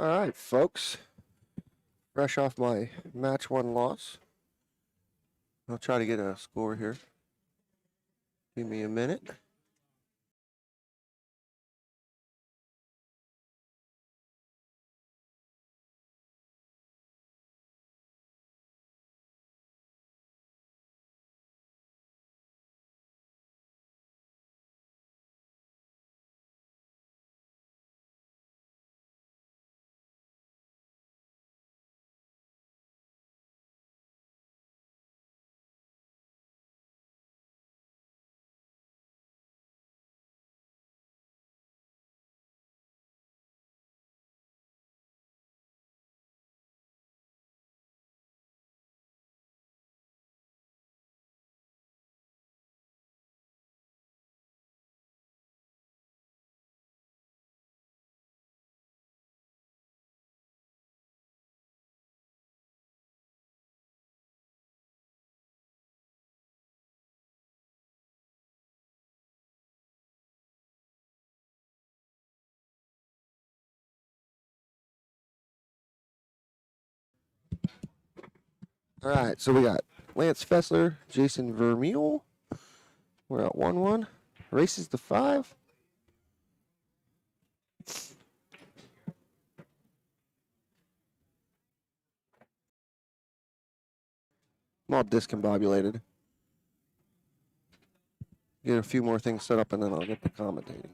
All right, folks. Fresh off my match one loss. I'll try to get a score here. Give me a minute. All right, so we got Lance Fessler, Jason Vermeil. We're at 1-1. Races to 5. I'm all discombobulated. Get a few more things set up and then I'll get to commentating.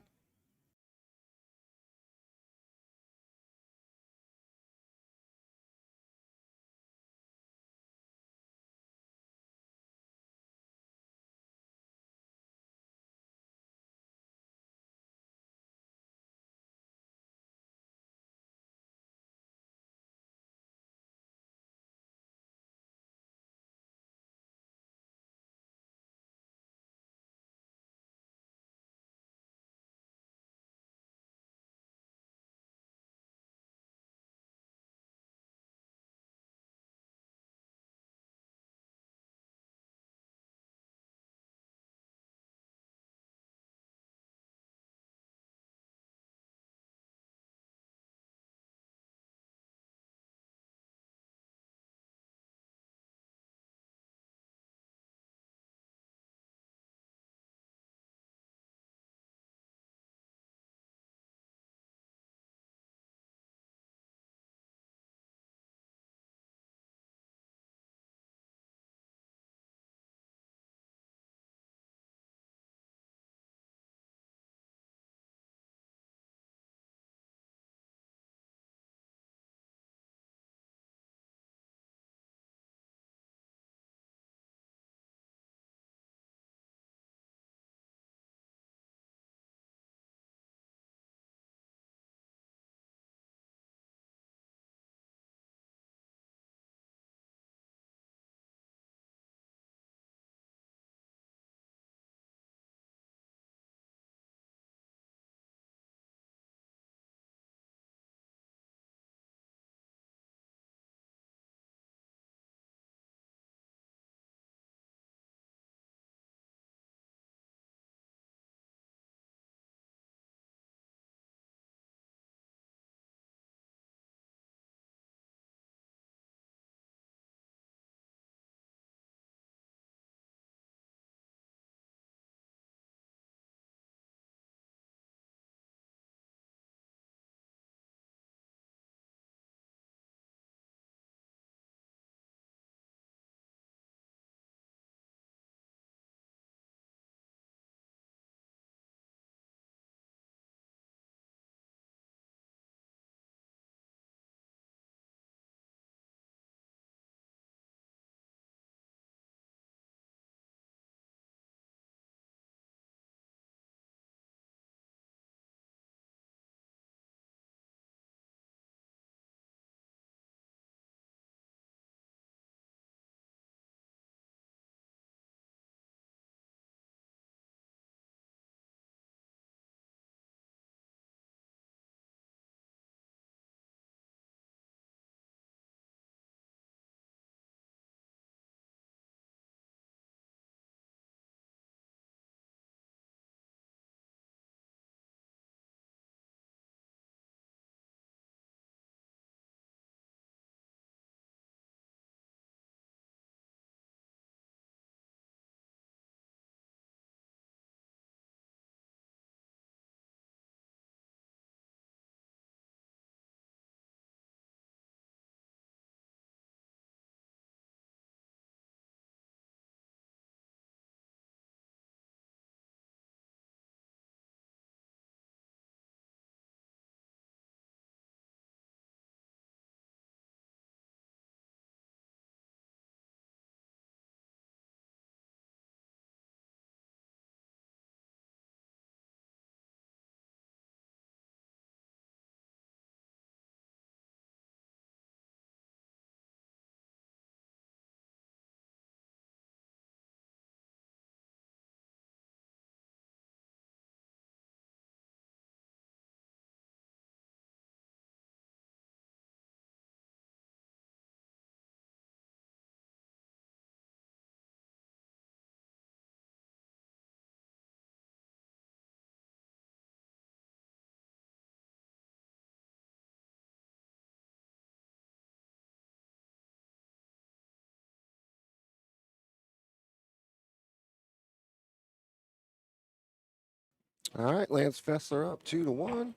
All right, Lance Fessler up 2-1.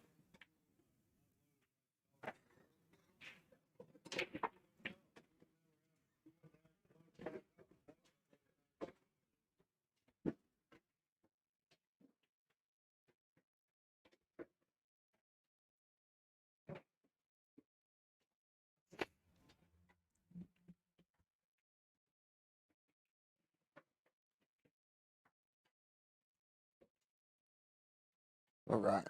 All right.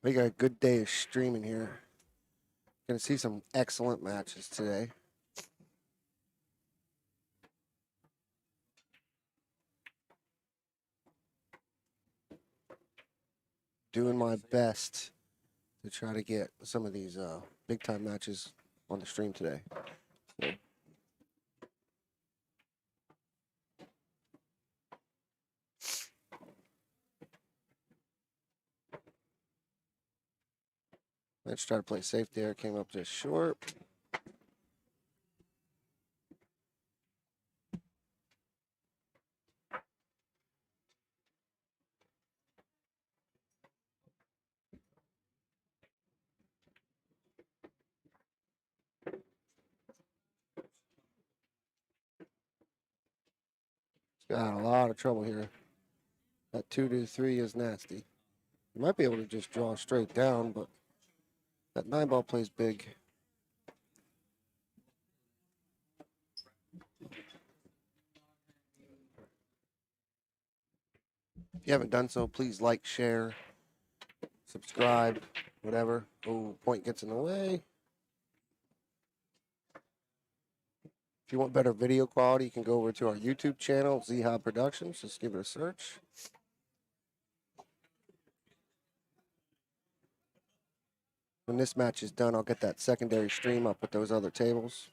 We got a good day of streaming here. Gonna see some excellent matches today. Doing my best to try to get some of these big time matches on the stream today. So. Let's try to play safe there. Came up just short. Got a lot of trouble here. That 2-3 is nasty. You might be able to just draw straight down, but that 9-ball plays big. If you haven't done so, please like, share, subscribe, whatever. Oh, point gets in the way. If you want better video quality, you can go over to our YouTube channel, Zha Productions. Just give it a search. When this match is done, I'll get that secondary stream up with those other tables.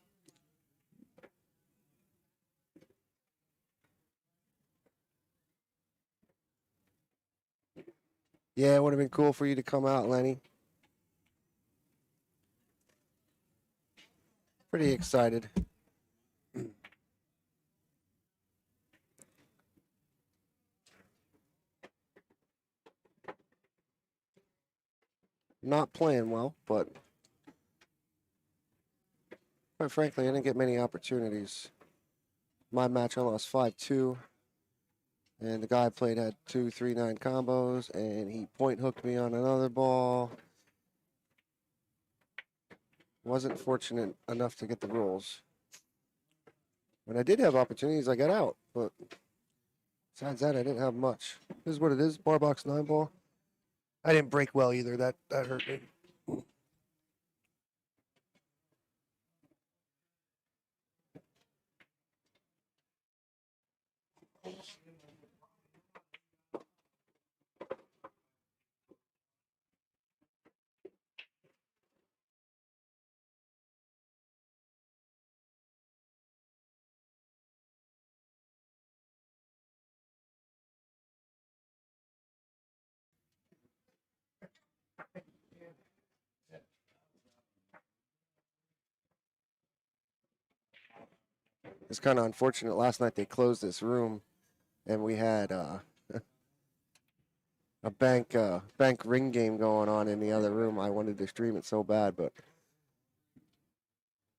Yeah, it would have been cool for you to come out, Lenny. Pretty excited. Not playing well, but quite frankly, I didn't get many opportunities. My match, I lost 5-2. And the guy I played had 2-3-9 combos, and he point hooked me on another ball. Wasn't fortunate enough to get the rules. When I did have opportunities, I got out. But besides that, I didn't have much. This is what it is, bar box 9-ball. I didn't break well either. That hurt me. It's kind of unfortunate. Last night they closed this room, and we had a bank ring game going on in the other room. I wanted to stream it so bad, but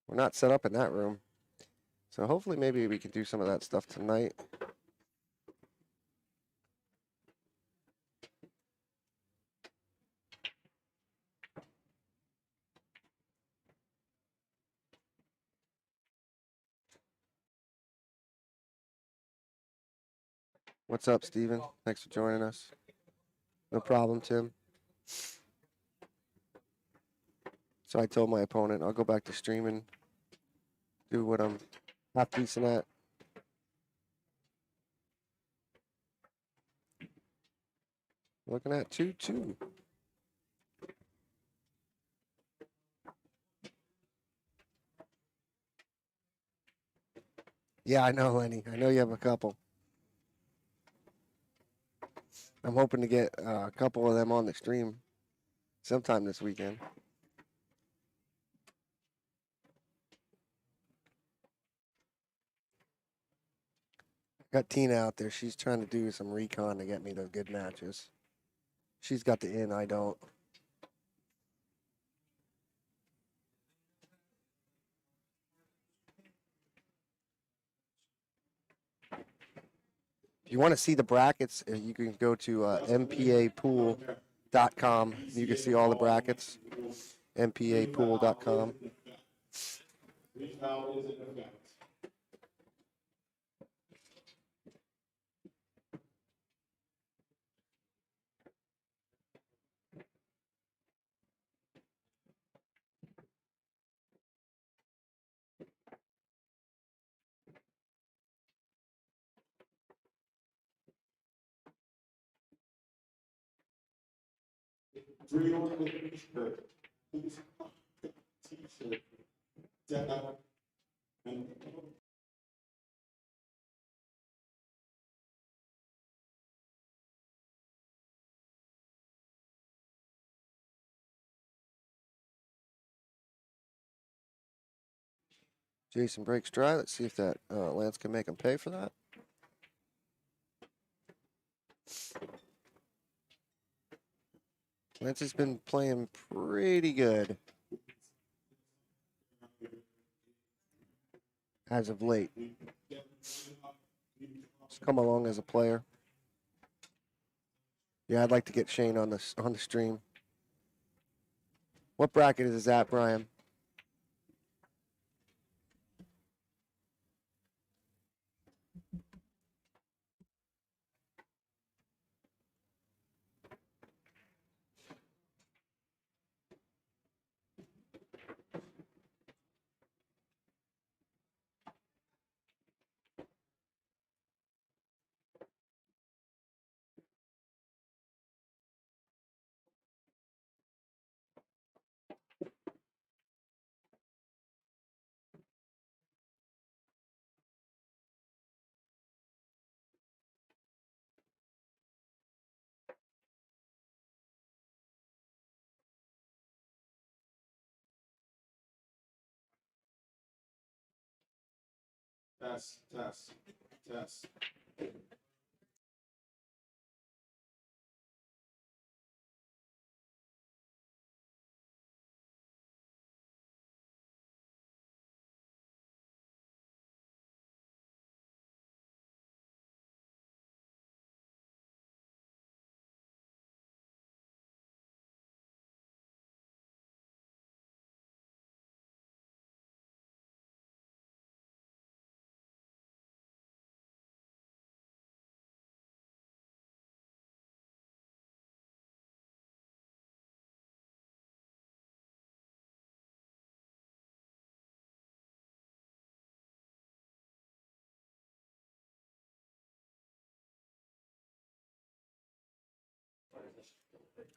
we're not set up in that room. So hopefully maybe we can do some of that stuff tonight. What's up, Steven? Thanks for joining us. No problem, Tim. So I told my opponent I'll go back to streaming, do what I'm half decent at. Looking at 2-2. Yeah, I know, Lenny. I know you have a couple. I'm hoping to get a couple of them on the stream sometime this weekend. Got Tina out there. She's trying to do some recon to get me those good matches. She's got the in, I don't. If you want to see the brackets, you can go to mpapool.com. You can see all the brackets. mpapool.com. Jason breaks dry. Let's see if that Lance can make him pay for that. Lance has been playing pretty good as of late. He's come along as a player. Yeah, I'd like to get Shane on the stream. What bracket is that, Brian? Test.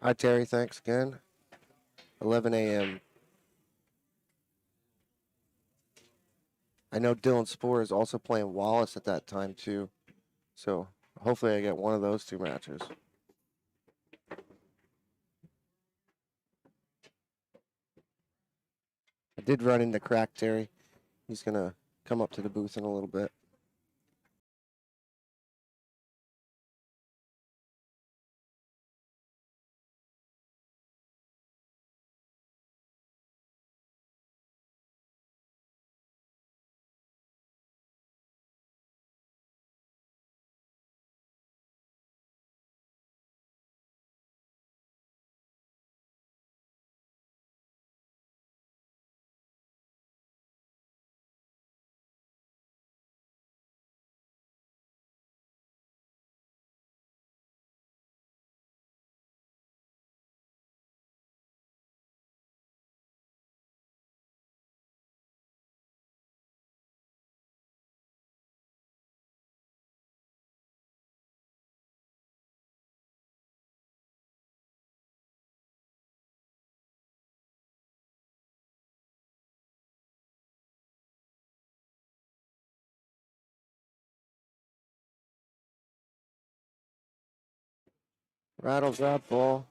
Hi, Terry. Thanks again. 11 a.m. I know Dylan Spore is also playing Wallace at that time, too. So hopefully I get one of those two matches. I did run into Crack Terry. He's going to come up to the booth in a little bit. Rattles that ball.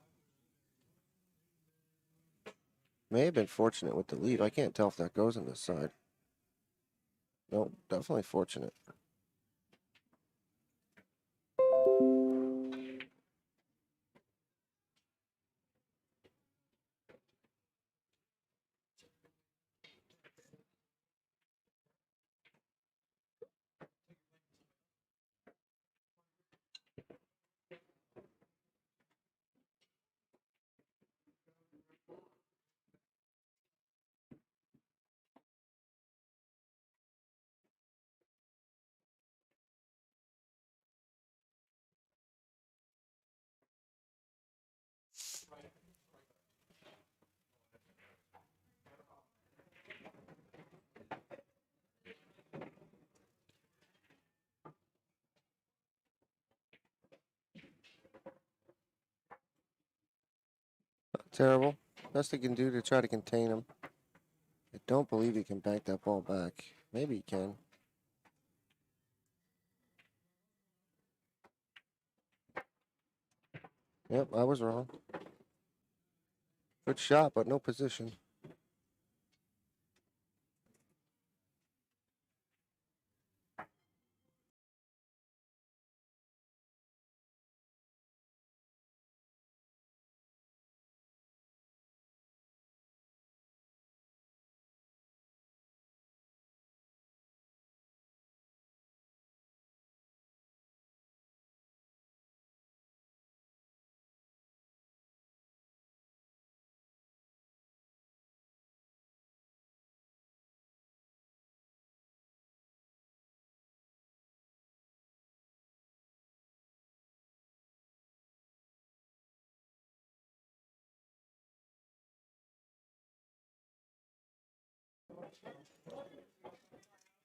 May have been fortunate with the lead. I can't tell if that goes on this side. Nope, definitely fortunate. terrible. Best he can do to try to contain him. I don't believe he can bank that ball back. Maybe he can. Yep, I was wrong. Good shot, but no position.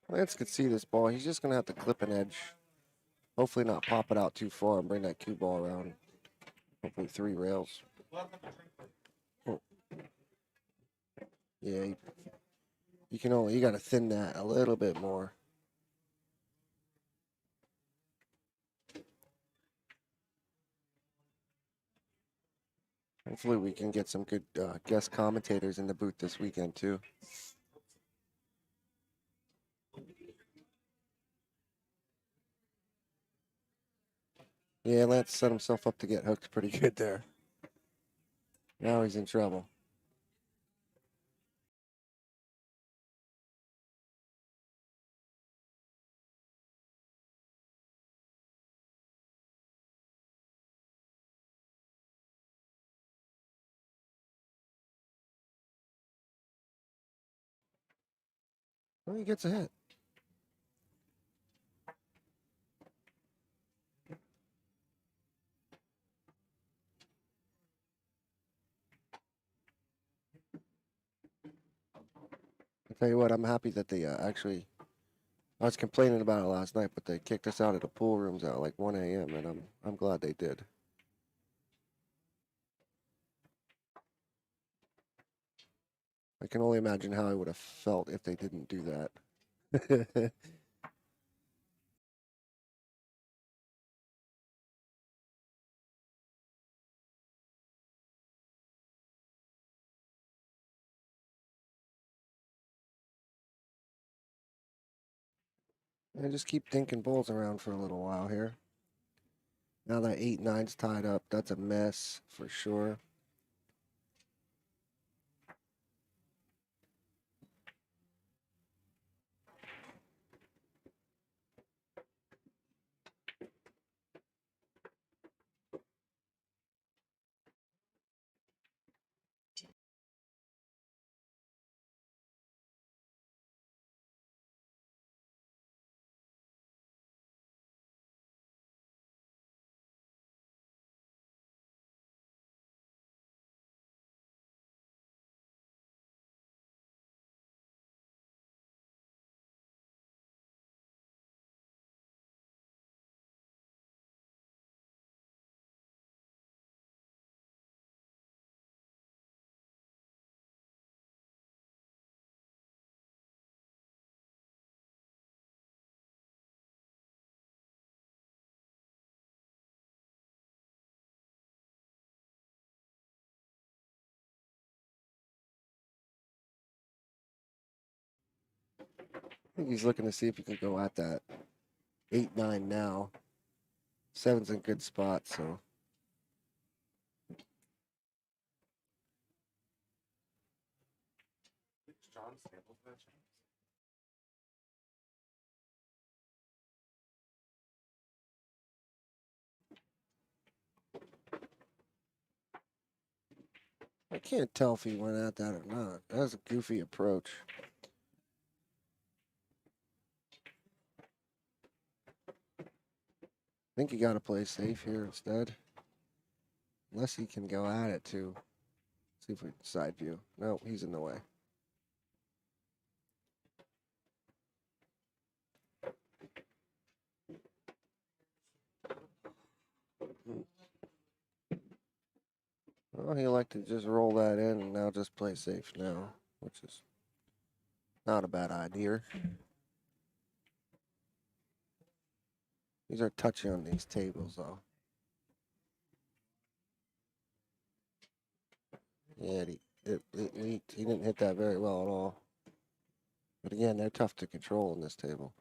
Lance could see this ball. He's just going to have to clip an edge. Hopefully not pop it out too far and bring that cue ball around. Hopefully 3 rails. Oh. Yeah, you got to thin that a little bit more. Hopefully we can get some good guest commentators in the booth this weekend too. Yeah, Lance set himself up to get hooked pretty good there. Now he's in trouble. Well, he gets a hit. I tell you what, I'm happy that they actually. I was complaining about it last night, but they kicked us out of the pool rooms at like 1 a.m. and I'm glad they did. I can only imagine how I would have felt if they didn't do that. I just keep thinking balls around for a little while here. Now that 8-9's tied up, that's a mess for sure. I think he's looking to see if he can go at that 8-9 now. 7's in good spot, so. I can't tell if he went at that or not. That was a goofy approach. I think you got to play safe here instead. Unless he can go at it too. See if we side view. No, he's in the way. Oh, he elected to just roll that in and now just play safe now, which is not a bad idea. These are touchy on these tables, though. Yeah, it leaked. He didn't hit that very well at all. But again, they're tough to control in this table.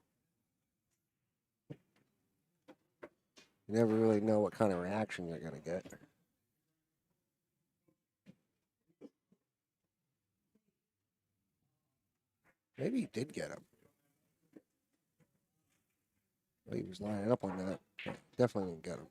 You never really know what kind of reaction you're going to get. Maybe he did get him. Well, he was lining up on that. Definitely didn't get him.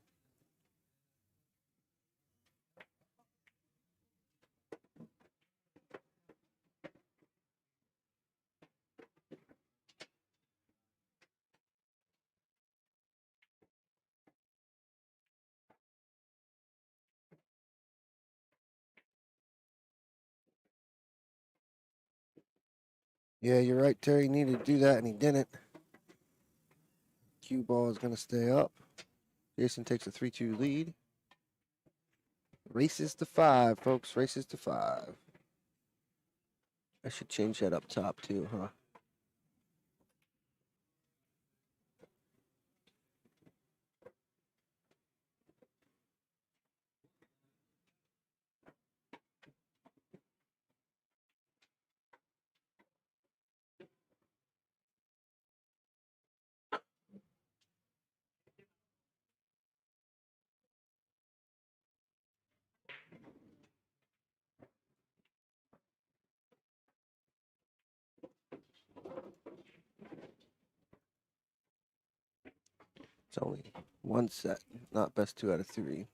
Yeah, you're right, Terry. He needed to do that, and he didn't. Cue ball is going to stay up. Jason takes a 3-2 lead. Races to 5, folks. Races to 5. I should change that up top, too, huh? It's only one set, not best 2 out of 3.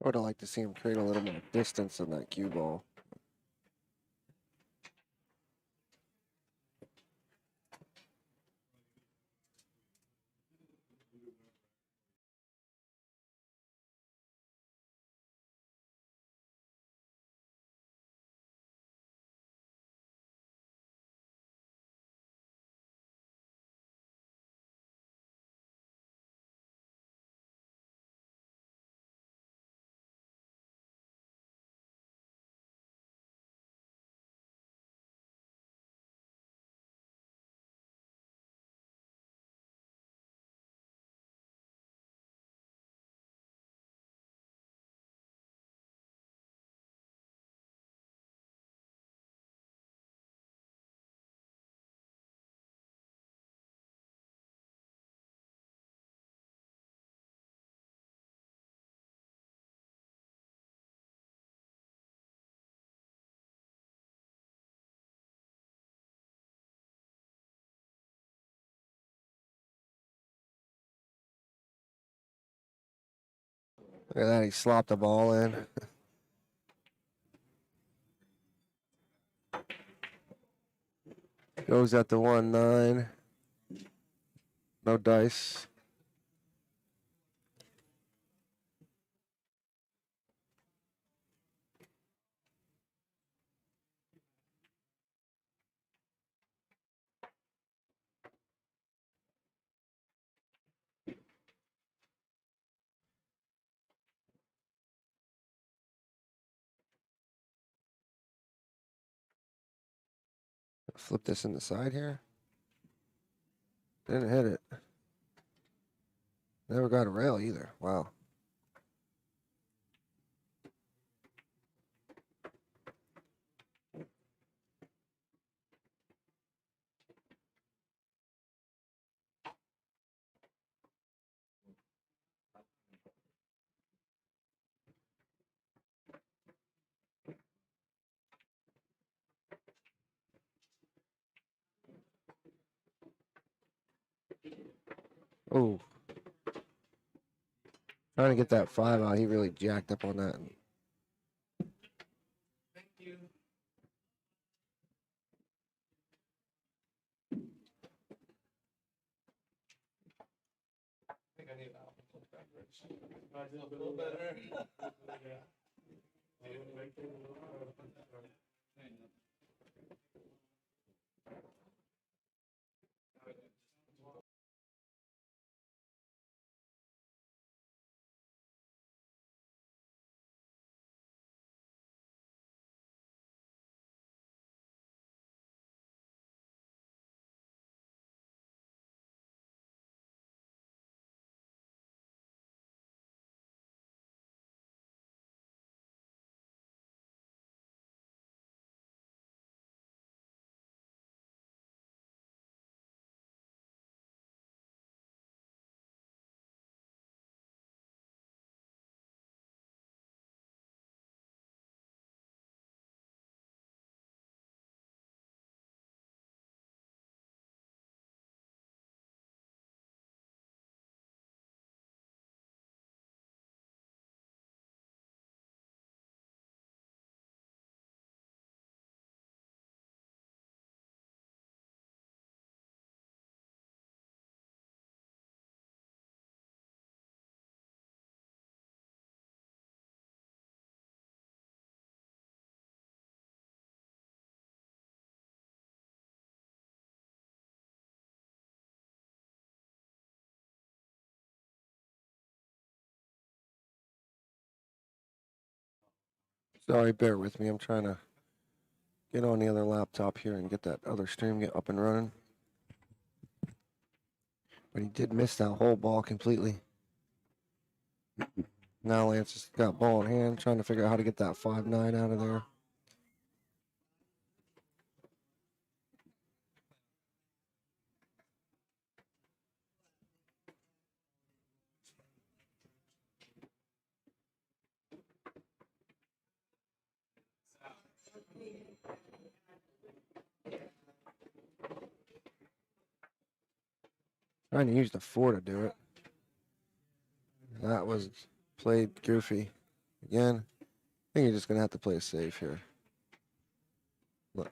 I would have liked to see him create a little more distance in that cue ball. Look at that, he slopped the ball in. Goes at the 1-9. No dice. Flip this in the side here. Didn't hit it. Never got a rail either. Wow. Oh, trying to get that 5 out. He really jacked up on that. Sorry, bear with me. I'm trying to get on the other laptop here and get that other stream get up and running. But he did miss that whole ball completely. Now Lance has got ball in hand, trying to figure out how to get that 5-9 out of there. Trying to use the 4 to do it. That was played goofy. Again, I think you're just going to have to play it safe here. Look.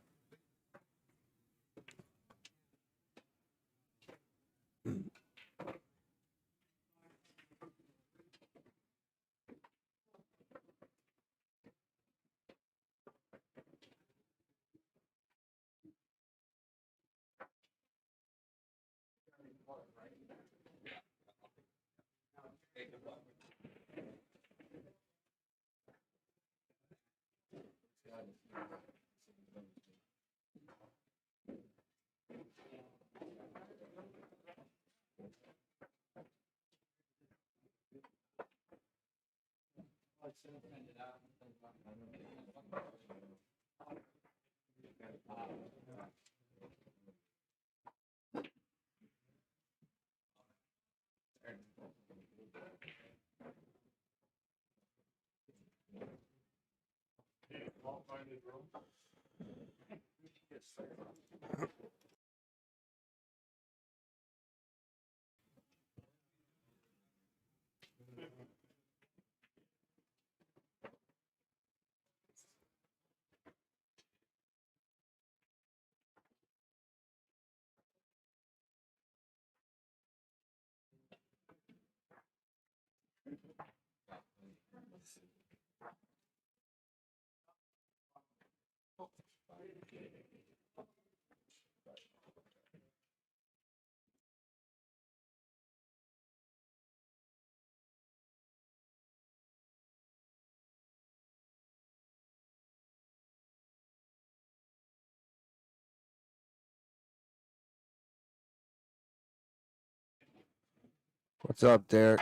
What's up, Derek?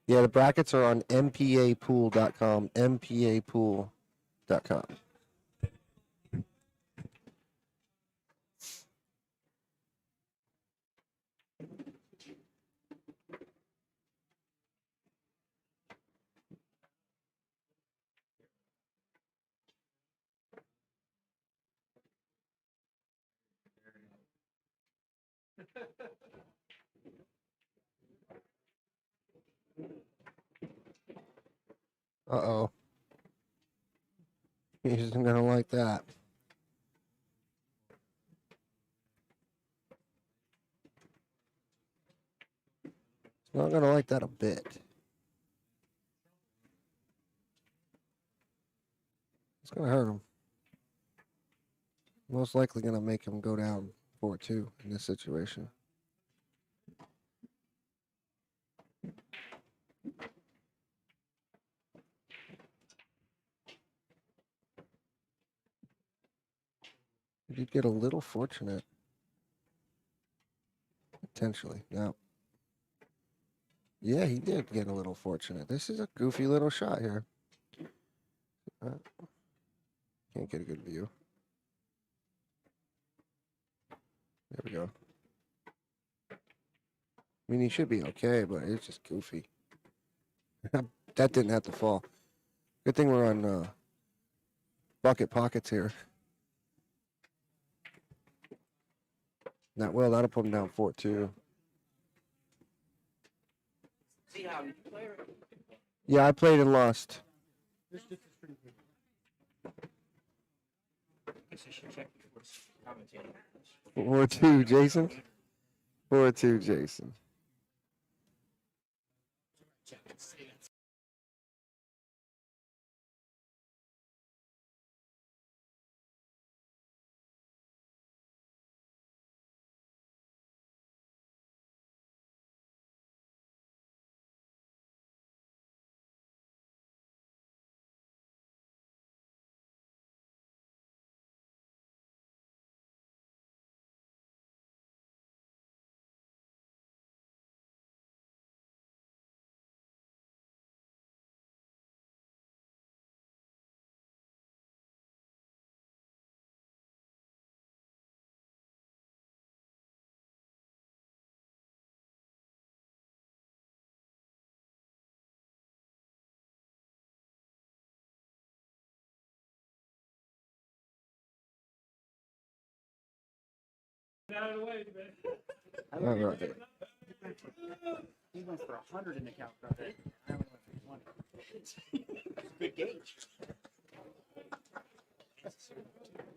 Yeah, the brackets are on mpapool.com. mpapool.com. Uh-oh. He isn't gonna like that. He's not gonna like that a bit. It's gonna hurt him. Most likely gonna make him go down 4-2 in this situation. He did get a little fortunate. Potentially. No. Yeah, he did get a little fortunate. This is a goofy little shot here. Can't get a good view. There we go. I mean, he should be okay, but it's just goofy. That didn't have to fall. Good thing we're on bucket pockets here. Not well, that'll put him down 4-2. Yeah, I played and lost. 4-2, Jason. 4-2, Jason. All right. He went for 100 in the calculator. I only went for 20. Good gauge.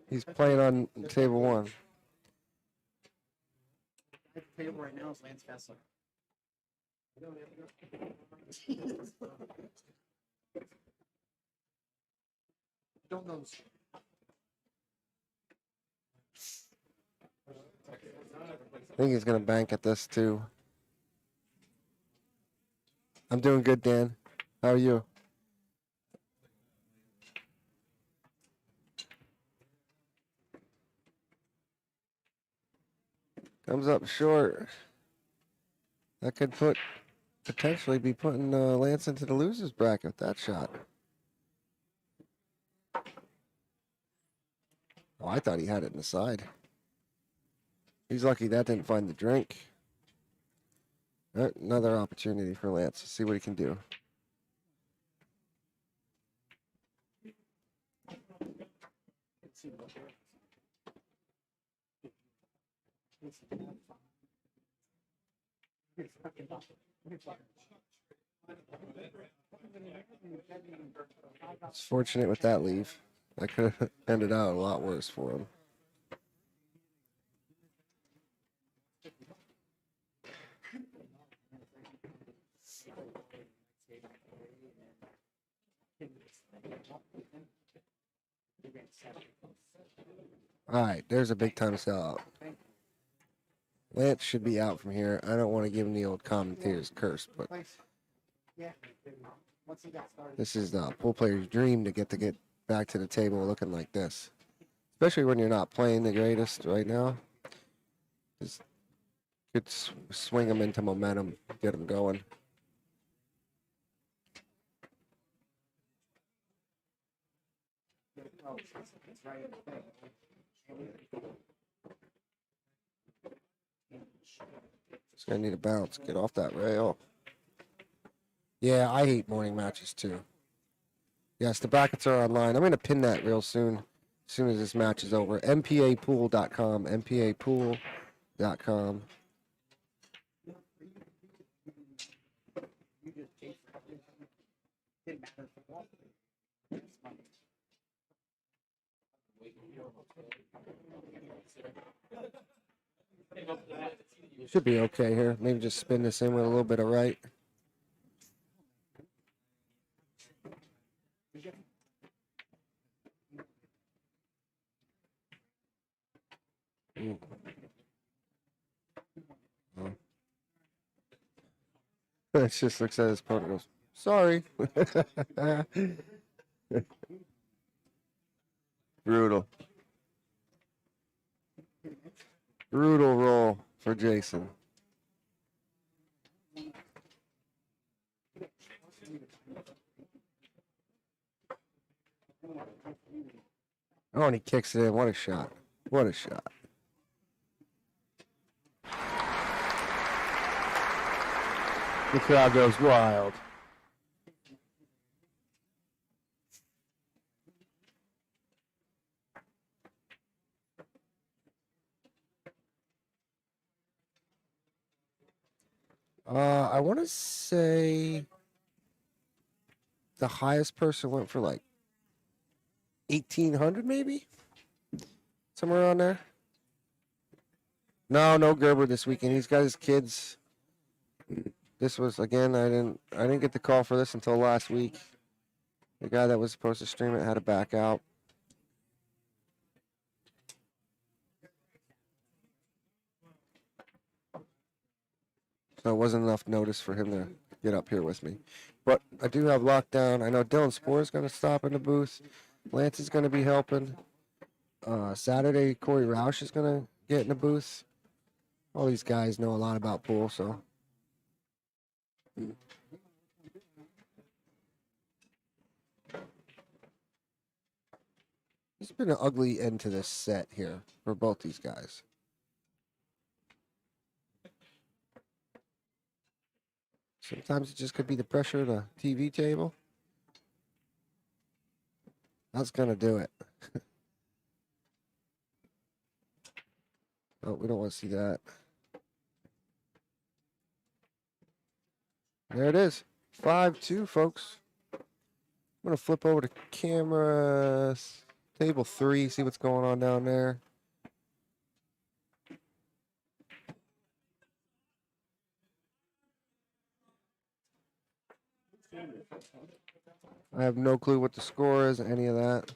He's playing on table one. The table right now is Lance Kessler. Don't know. I think he's gonna bank at this too. I'm doing good, Dan. How are you? Comes up short. That could potentially be putting Lance into the losers bracket. That shot. Oh, I thought he had it in the side. He's lucky that didn't find the drink. Another opportunity for Lance to see what he can do. It's fortunate with that leave. That could have ended out a lot worse for him. All right, there's a big time sellout. Lance should be out from here. I don't want to give him the old commentator's curse, but this is the pool player's dream to get back to the table looking like this. Especially when you're not playing the greatest right now. Just could swing them into momentum, get them going. It's gonna need a bounce. Get off that rail. Yeah, I hate morning matches too. Yes, the brackets are online. I'm gonna pin that real soon. As soon as this match is over. MPApool.com. MPApool.com. Should be okay here. Maybe just spin this in with a little bit of right. Ooh. Oh. It just looks at his opponent and goes, sorry. Brutal. Brutal roll for Jason. Oh, and he kicks it in. What a shot. What a shot. The crowd goes wild. I want to say the highest person went for like 1,800 maybe? Somewhere around there. No Gerber this weekend. He's got his kids. This was again. I didn't get the call for this until last week. The guy that was supposed to stream it had to back out. So it wasn't enough notice for him to get up here with me. But I do have lockdown. I know Dylan Spoor is going to stop in the booth. Lance is going to be helping. Saturday, Corey Roush is going to get in the booth. All these guys know a lot about pool, so. It's been an ugly end to this set here for both these guys. Sometimes it just could be the pressure of the TV table. That's going to do it. Oh, we don't want to see that. There it is. 5-2, folks. I'm going to flip over to camera table 3, see what's going on down there. I have no clue what the score is, any of that.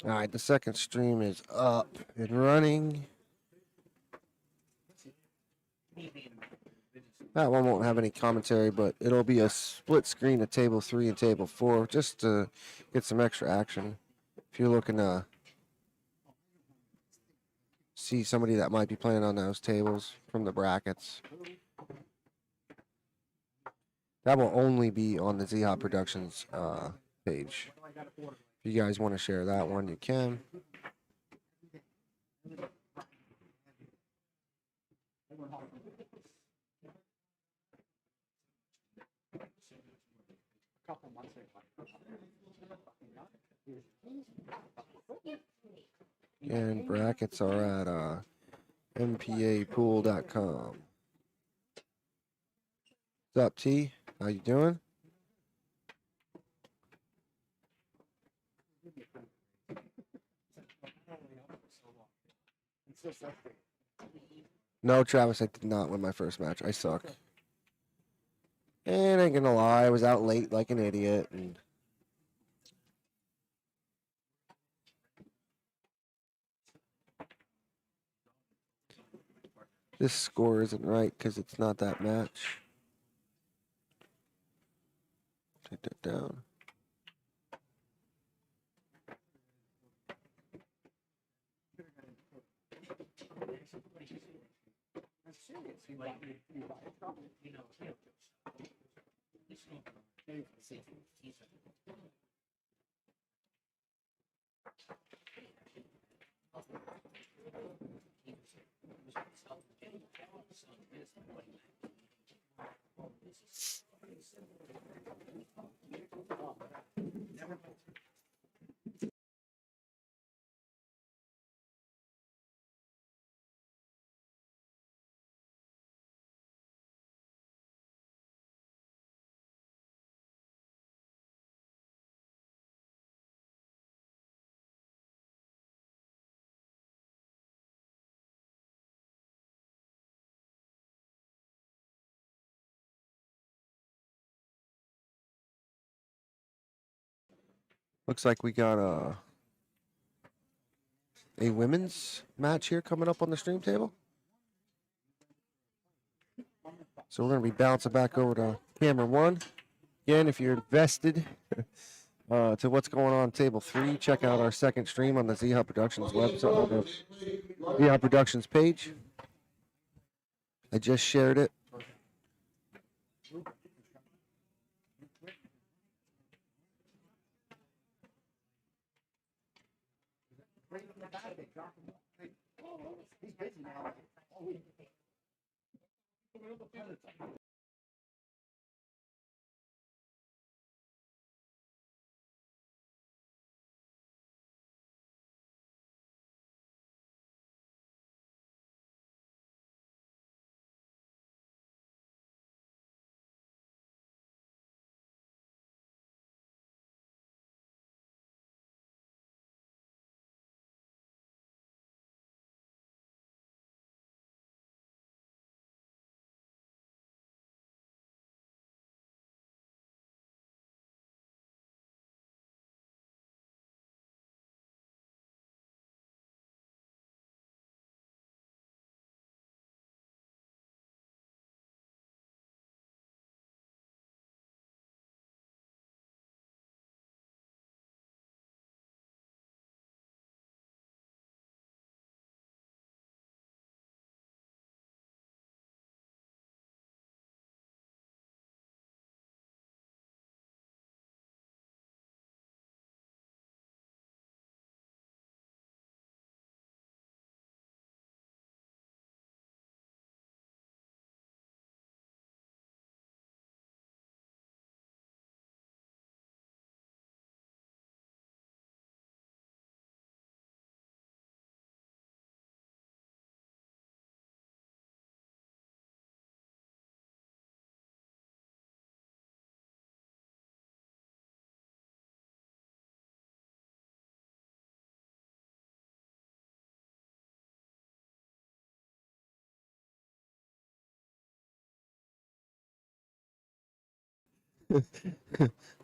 All right, the second stream is up and running. That one won't have any commentary, but it'll be a split screen of table 3 and table 4 just to get some extra action. If you're looking to see somebody that might be playing on those tables from the brackets, that will only be on the Z Hop Productions page. If you guys want to share that one, you can. Couple months ago. And brackets are at mpapool.com. What's up, T? How you doing? No, Travis, I did not win my first match. I suck. And I ain't gonna lie, I was out late like an idiot. And this score isn't right because it's not that match. Take that down. Looks like we got a women's match here coming up on the stream table. So we're going to be bouncing back over to camera 1. Again, if you're invested to what's going on table 3, check out our second stream on the Z Hop Productions website, on the Z Hop Productions page. I just shared it. He's busy now.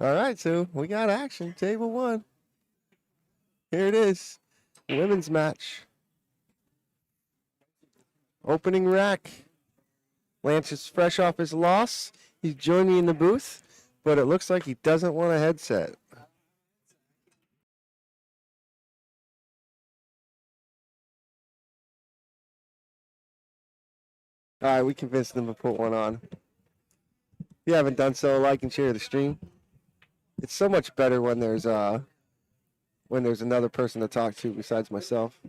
All right, so we got action. Table 1. Here it is. Women's match. Opening rack. Lance is fresh off his loss. He's joined me in the booth, but it looks like he doesn't want a headset. All right, we convinced him to put one on. If you haven't done so, like and share the stream. It's so much better when there's another person to talk to besides myself.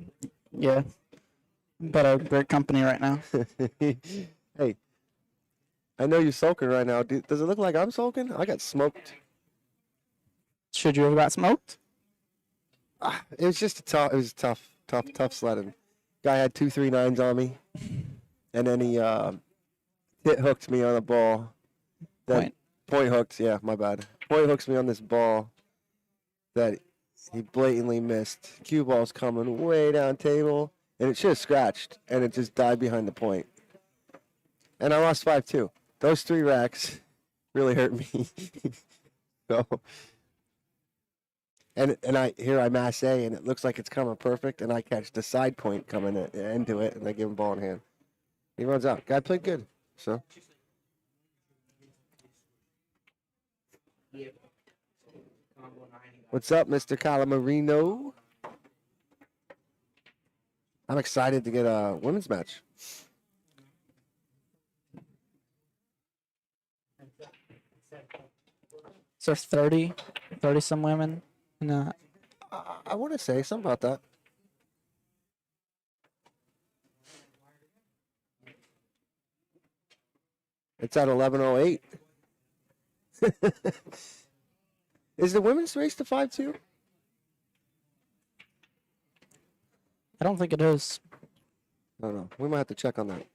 Yeah. But great company right now. Hey, I know you're sulking right now. Does it look like I'm sulking? I got smoked. Should you have got smoked? It was just tough sledding. Guy had 2 3-9s on me, and then he hit hooked me on a ball. Point hooked. Yeah, my bad. Point hooks me on this ball that he blatantly missed. Cue ball's coming way down table, and it should have scratched, and it just died behind the point. And I lost 5-2. Those 3 racks really hurt me. So, and I mass A, and it looks like it's coming perfect, and I catch the side point coming into it, and I give him ball in hand. He runs out. Guy played good. So. What's up, Mr. Calamarino? I'm excited to get a women's match. So 30 some women. No. I want to say something about that. It's at 11:08. Is the women's race to 5-2? I don't think it is. I don't know. We might have to check on that.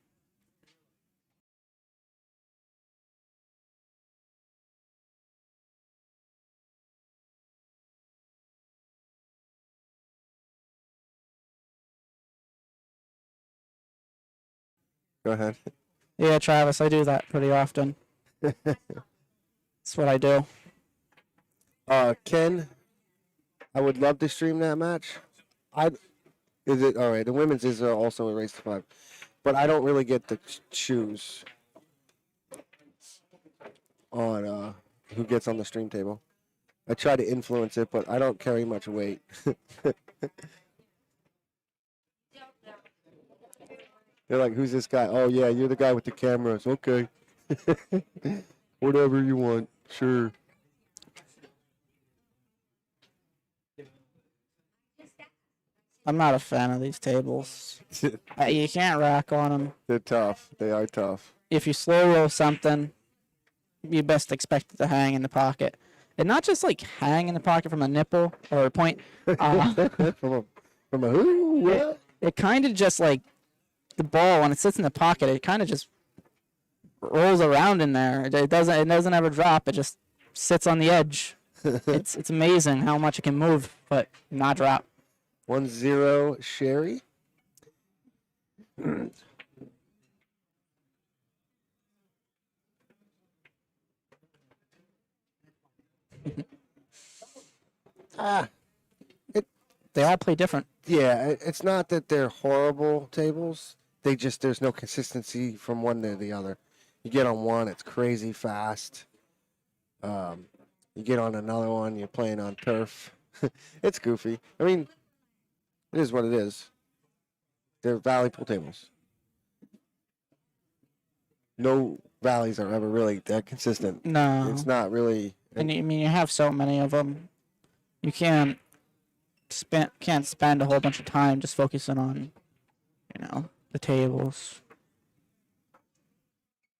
Go ahead. Yeah, Travis, I do that pretty often. That's what I do. Ken, I would love to stream that match. Is it all right? The women's is also a race to 5, but I don't really get to choose on who gets on the stream table. I try to influence it, but I don't carry much weight. They're like, "Who's this guy?" Oh yeah, you're the guy with the cameras. Okay, whatever you want. Sure. I'm not a fan of these tables. You can't rack on them. They're tough. They are tough. If you slow roll something, you best expect it to hang in the pocket. And not just like hang in the pocket from a nipple or a point. From a who? What? It kind of just like the ball when it sits in the pocket. It kind of just rolls around in there. It doesn't ever drop. It just sits on the edge. It's amazing how much it can move, but not drop. 1-0 Sherry. They all play different. Yeah, it's not that they're horrible tables. There's no consistency from one to the other. You get on one, it's crazy fast. You get on another one, you're playing on turf. It's goofy. I mean, it is what it is. They're valley pool tables. No valleys are ever really that consistent. No. It's not really. And I mean, you have so many of them. You can't spend a whole bunch of time just focusing on, the tables.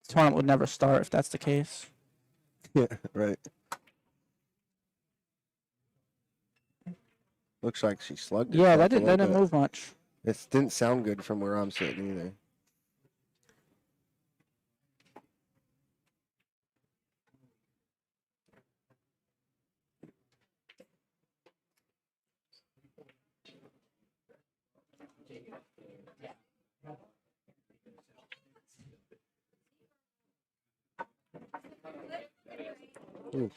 The tournament would never start if that's the case. Yeah, right. Looks like she slugged it. Yeah, back that a little didn't bit. move much. It didn't sound good from where I'm sitting either. Ooh,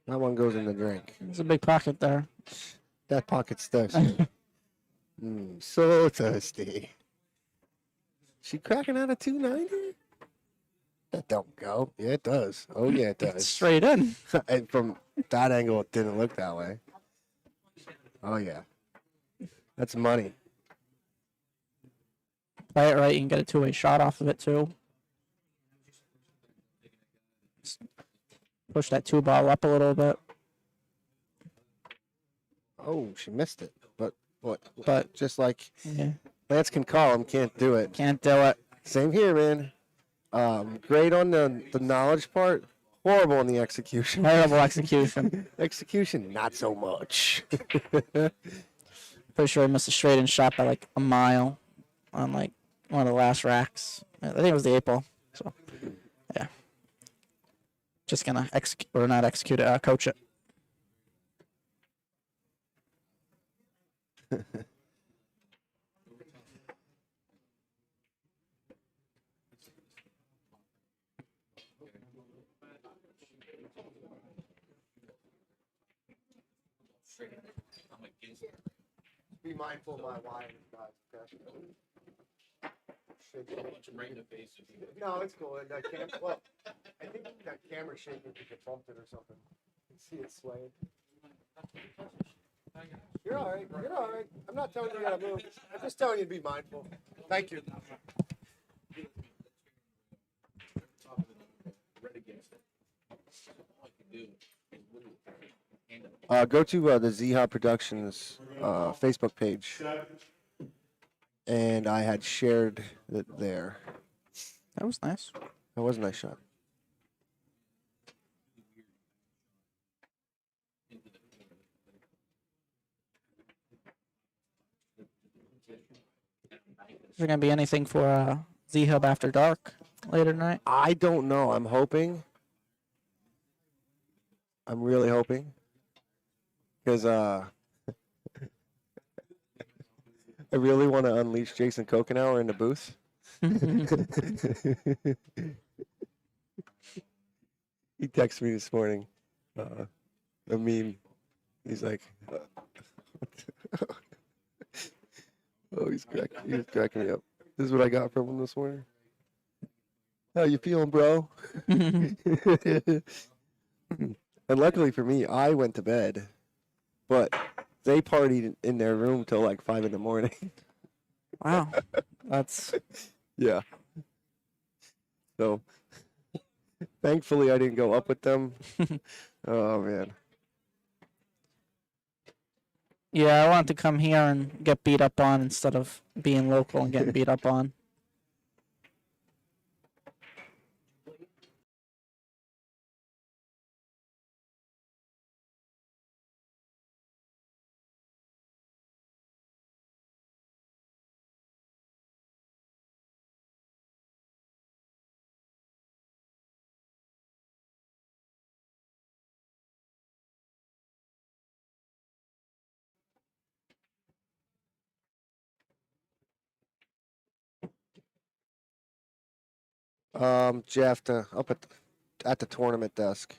that one goes in the drink. There's a big pocket there. That pocket's thirsty. So thirsty. She cracking out a 290? That don't go. Yeah, it does. Oh yeah, it does. Straight in. And from that angle, it didn't look that way. Oh yeah, that's money. Play it right, you can get a two-way shot off of it too. Just push that two ball up a little bit. Oh, she missed it. But what? But Just like yeah, Lance can call him, can't do it. can't do it. Same here, man. Great on the knowledge part. Horrible on the execution. Terrible execution. Execution, not so much. Pretty sure he missed a straight in shot by like a mile on like one of the last racks. I think it was the 8-ball. So yeah, just gonna execute or not execute it, coach it. Be mindful of my wine, guys. No, it's cool. That well, I think that camera's shaking because you bumped it or something. You can see it swaying. You're all right. You're all right. I'm not telling you how to move. I'm just telling you to be mindful. Thank you. Go to the Zeha Productions Facebook page, and I had shared it there. That was nice. That was a nice shot. Is there gonna be anything for Z Hub after dark later tonight? I don't know. I'm hoping. I'm really hoping. Because I really want to unleash Jason Kokenauer in the booth. He texted me this morning. A meme. He's like, oh, he's cracking me up. This is what I got from him this morning. How you feeling, bro? And luckily for me, I went to bed, but they partied in their room till like 5 in the morning. Wow, that's Yeah. So, thankfully, I didn't go up with them. Oh man. yeah. I wanted to come here and get beat up on instead of being local and getting beat up on. Jeff, up at the tournament desk.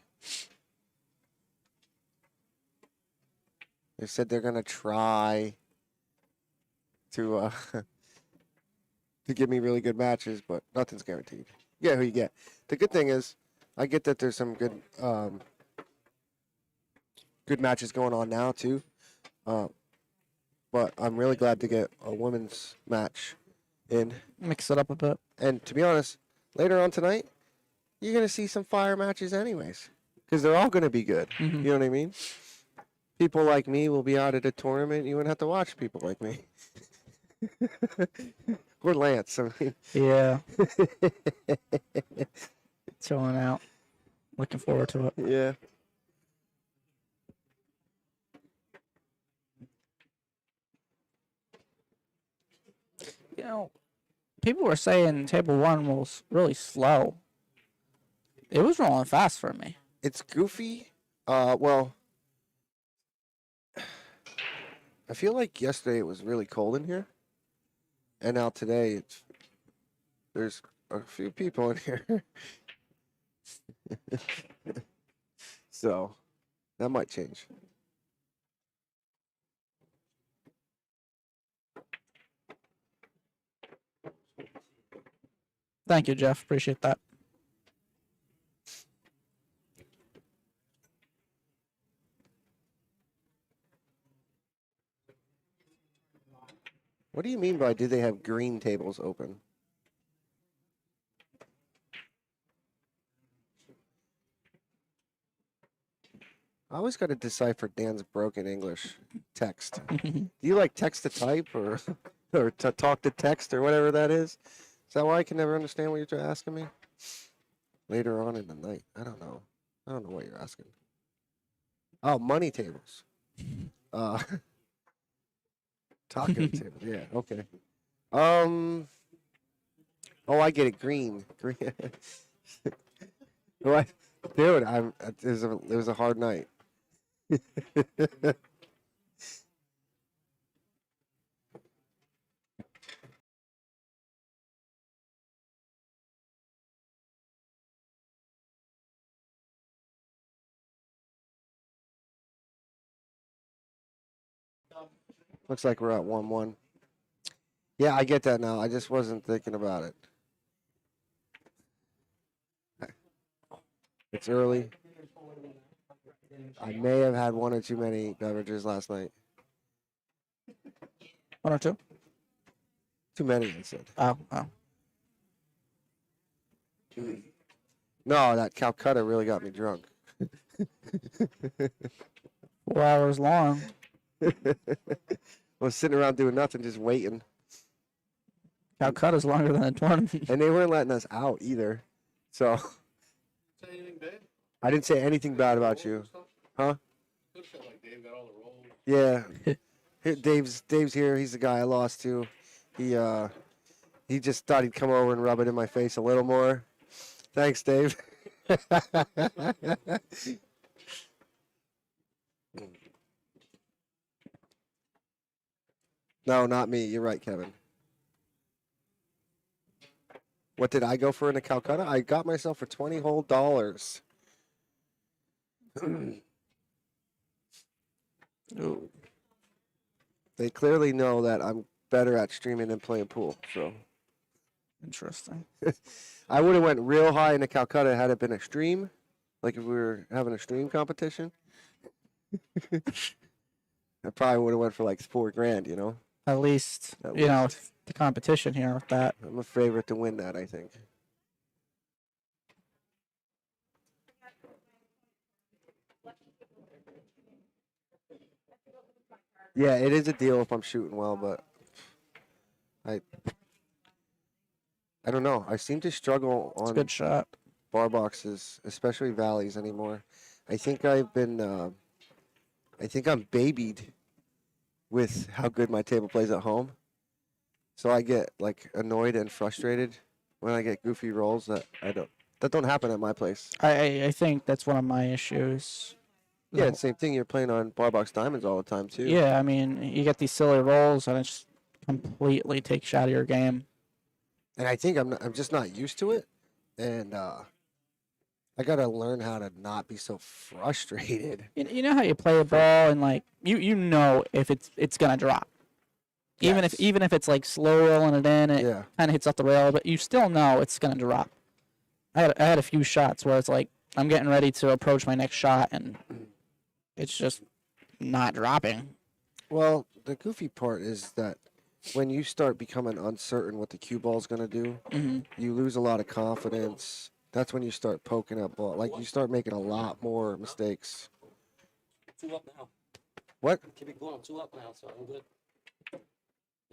They said they're gonna try to to give me really good matches, but nothing's guaranteed. You get who you get. The good thing is, I get that there's some good good matches going on now too. But I'm really glad to get a women's match in. Mix it up a bit. And to be honest, later on tonight, you're gonna see some fire matches anyways, because they're all gonna be good. Mhm. You know what I mean? People like me will be out at a tournament. You wouldn't have to watch people like me. Or Lance. I mean, Yeah, chilling out. Looking forward to it. yeah. You know, people were saying table one was really slow. It was rolling fast for me. It's goofy. Well, I feel like yesterday it was really cold in here, and now today there's a few people in here. So that might change. Thank you, Jeff. Appreciate that. What do you mean by do they have green tables open? I always got to decipher Dan's broken English text. Do you like text to type or or to talk to text or whatever that is? Is that why I can never understand what you're asking me? Later on in the night, I don't know. I don't know what you're asking. Oh, money tables. Uh, talking tables. Yeah. Okay. Oh, I get it. Green. Green. What? Dude, it was a hard night. Looks like we're at 1-1. Yeah, I get that now. I just wasn't thinking about it. It's early. I may have had one or too many beverages last night. 1 or 2? Too many, I said. Oh. No, that Calcutta really got me drunk. 4 hours long. I was sitting around doing nothing, just waiting. Calcutta's longer than a tournament. And they weren't letting us out either. So Say anything bad? I didn't say anything bad about you. Huh? Could have said like Dave got all the rolls. Yeah. Here, Dave's here. He's the guy I lost to. He just thought he'd come over and rub it in my face a little more. Thanks, Dave. No, not me. You're right, Kevin. What did I go for in a Calcutta? I got myself for $20 whole. Ooh. They clearly know that I'm better at streaming than playing pool. So Interesting. I would have went real high in the Calcutta had it been a stream, like if we were having a stream competition. I probably would have went for like $4,000. You know, At least, At you know, least. the competition here with that. I'm a favorite to win that. I think. Yeah, it is a deal if I'm shooting well, but I don't know. I seem to struggle It's a on good shot. bar boxes, especially valleys anymore. I think I've been, I think I'm babied with how good my table plays at home. So I get like annoyed and frustrated when I get goofy rolls that don't happen at my place. I think that's one of my issues. Yeah, and same thing. You're playing on bar box diamonds all the time too. Yeah, I mean, you get these silly rolls and it just completely takes you out of your game. And I think I'm just not used to it, and I gotta learn how to not be so frustrated. You know how you play a ball and like you know if it's gonna drop. Even Yes. if it's like slow rolling it in, it Yeah. kind of hits off the rail, but you still know it's gonna drop. I had a few shots where it's like I'm getting ready to approach my next shot and it's just not dropping. Well, the goofy part is that when you start becoming uncertain what the cue ball's gonna do, Hmm. you lose a lot of confidence. That's when you start poking at ball. Like you start making a lot more mistakes. 2 up now. What? Keep it going. 2 up now, so I'm good.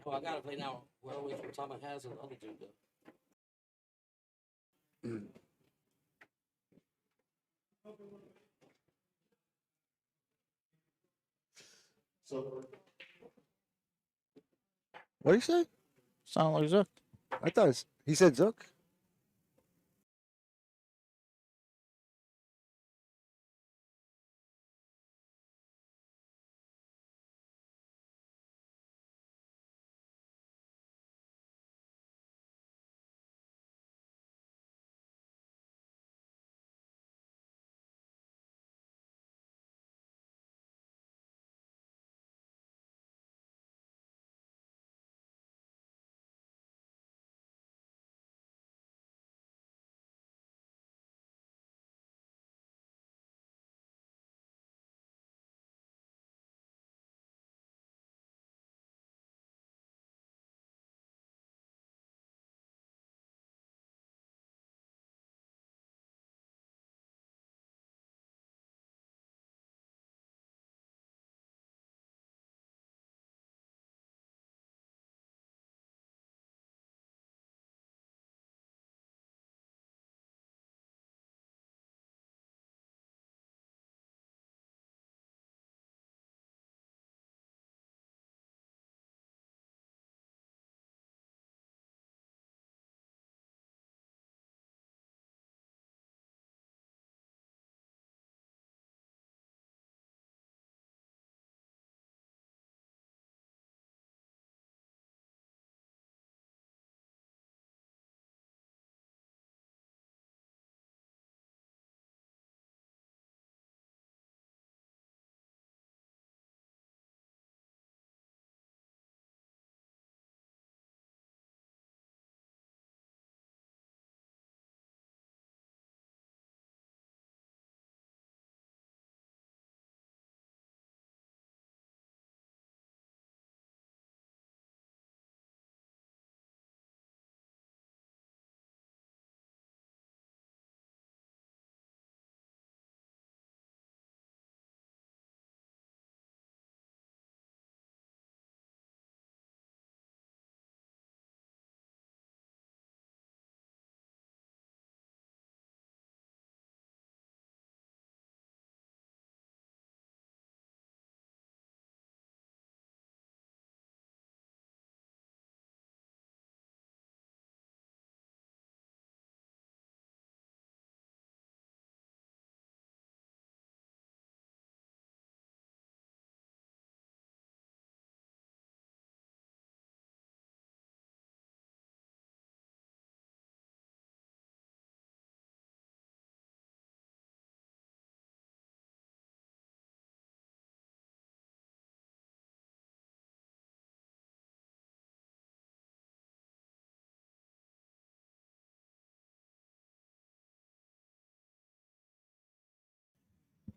No, I gotta play now. Well away from Thomas has and the other dude though. So What do you say? Sound like Zook. I thought he said Zook.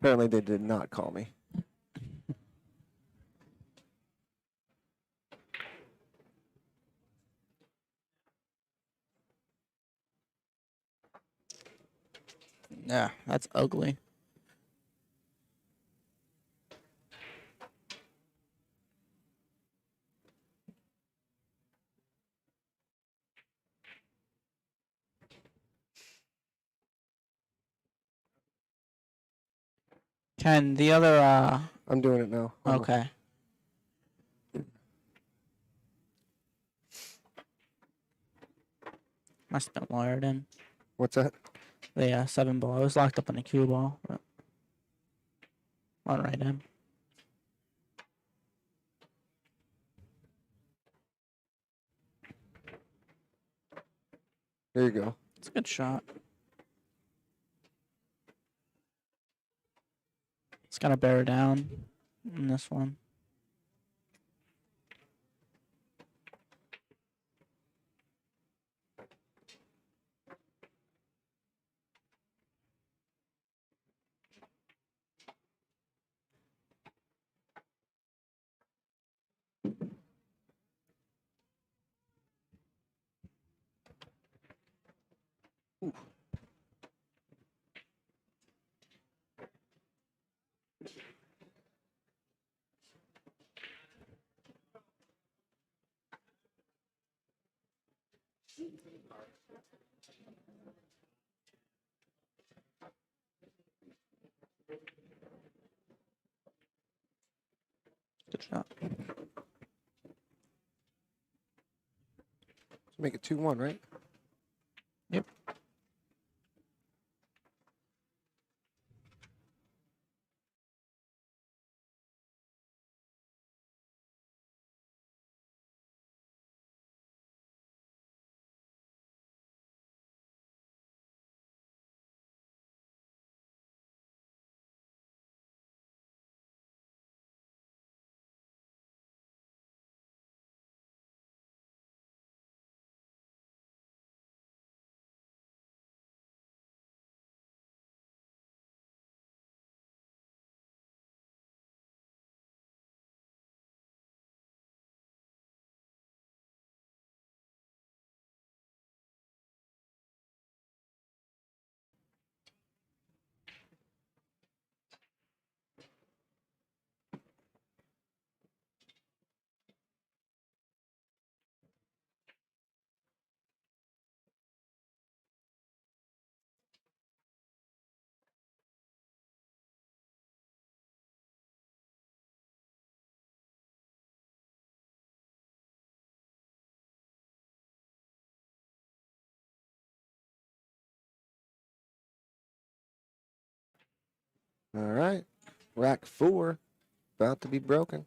Apparently, they did not call me. Yeah, that's ugly. Ken, the other I'm doing it now. Hold on. okay. Must have been wired in. What's that? The 7 ball. It was locked up in a cue ball. But one right in. There you go. It's a good shot. It's gotta bear down in this one. Good shot. Make it 2-1, right? Yep. All right. Rack 4. About to be broken.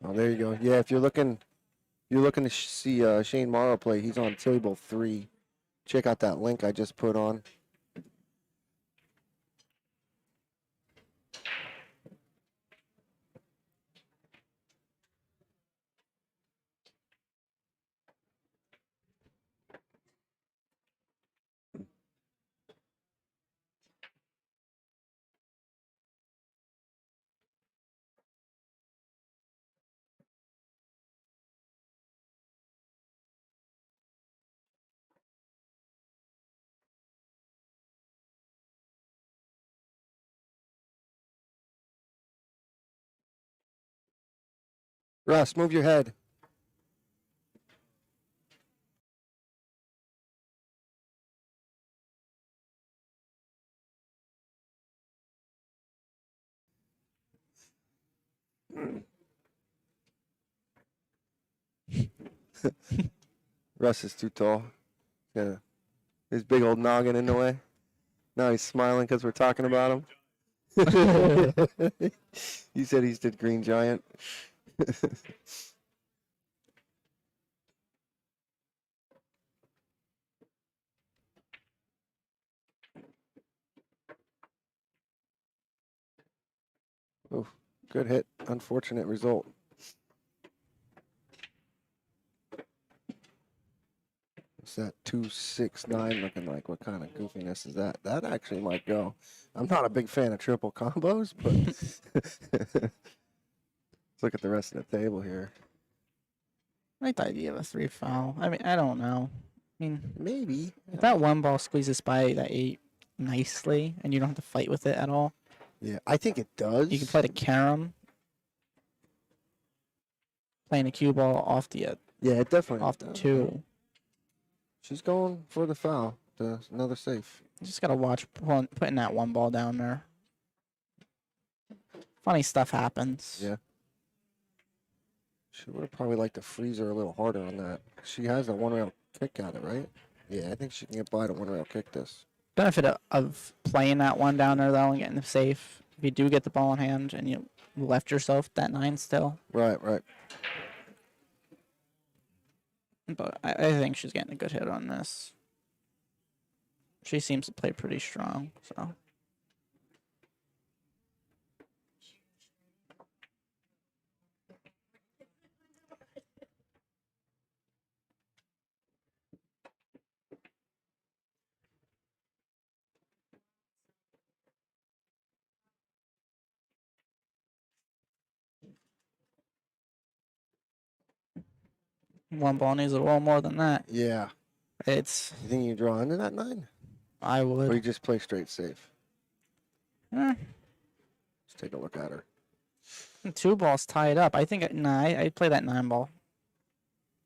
Oh, there you go. Yeah, if you're looking to see Shane Morrow play. He's on table 3. Check out that link I just put on. Russ, move your head. Russ is too tall. Yeah. His big old noggin in the way. Now he's smiling because we're talking about him. He said he's the Green Giant. Oof. Good hit. Unfortunate result. What's that 269 looking like? What kind of goofiness is that? That actually might go. I'm not a big fan of triple combos, but let's look at the rest of the table here. I like the idea of a 3 foul. I mean, I don't know. I mean, Maybe. if that one ball squeezes by that 8 nicely and you don't have to fight with it at all, Yeah, I think it does. you can play the carom. Playing a cue ball off the Yeah, it definitely off the does. 2. She's going for the foul. Another safe. You just gotta watch putting that one ball down there. Funny stuff happens. Yeah. She would have probably liked to freeze her a little harder on that. She has a one-rail kick at it, right? Yeah, I think she can get by to one-rail kick this. Benefit of playing that one down there though and getting the safe. If you do get the ball in hand and you left yourself that 9 still, Right, right. but I think she's getting a good hit on this. She seems to play pretty strong, so. One ball needs a little more than that. Yeah. It's, You think you draw into that 9? I Or you would. just play straight safe? Eh, Let's take a look at her. 2 balls tied up. I think, nah, I'd play that 9 ball.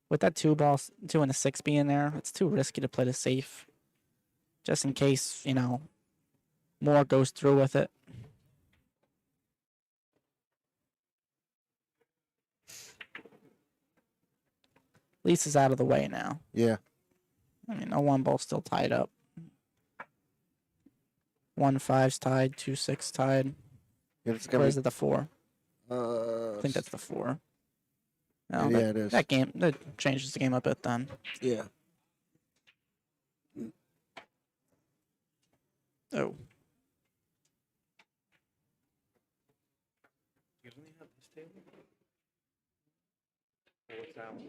With that 2 balls, 2 and a 6 being there, it's too risky to play the safe. Just in case, you know, more goes through with it. Lisa's out of the way now. Yeah. I mean, a 1 ball's still tied up. 1 5's tied, 2 6 tied. Yeah, it's Or gonna is it the 4? be, I think that's the 4. No, yeah, that, it is. that changes the game a bit then. Yeah. Oh, You only have this table? Or what's that one?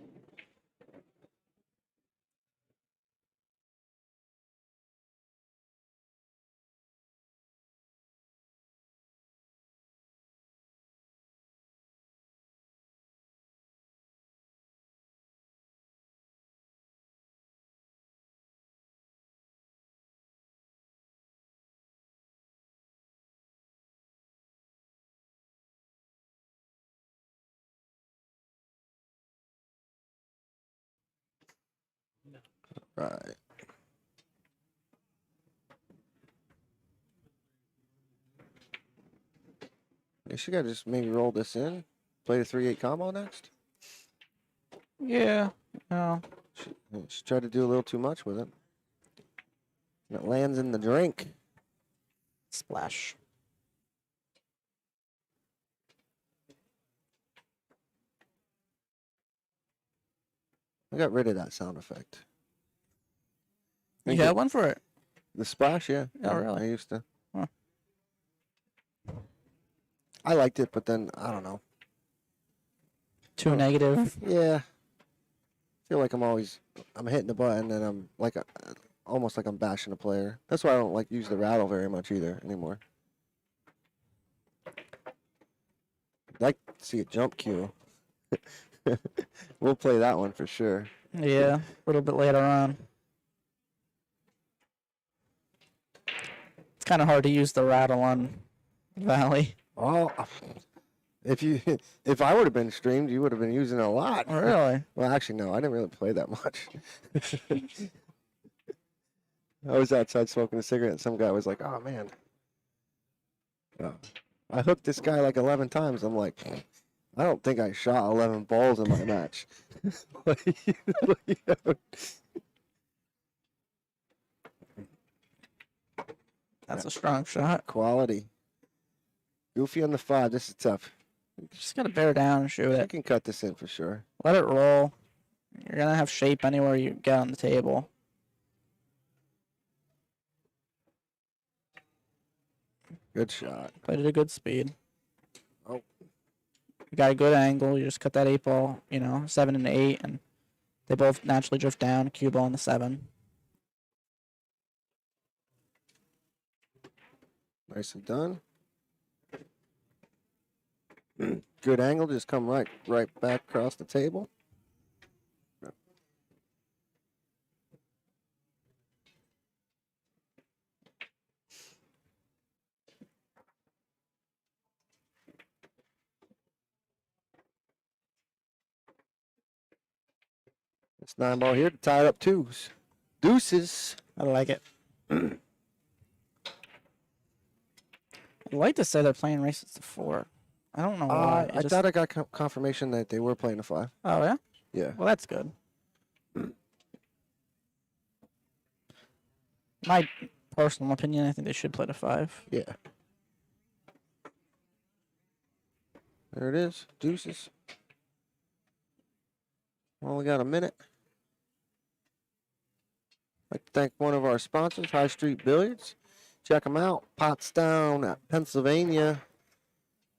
Right. Yeah, she gotta just maybe roll this in. Play the 3-8 combo next. yeah. No. She tried to do a little too much with it. And it lands in the drink. Splash. I got rid of that sound effect. You Think had it- one for it. The splash, yeah. Oh, really? I used to. Huh. I liked it, but then I don't know. Too Oh. negative. Yeah. I feel like I'm hitting the button and I'm like almost like I'm bashing a player. That's why I don't like use the rattle very much either anymore. I'd like to see a jump cue. We'll play that one for sure. Yeah, a little bit later on. It's kind of hard to use the rattle on Valley. Oh, if I would have been streamed, you would have been using it a lot. Really? Well, actually, no, I didn't really play that much. I was outside smoking a cigarette, and some guy was like, "Oh man, I hooked this guy like 11 times." I'm like, I don't think I shot 11 balls in my match. That's a strong shot. Quality. Goofy on the 5. This is tough. Just gotta bear down and shoot You it. can cut this in for sure. Let it roll. You're gonna have shape anywhere you get on the table. Good shot. Played at a good speed. Oh, you got a good angle. You just cut that 8 ball, 7 and 8, and they both naturally drift down. Cue ball and the 7. Nicely done. Good angle, just come right back across the table. It's 9 ball here to tie it up twos. Deuces. I like it. I'd like to say they're playing races to 4. I don't know why. I thought I got confirmation that they were playing a 5. Oh, yeah? Yeah. Well, that's good. My personal opinion, I think they should play to 5. Yeah. There it is. Deuces. Only got a minute. I'd like to thank one of our sponsors, High Street Billiards. Check them out. Pottstown, Pennsylvania.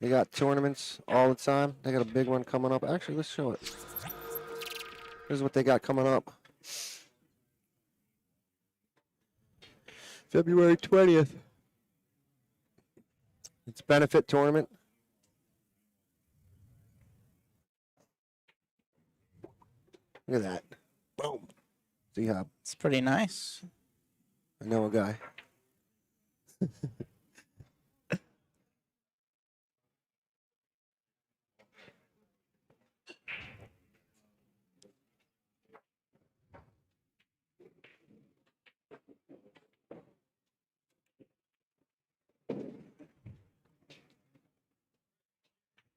They got tournaments all the time. They got a big one coming up. Actually, let's show it. Here's what they got coming up. February 20th. It's benefit tournament. Look at that. Boom. See how It's pretty nice. I know a guy.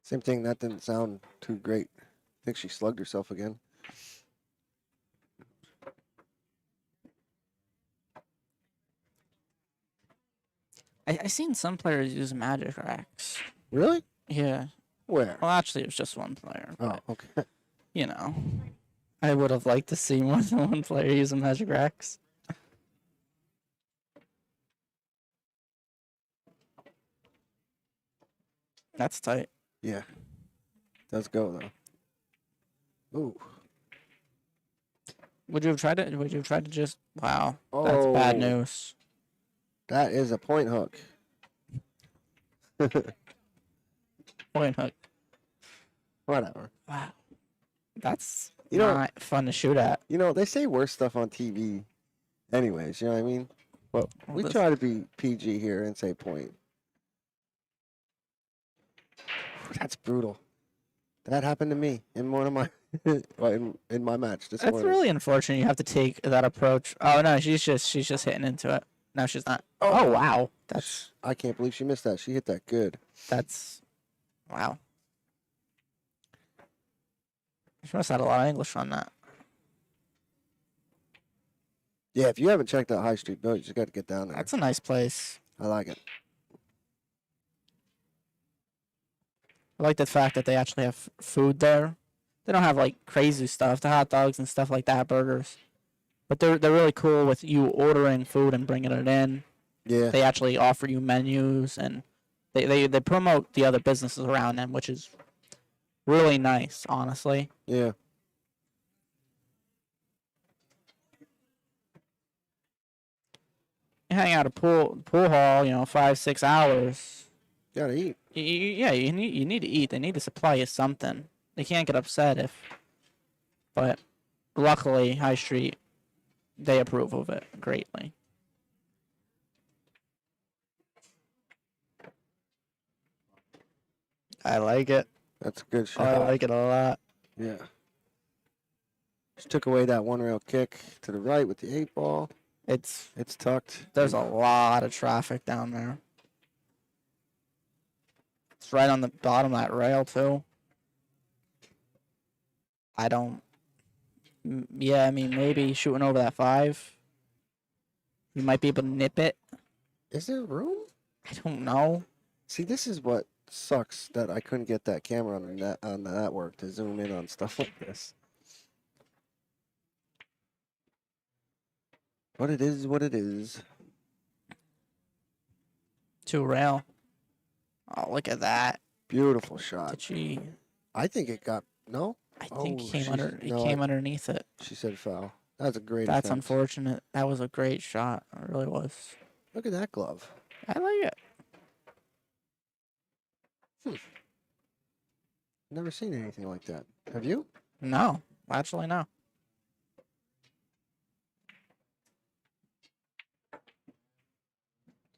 Same thing, that didn't sound too great. I think she slugged herself again. I seen some players use magic racks. Really? Yeah. Where? Well, actually, it was just one player. Oh, But, okay. I would have liked to see more than one player using magic racks. That's tight. Yeah. Does go though. Ooh. Would you have tried it? Would you have tried to just? Wow, that's bad Oh. news. That is a point hook. Point hook. Whatever. Wow, that's You know- not fun to shoot at. They say worse stuff on TV anyways, you know what I mean? But we this- try to be PG here and say point. That's brutal. That happened to me in one of my in my match this That's morning. really unfortunate. You have to take that approach. Oh no, she's just hitting into it. No, she's not. Oh wow, I can't believe she missed that. She hit that good. that's wow. She must have had a lot of English on that. Yeah, if you haven't checked out High Street Bill, you just got to get down there. That's a nice place. I like it. I like the fact that they actually have food there. They don't have like crazy stuff, the hot dogs and stuff like that, burgers. But they're really cool with you ordering food and bringing it in. Yeah. They actually offer you menus and they promote the other businesses around them, which is really nice, honestly. Yeah. You hang out at a pool hall, 5-6 hours. Gotta eat. You need to eat. They need to supply you something. They can't get upset if. But luckily, High Street, they approve of it greatly. I like it. That's a good shot. I like it a lot. Yeah. Just took away that one rail kick to the right with the 8 ball. It's It's tucked. there's a lot of traffic down there. It's right on the bottom of that rail too. Yeah, I mean maybe shooting over that 5. You might be able to nip it. Is there room? I don't know. See, this is what sucks that I couldn't get that camera on the network to zoom in on stuff like this. But it is what it is. 2 rail. Oh, look at that. Beautiful shot. Did she? I think it got no. I think Oh, he came she's- under. He no, came underneath it. She said foul. That's a great. That's attempt. unfortunate. That was a great shot. It really was. Look at that glove. I like it. Never seen anything like that. Have you? No, actually no.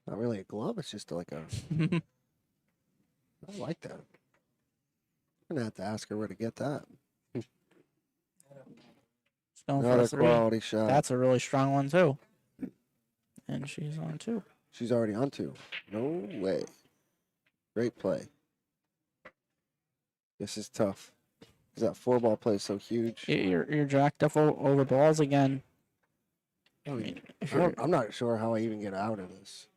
Not really a glove. It's just like a. I like that. I'm gonna have to ask her where to get that. She's going for Another a three. quality shot. That's a really strong one too. And she's on two. She's already on two. No way. Great play. This is tough. Because that 4-ball play is so huge. You're jacked up over balls again. I mean, if you're, I'm not sure how I even get out of this.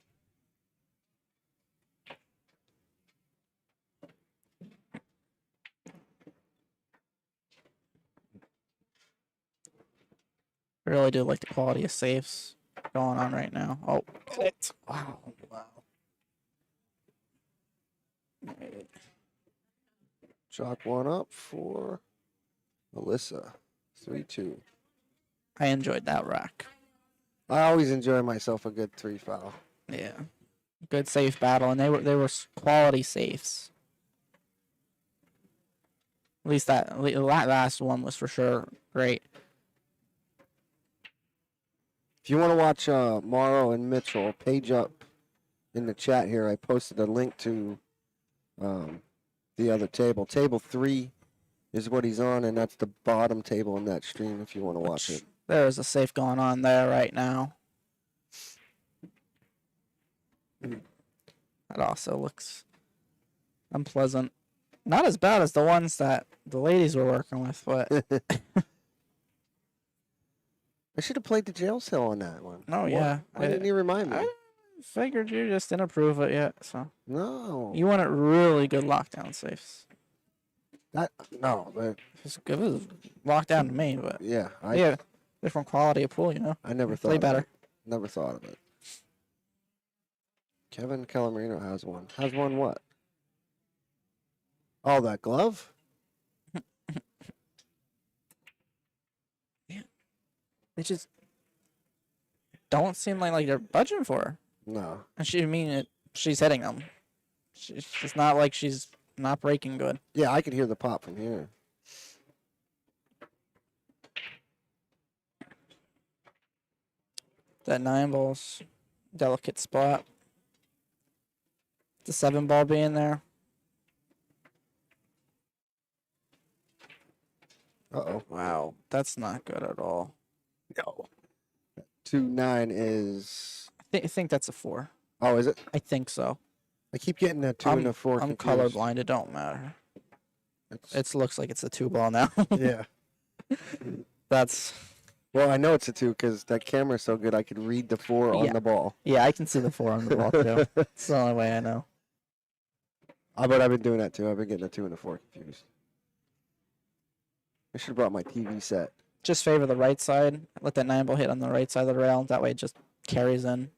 I really do like the quality of saves going on right now. Oh, wow. Chalk one up for Melissa. 3-2. I enjoyed that rack. I always enjoy myself a good 3 foul. Yeah, good safe battle, and they were quality safes. At least that last one was for sure great. If you want to watch Morrow and Mitchell, page up in the chat here. I posted a link to the other table. Table 3 is what he's on, and that's the bottom table in that stream if you want to watch it. There is a safe going on there right now. That also looks unpleasant. Not as bad as the ones that the ladies were working with, but I should have played the jail cell on that one. oh yeah. Why didn't you remind me? I figured you just didn't approve it yet, so No. you wanted really good lockdown safes. No, but It was lockdown to me, but yeah, yeah, different quality of pool, you know. I never thought Play of better. it. Never thought of it. Kevin Calamarino has one. Has one what? Oh, that glove? They just don't seem like they're budging for her. No. And she's hitting them. It's not like she's not breaking good. Yeah, I could hear the pop from here. That 9 ball's delicate spot. The 7 ball being there. Uh-oh. Wow, that's not good at all. No. 2-9 is... I think that's a 4. Oh, is it? I think so. I keep getting that 2 and a 4 I'm confused. colorblind. It don't matter. It's- It looks like it's a 2 ball now. yeah. That's Well, I know it's a 2 because that camera's so good I could read the 4 on Yeah. the ball. yeah. I can see the 4 on the ball too. It's the only way I know. But I've been doing that too. I've been getting the 2 and the 4 confused. I should have brought my TV set. Just favor the right side. Let that 9 ball hit on the right side of the rail. That way it just carries in.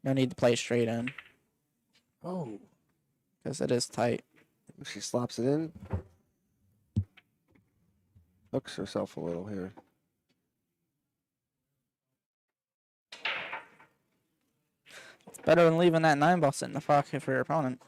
No need to play straight in Oh. because it is tight. She slops it in. Hooks herself a little here. It's better than leaving that 9 ball sit in the pocket for your opponent.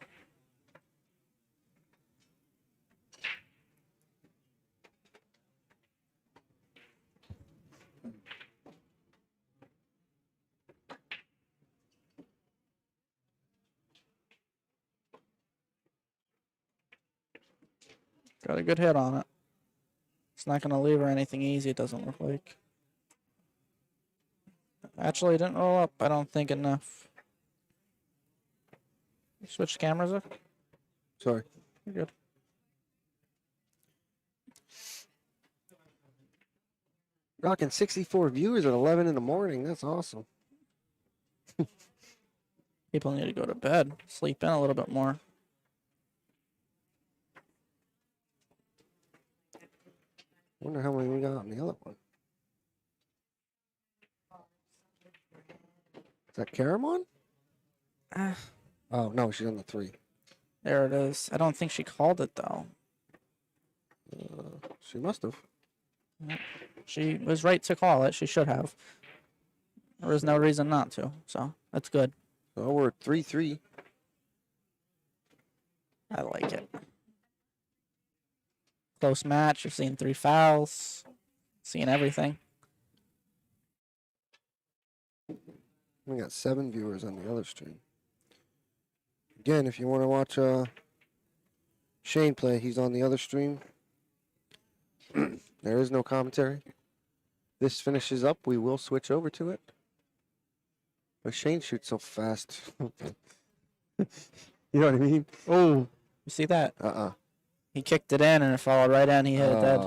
Got a good hit on it. It's not going to leave her anything easy, it doesn't look like. Actually, it didn't roll up, I don't think, enough. Switch cameras up? Sorry. You're good. Rocking 64 viewers at 11 in the morning. That's awesome. People need to go to bed, sleep in a little bit more. Wonder how many we got on the other one. Is that Caramon? Ah, Oh, no, she's on the 3. there it is. I don't think she called it, though. She must have. She was right to call it. She should have. There was no reason not to. So that's good. Oh, we're 3-3. I like it. Close match. You're seeing 3 fouls. Seeing everything. We got 7 viewers on the other stream. Again, if you want to watch Shane play, he's on the other stream. There is no commentary. This finishes up, we will switch over to it. But Shane shoots so fast. You know what I mean? Oh, you see that? He kicked it in and it followed right in. He hit it dead.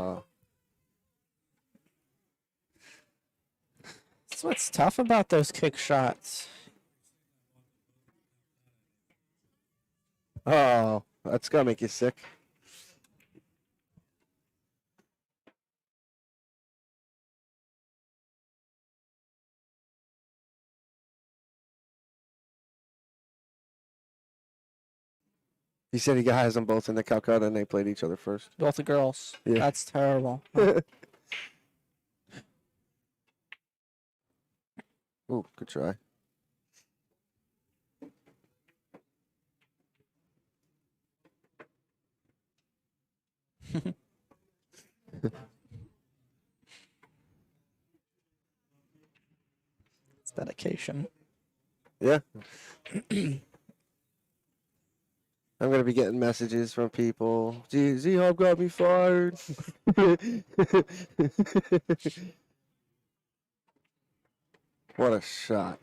That's what's tough about those kick shots. Oh, that's gonna make you sick. He said he has them both in the Calcutta and they played each other first. Both the girls. Yeah. That's terrible. Ooh, good try. It's dedication. Yeah. I'm gonna be getting messages from people. Z-Hop got me fired. What a shot.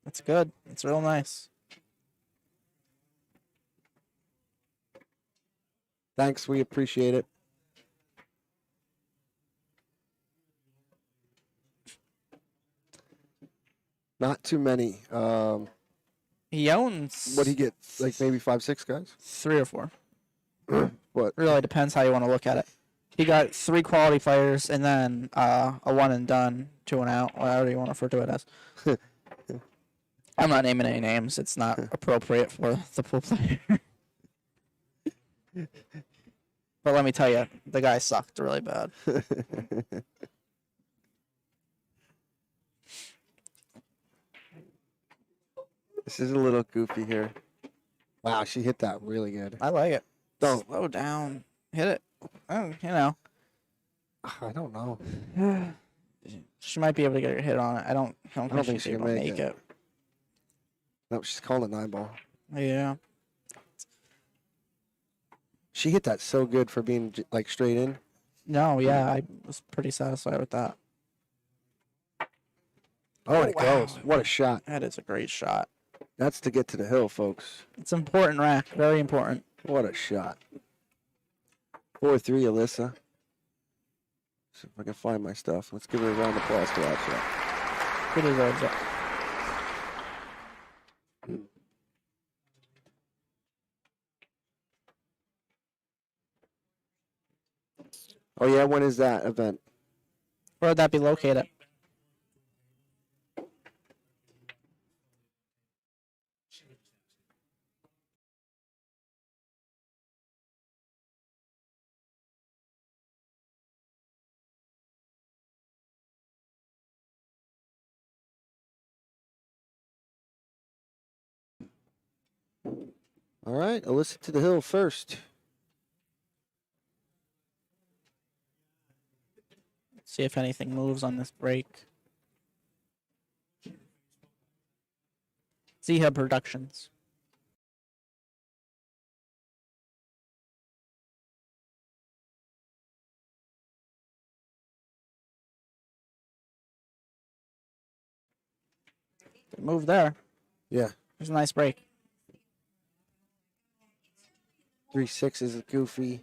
That's good. It's real nice. Thanks, we appreciate it. Not too many. He owns What do you get? Like maybe 5-6 guys? 3 or 4. What? Really depends how you want to look at it. He got 3 quality players and then a 1 and done, 2 and out, whatever you want to refer to it as. I'm not naming any names. It's not appropriate for the pool player. But let me tell you, the guy sucked really bad. This is a little goofy here. Wow, she hit that really good. I like it. Don't. Slow down. Hit it. Oh, you know. I don't know. She might be able to get her hit on it. I don't think think she's she able can to make make it. it. No, she's calling it 9-ball. Yeah. She hit that so good for being like straight in. No, yeah, I was pretty satisfied with that. Oh, and it wow. goes. What a shot. That is a great shot. That's to get to the hill, folks. It's important, Rack. Very important. What a shot. 4-3, Alyssa. See if I can find my stuff. Let's give her a round of applause for that shot. She deserves it. Oh, yeah? When is that event? Where would that be located? All right, Alyssa to the hill first. See if anything moves on this break. Z-Hub Productions. Good move there. Yeah. There's a nice break. 3-6 is goofy.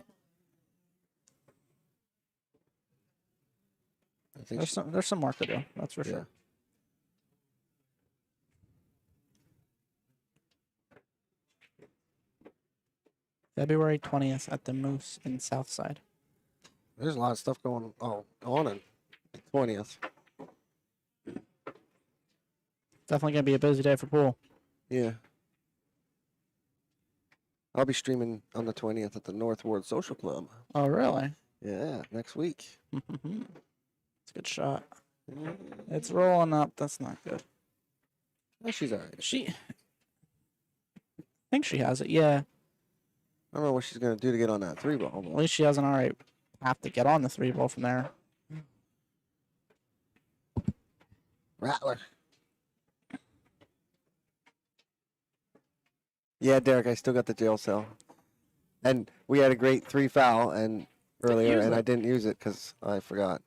I think There's some work to do. That's for yeah. sure. February 20th at the Moose in Southside. There's a lot of stuff going on the 20th. Definitely gonna be a busy day for pool. Yeah. I'll be streaming on the 20th at the North Ward Social Club. Oh, really? Yeah, next week. It's a good shot. It's rolling up. That's not good. Oh, she's all right. I think she has it. Yeah. I don't know what she's gonna do to get on that 3-ball. At least she has an all right path to get on the 3-ball from there. Rattler. Yeah, Derek, I still got the jail cell. And we had a great 3 foul and earlier, use and I it. didn't use it because I forgot.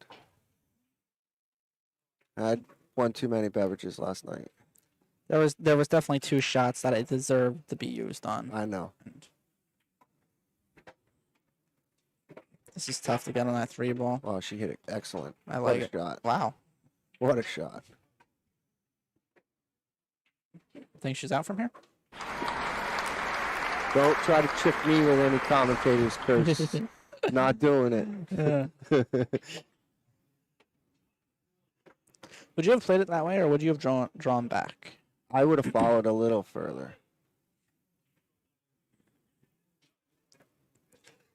I had one too many beverages last night. There was definitely 2 shots that it deserved to be used on. I know. And this is tough to get on that 3-ball. Oh, she hit it excellent. I What like a it. shot. Wow. What a shot. Think she's out from here? Don't try to trick me with any commentators, Chris. Not doing it. Yeah. Would you have played it that way, or would you have drawn back? I would have followed a little further.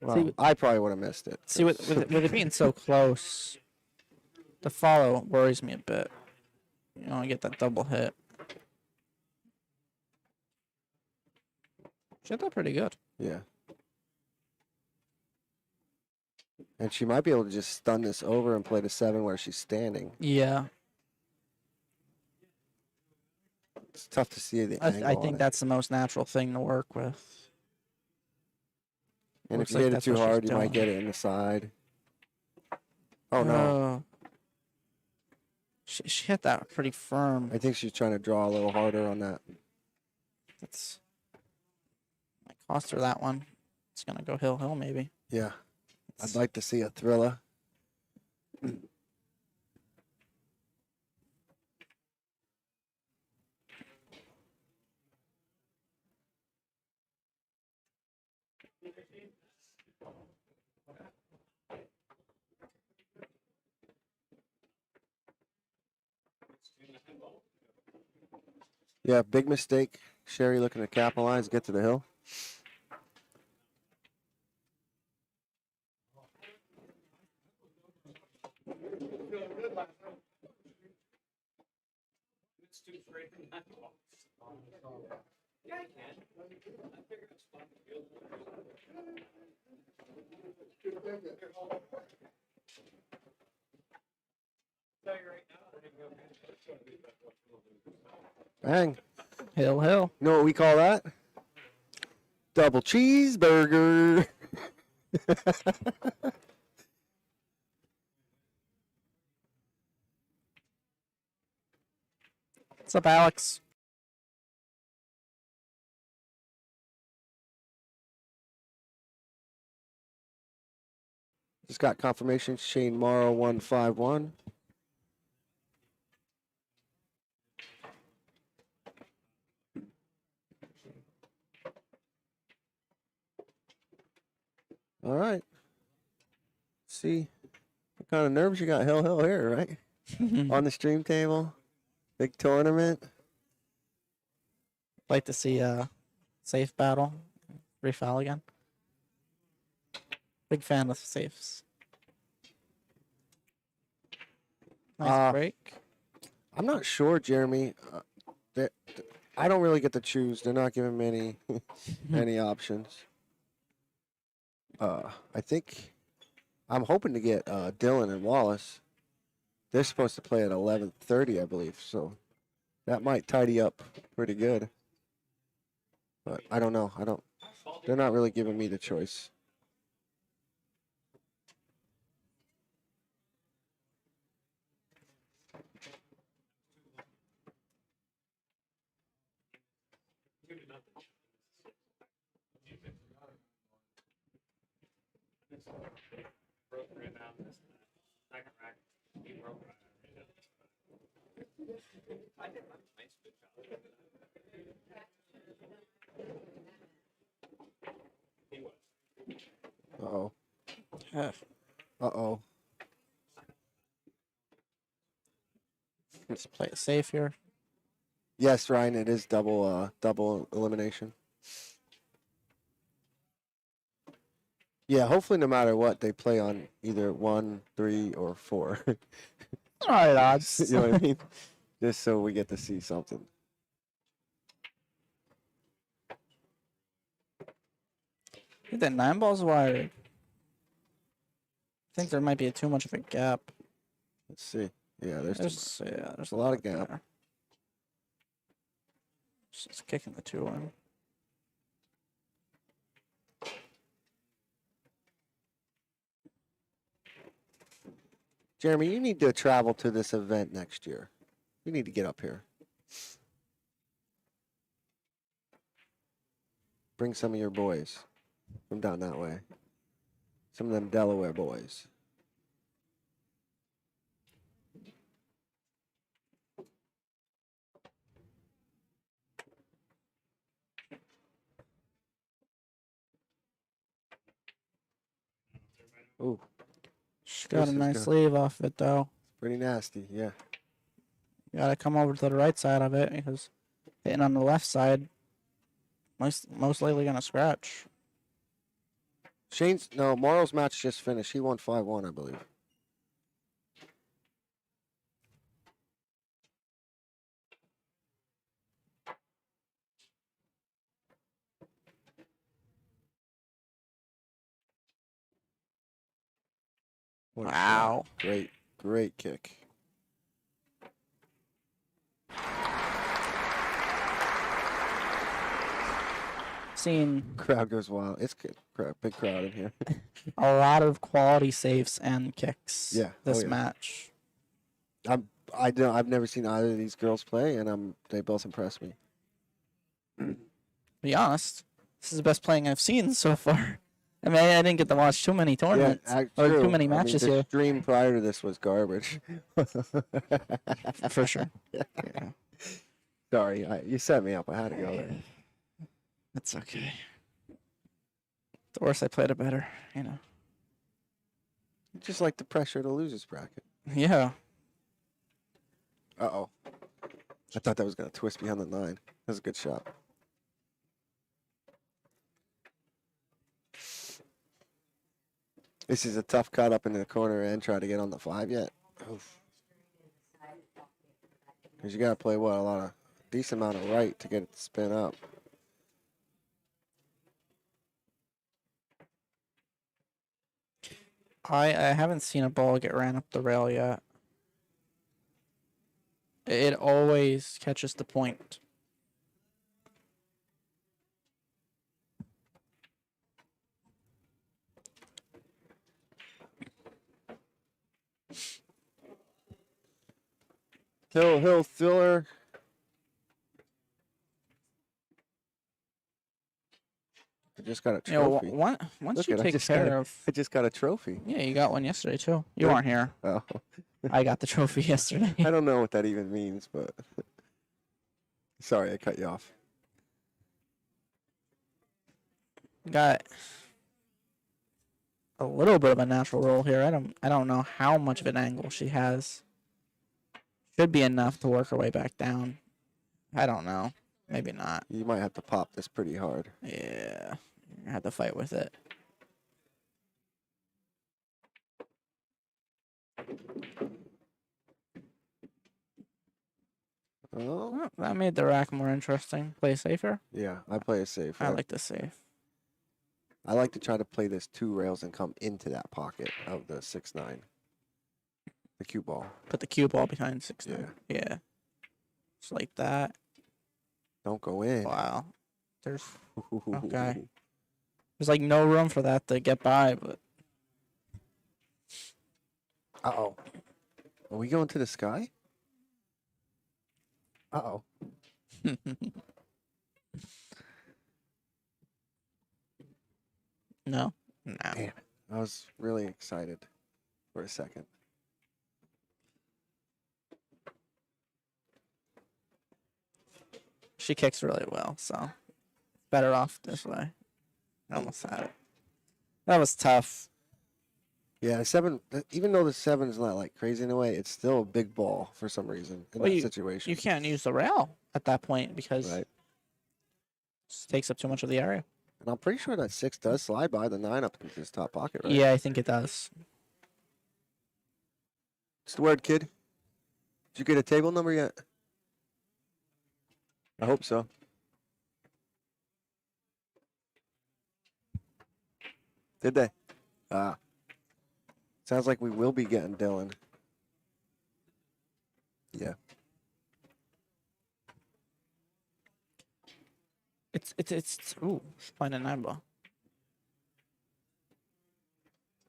Well, I probably would have missed it. See, with it being so close, the follow worries me a bit. You know, I get that double hit. She hit that pretty good. Yeah. And she might be able to just stun this over and play the 7 where she's standing. Yeah, It's tough to see the angle I on think it. that's the most natural thing to work with. And if looks you like hit it that's too what she's hard, you might doing. get it in the side. Oh, no. Oh. She hit that pretty firm. I think she's trying to draw a little harder on that. That's might cost her that one. It's gonna go hill maybe. Yeah. I'd like to see a thriller. Yeah, big mistake. Sherry looking to capitalize, get to the hill. Bang. Hill. You know what we call that? Double cheeseburger. What's up, Alex? Just got confirmation. Shane Morrow 151. All right. See what kind of nerves you got. Hell here, right? On the stream table. Big tournament. Like to see a safe battle. Refoul again. Big fan of safes. Nice break. I'm not sure, Jeremy. I don't really get to choose. They're not giving me any any options. I think I'm hoping to get Dylan and Wallace. They're supposed to play at 11:30, I believe. So that might tidy up pretty good. But I don't know. They're not really giving me the choice. Uh-oh. Uh-oh. Let's play it safe here. Yes, Ryan, it is double elimination. Yeah, hopefully no matter what, they play on either 1, 3, or 4. All right, odds. You know what I mean? Just so we get to see something. Dude, that 9-ball's wired. I think there might be too much of a gap. Let's see. Yeah, there's too much. There's a lot of gap. there. Just kicking the 2 in. Jeremy, you need to travel to this event next year. You need to get up here. Bring some of your boys from down that way. Some of them Delaware boys. Ooh, She got This a is nice good. leave off it though. pretty nasty. Yeah. You gotta come over to the right side of it because hitting on the left side most likely gonna scratch. Morrow's match just finished. He won 5-1, I believe. What a shot. Wow. Great kick. Seen Crowd goes wild. It's good. Big crowd in here. a lot of quality saves and kicks. Yeah. This Oh, yeah. match. I've never seen either of these girls play, and they both impress me. Be honest, this is the best playing I've seen so far. I mean, I didn't get to watch too many tournaments or true. too many I mean, matches the here. stream prior to this was garbage. For sure. Sorry, you set me up. I had to go there. That's okay. The worse I played, the better. Just like the pressure to losers bracket. Yeah. Uh-oh. I thought that was going to twist behind the 9. That was a good shot. This is a tough cut up into the corner and try to get on the 5 yet. Because you got to play, a decent amount of right to get it to spin up. I haven't seen a ball get ran up the rail yet. It always catches the point. Hill Filler. I just got a trophy. Once Look you at, I take just got care a- of, I just got a trophy. yeah, you got one yesterday too. You Yeah. weren't here. Oh, I got the trophy yesterday. I don't know what that even means, but sorry, I cut you off. Got a little bit of a natural roll here. I don't know how much of an angle she has. Should be enough to work her way back down. I don't know. Maybe not. You might have to pop this pretty hard. Yeah. I have to fight with it. Oh, Well, that made the rack more interesting. Play safer. yeah, I play it safe. I like the safe. I like to try to play this 2 rails and come into that pocket of the 6-9. The cue ball. Put the cue ball behind 6. Yeah. Yeah. Just like that. Don't go in. Wow. There's Okay. There's like no room for that to get by, but Uh-oh. Are we going to the sky? Uh-oh. no. Damn it. I was really excited for a second. She kicks really well, so better off this way. I almost had it. That was tough. Yeah, even though the 7 is not like crazy in a way, it's still a big ball for some reason in Well, that situation. You can't use the rail at that point because Right. it just takes up too much of the area. And I'm pretty sure that 6 does slide by the 9 up into his top pocket, right? Yeah, I think it does. What's the word, kid? Did you get a table number yet? I hope so. Did they? Ah. Sounds like we will be getting Dylan. Yeah. It's ooh, she's playing a 9 ball.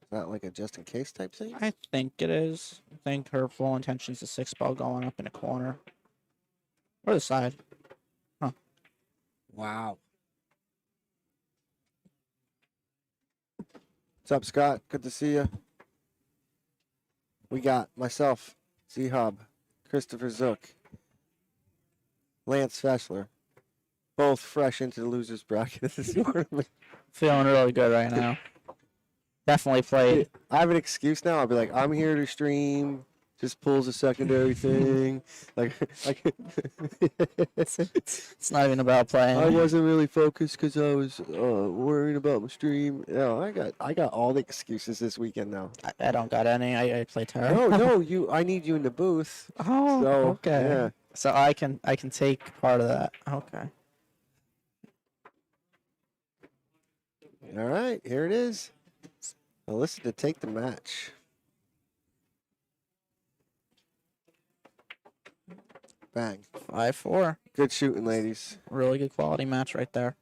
Is that like a just in case type thing? I think it is. I think her full intention is a 6 ball going up in a corner. Or the side. Wow. What's up, Scott? Good to see you. We got myself, Z-Hub, Christopher Zook, Lance Fessler, both fresh into the losers bracket this morning. Feeling really good right now. Definitely played. I have an excuse now. I'll be like, I'm here to stream. Just pulls a secondary thing. Like It's not even about playing. I wasn't really focused because I was worrying about my stream. No, I got all the excuses this weekend now. I don't got any. I play terrible. No, I need you in the booth. Oh, So, okay. yeah. So I can take part of that. Okay. All right, here it is. Alyssa to take the match. Bang. 5-4. Good shooting, ladies. Really good quality match right there.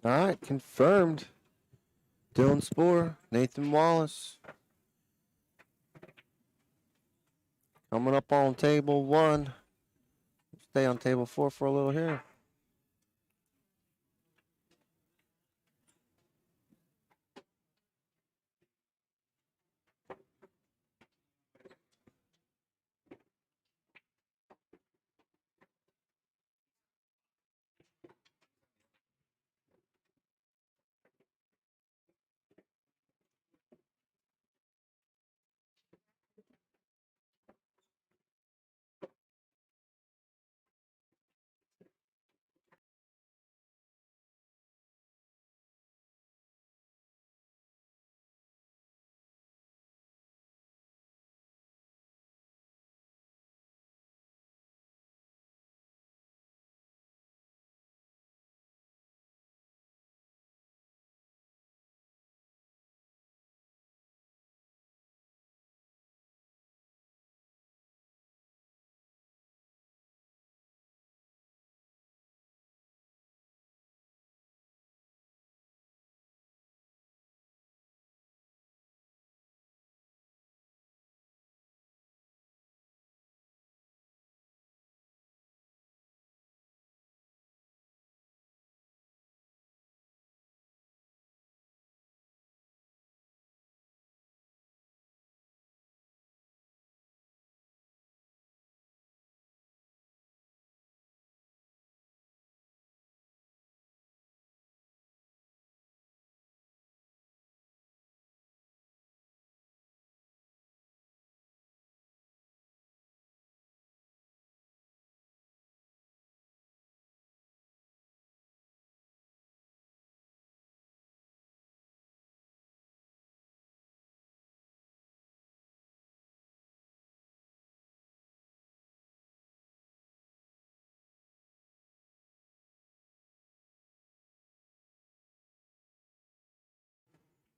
All right, confirmed. Dylan Spoor, Nathan Wallace. Coming up on table 1. Stay on table 4 for a little here.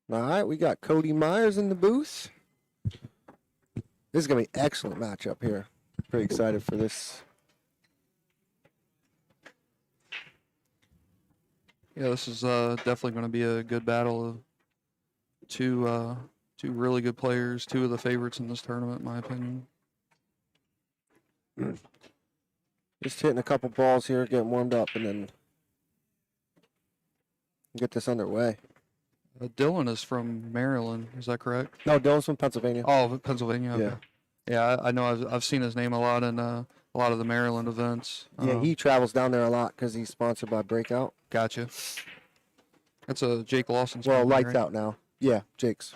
All right, we got Cody Myers in the booth. This is going to be an excellent matchup here. Pretty excited for this. Yeah, this is definitely going to be a good battle of two really good players, two of the favorites in this tournament, in my opinion. Just hitting a couple balls here, getting warmed up, and then get this underway. Dylan is from Maryland, is that correct? No, Dylan's from Pennsylvania. Oh, Pennsylvania. Okay. Yeah. Yeah, I know. I've seen his name a lot in a lot of the Maryland events. Yeah, he travels down there a lot because he's sponsored by Breakout. Gotcha. That's a Jake Lawson's. Well, company, Lights right? Out now. Yeah, Jake's.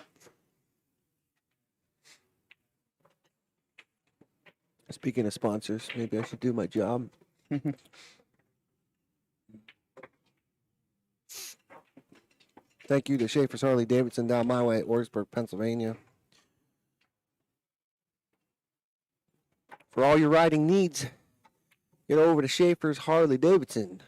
Speaking of sponsors, maybe I should do my job. Thank you to Schaefer's Harley Davidson down my way at Orgsburg, Pennsylvania. For all your riding needs, get over to Schaefer's Harley Davidson.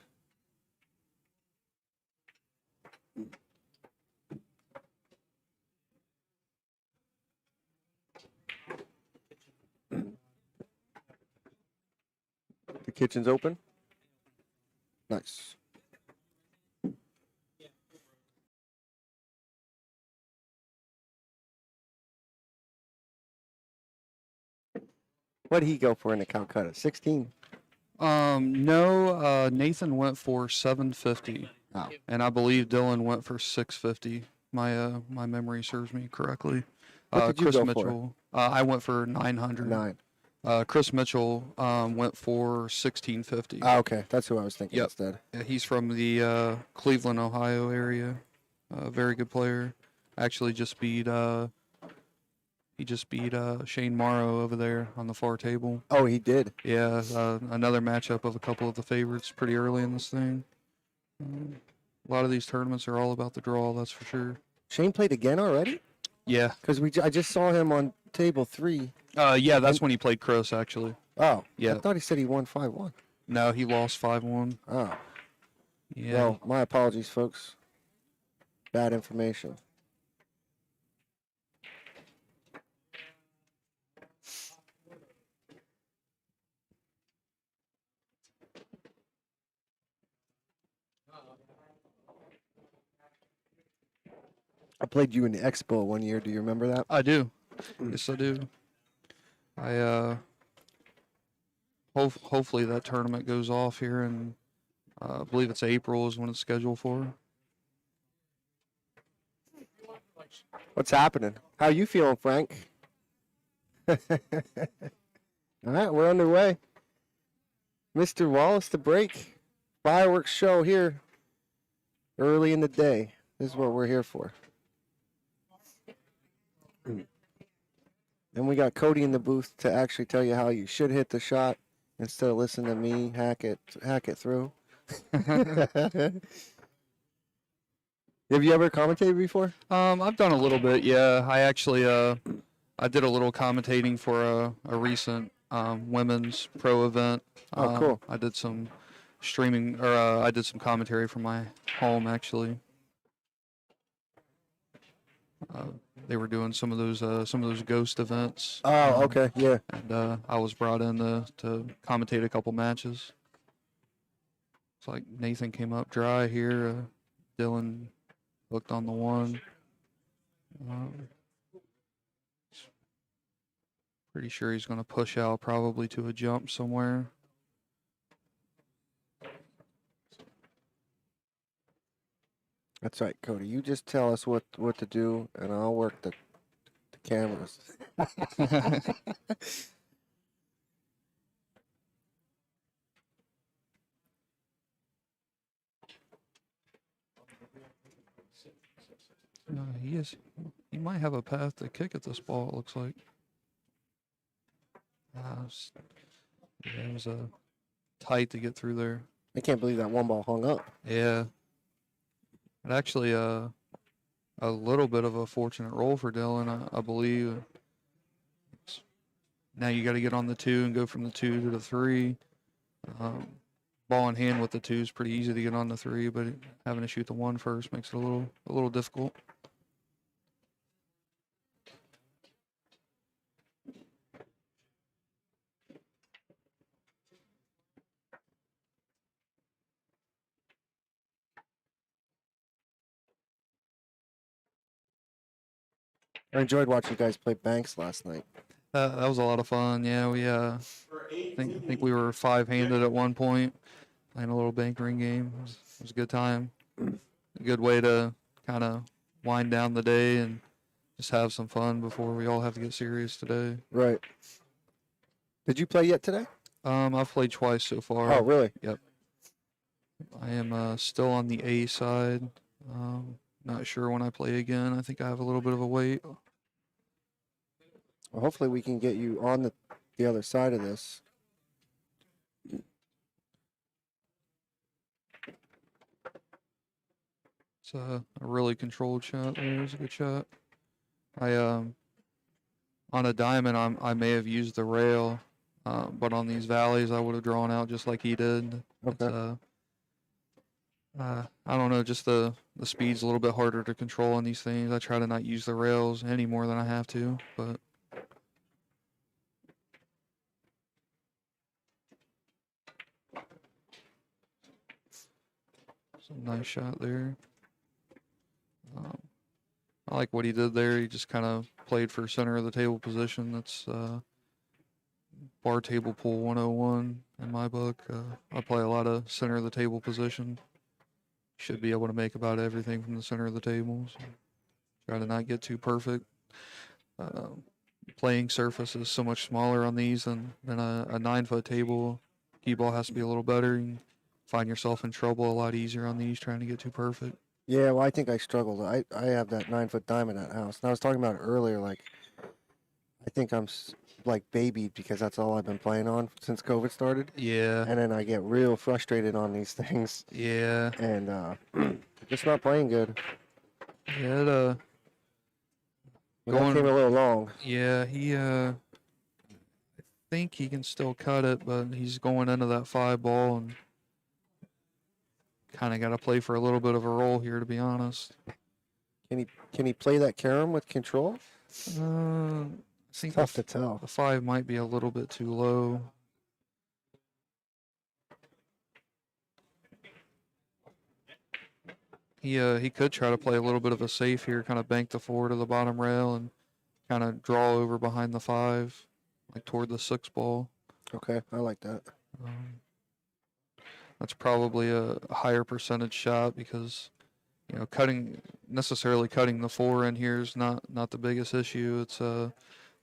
The kitchen's open. Nice. What did he go for in the Calcutta? 16. No. Nathan went for 750, Oh. and I believe Dylan went for 650. My memory serves me correctly. What did you Chris go for? Mitchell. I went for 900. 9. Chris Mitchell went for 1650. Ah, okay. That's who I was thinking Yep. instead. Yeah, he's from the Cleveland, Ohio area. Very good player. Actually, he just beat Shane Morrow over there on the far table. Oh, he did. Yeah, another matchup of a couple of the favorites pretty early in this thing. A lot of these tournaments are all about the draw, that's for sure. Shane played again already? Yeah. Because I just saw him on table 3. Yeah, that's when he played Chris, actually. Oh, Yeah. I thought he said he won 5-1. No, he lost 5-1. Oh, Yeah. well, my apologies, folks. Bad information. I played you in the Expo one year. Do you remember that? I do. Yes, I do. I hopefully that tournament goes off here, and I believe it's April is when it's scheduled for. What's happening? How you feeling, Frank? All right, we're underway. Mr. Wallace, the break. Fireworks show here early in the day. This is what we're here for. Then we got Cody in the booth to actually tell you how you should hit the shot instead of listening to me hack it through. Have you ever commentated before? I've done a little bit, yeah. I actually I did a little commentating for a recent women's pro event. Oh, cool. I did some streaming, or I did some commentary from my home actually. They were doing some of those ghost events. Oh, okay, yeah. And I was brought in to commentate a couple matches. It's like Nathan came up dry here. Dylan hooked on the one. Pretty sure he's going to push out probably to a jump somewhere. That's right, Cody. You just tell us what to do, and I'll work the cameras. He might have a path to kick at this ball, it looks like. It was tight to get through there. I can't believe that one ball hung up. Yeah. But actually, a little bit of a fortunate roll for Dylan, I believe. Now you got to get on the 2 and go from the 2 to the 3. Ball in hand with the 2 is pretty easy to get on the 3, but having to shoot the 1 first makes it a little difficult. I enjoyed watching you guys play Banks last night. That was a lot of fun. Yeah, we think we were 5-handed at one point, playing a little bank ring game. It was a good time. A good way to kind of wind down the day and just have some fun before we all have to get serious today. Right. Did you play yet today? I've played twice so far. Oh, really? Yep. I am still on the A side. Not sure when I play again. I think I have a little bit of a wait. Well, hopefully we can get you on the other side of this. It's a really controlled shot there. It's a good shot. On a diamond, I may have used the rail, but on these valleys, I would have drawn out just like he did. Okay. I don't know, just the speed's a little bit harder to control on these things. I try to not use the rails any more than I have to, but it's a nice shot there. I like what he did there. He just kind of played for center of the table position. That's bar table pool 101 in my book. I play a lot of center of the table position. Should be able to make about everything from the center of the table. So try to not get too perfect. Playing surface is so much smaller on these than a 9-foot table. Key ball has to be a little better. You find yourself in trouble a lot easier on these trying to get too perfect. Yeah, well, I think I struggled. I have that 9-foot diamond at house. And I was talking about it earlier. Like, I think I'm like babied because that's all I've been playing on since COVID started. Yeah. And then I get real frustrated on these things. Yeah. And just not playing good. Yeah. But that came a little long. Yeah, I think he can still cut it, but he's going into that 5 ball and kind of got to play for a little bit of a roll here, to be honest. Can he play that carom with control? I think Tough to tell. the 5 might be a little bit too low. he could try to play a little bit of a safe here, kind of bank the 4 to the bottom rail and kind of draw over behind the 5, like toward the 6 ball. Okay, I like that. Um, that's probably a higher percentage shot because, you know, necessarily cutting the 4 in here is not the biggest issue. It's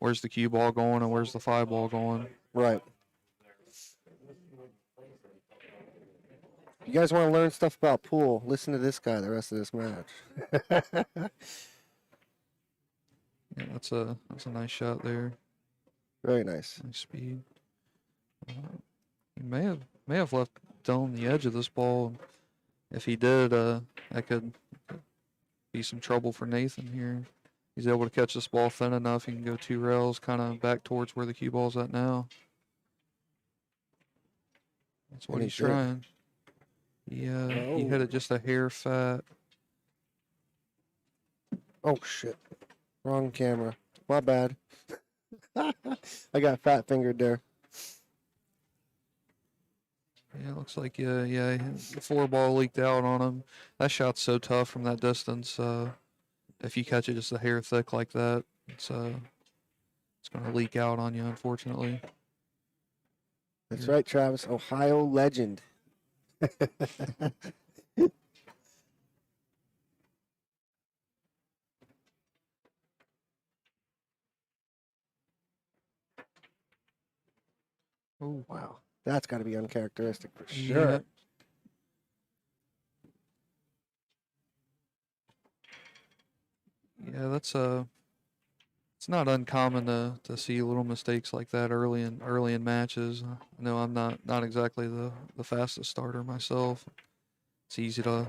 where's the cue ball going and where's the 5 ball going. Right. You guys want to learn stuff about pool? Listen to this guy the rest of this match. Yeah, that's a nice shot there. Very nice. Nice speed. He may have left Dylan the edge of this ball. If he did, that could be some trouble for Nathan here. He's able to catch this ball thin enough. He can go 2 rails, kind of back towards where the cue ball's at now. That's what And he he's did. trying. He hit it just a hair fat. Oh shit! Wrong camera. My bad. I got fat fingered there. Yeah, it looks like the 4 ball leaked out on him. That shot's so tough from that distance. If you catch it just a hair thick like that, it's gonna leak out on you, unfortunately. That's right, Travis. Ohio legend. Oh, Wow, that's got to be uncharacteristic for yeah. sure. Yeah, that's it's not uncommon to see little mistakes like that early in matches. I know I'm not exactly the fastest starter myself. It's easy to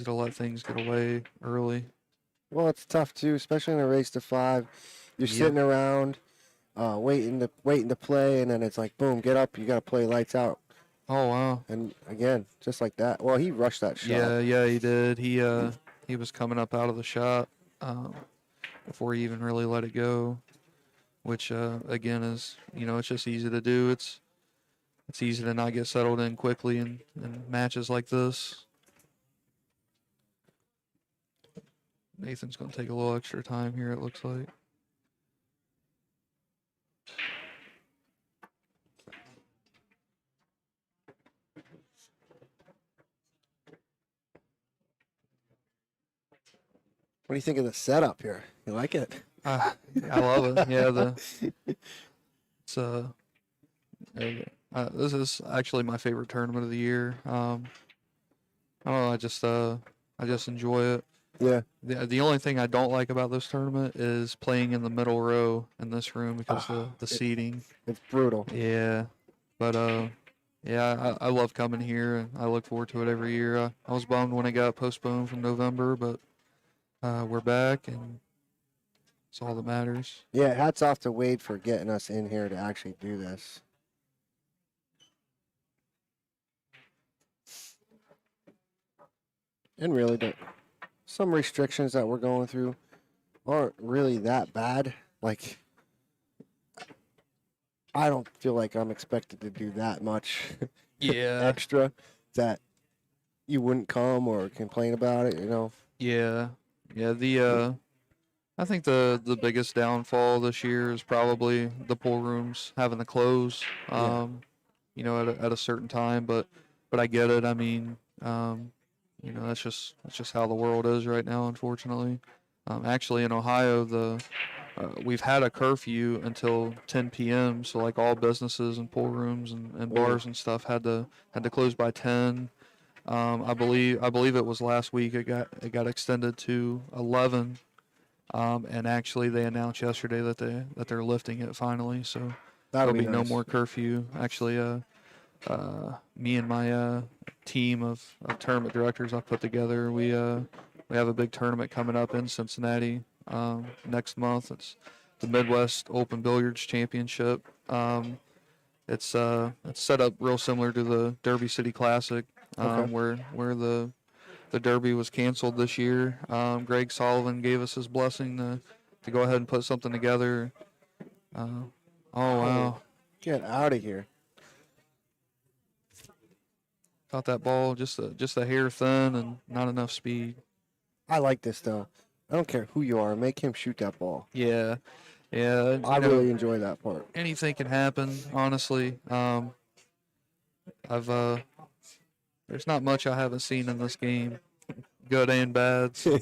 let things get away early. Well, it's tough too, especially in a race to 5. You're Yeah. sitting around, waiting to play, and then it's like, boom, get up, you got to play lights out. Oh wow. And again, just like that. Well, he rushed that shot. Yeah, he did. He was coming up out of the shot before he even really let it go, which again is, you know, it's just easy to do. It's easy to not get settled in quickly in matches like this. Nathan's going to take a little extra time here, it looks like. What do you think of the setup here? You like it? I love it. Yeah, it's this is actually my favorite tournament of the year. I don't know. I just enjoy it. Yeah. The only thing I don't like about this tournament is playing in the middle row in this room because the seating. It's brutal. Yeah, but yeah, I love coming here and I look forward to it every year. I was bummed when it got postponed from November, but we're back and it's all that matters. Yeah, hats off to Wade for getting us in here to actually do this. And really, some restrictions that we're going through aren't really that bad. Like, I don't feel like I'm expected to do that much Yeah, extra that you wouldn't come or complain about it, you know? yeah. I think the biggest downfall this year is probably the pool rooms having to close. Yeah. You know, at a certain time, but I get it. I mean, you know, that's just how the world is right now, unfortunately. Actually, in Ohio, we've had a curfew until 10 p.m. So like all businesses and pool rooms and bars and stuff had to close by 10. I believe it was last week. It got extended to 11. And actually, they announced yesterday that they're lifting it finally. So That'll there'll be no nice. more curfew. Actually, me and my team of tournament directors I put together, we have a big tournament coming up in Cincinnati next month. It's the Midwest Open Billiards Championship. It's set up real similar to the Derby City Classic, Okay. where the Derby was canceled this year. Greg Sullivan gave us his blessing to go ahead and put something together. Oh wow! Get out of here. Thought that ball just a hair thin and not enough speed. I like this though. I don't care who you are. Make him shoot that ball. Yeah, yeah. I really enjoy that part. Anything can happen, honestly. I've there's not much I haven't seen in this game, good and bad. So,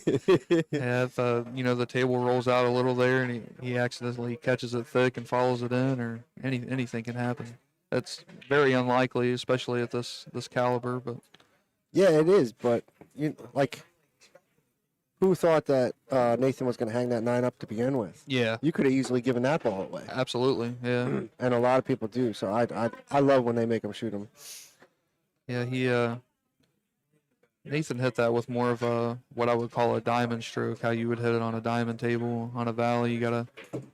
yeah, if the table rolls out a little there and he accidentally catches it thick and follows it in, or anything can happen. That's very unlikely, especially at this caliber. But Yeah, it is. But who thought that Nathan was going to hang that 9 up to begin with? yeah, You could have easily given that ball away, absolutely, yeah, and a lot of people do. So I love when they make him shoot them. yeah. Nathan hit that with more of a what I would call a diamond stroke. How you would hit it on a diamond table on a valley. You gotta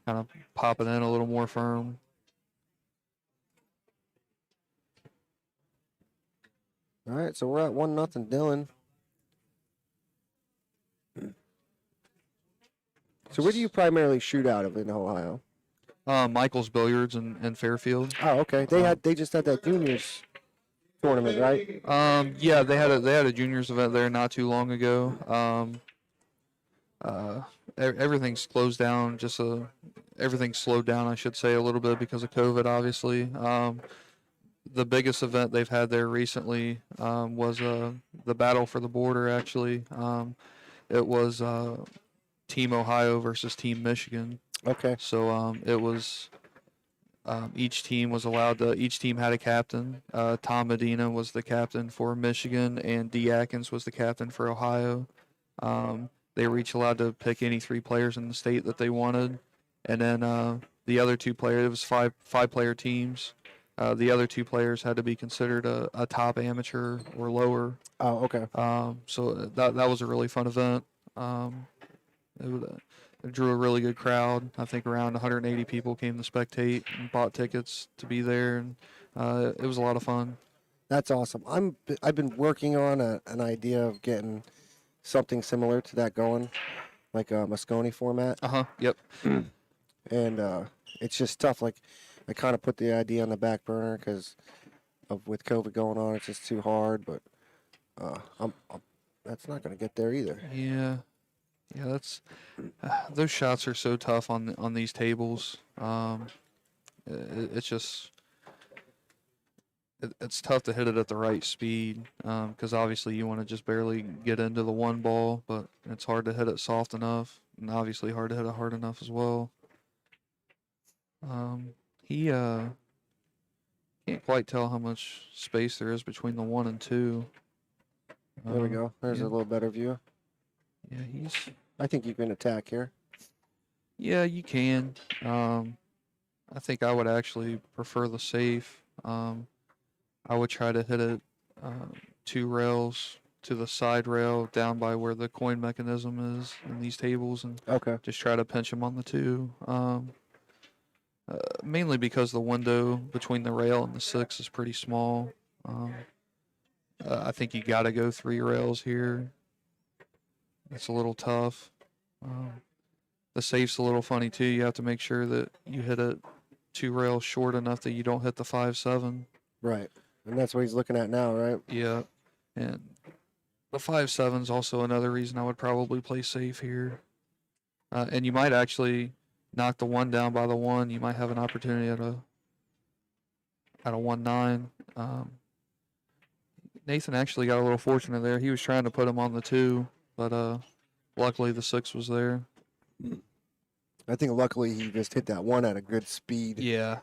kind of pop it in a little more firm. All right, so we're at 1-0 Dillon. So where do you primarily shoot out of in Ohio? Michael's Billiards in Fairfield. Oh, okay. They just had that juniors tournament, right? Yeah, they had a juniors event there not too long ago. Everything's closed down. Everything slowed down, I should say, a little bit because of COVID, obviously. The biggest event they've had there recently was the Battle for the Border. Actually, it was Team Ohio versus Team Michigan. Okay. So it was each team had a captain. Tom Medina was the captain for Michigan, and Dee Atkins was the captain for Ohio. They were each allowed to pick any 3 players in the state that they wanted, and then the other 2 players. It was five-player teams. The other 2 players had to be considered a top amateur or lower. Oh, okay. So that was a really fun event. It drew a really good crowd. I think around 180 people came to spectate and bought tickets to be there, and it was a lot of fun. That's awesome. I've been working on an idea of getting something similar to that going, like a Moscone format, Yep. and it's just tough. Like I kind of put the idea on the back burner because with COVID going on, it's just too hard. But that's not going to get there either. Yeah. Yeah, that's those shots are so tough on these tables. It's just it's tough to hit it at the right speed because obviously you want to just barely get into the one ball, but it's hard to hit it soft enough, and obviously hard to hit it hard enough as well. He can't quite tell how much space there is between the 1 and 2. There we go. There's yeah. a little better view. Yeah, I think you can attack here. Yeah, you can. I think I would actually prefer the safe. I would try to hit it 2 rails to the side rail down by where the coin mechanism is in these tables, and Okay. just try to pinch them on the 2. Mainly because the window between the rail and the 6 is pretty small. I think you got to go 3 rails here. It's a little tough. The safe's a little funny too. You have to make sure that you hit it 2 rails short enough that you don't hit the 5-7. Right. And that's what he's looking at now, right? Yeah, and the 5-7's also another reason I would probably play safe here. And you might actually knock the 1 down by the 1. You might have an opportunity at a 1-9. Nathan actually got a little fortunate there. He was trying to put him on the 2, but luckily the 6 was there. I think luckily he just hit that 1 at a good speed. Yeah.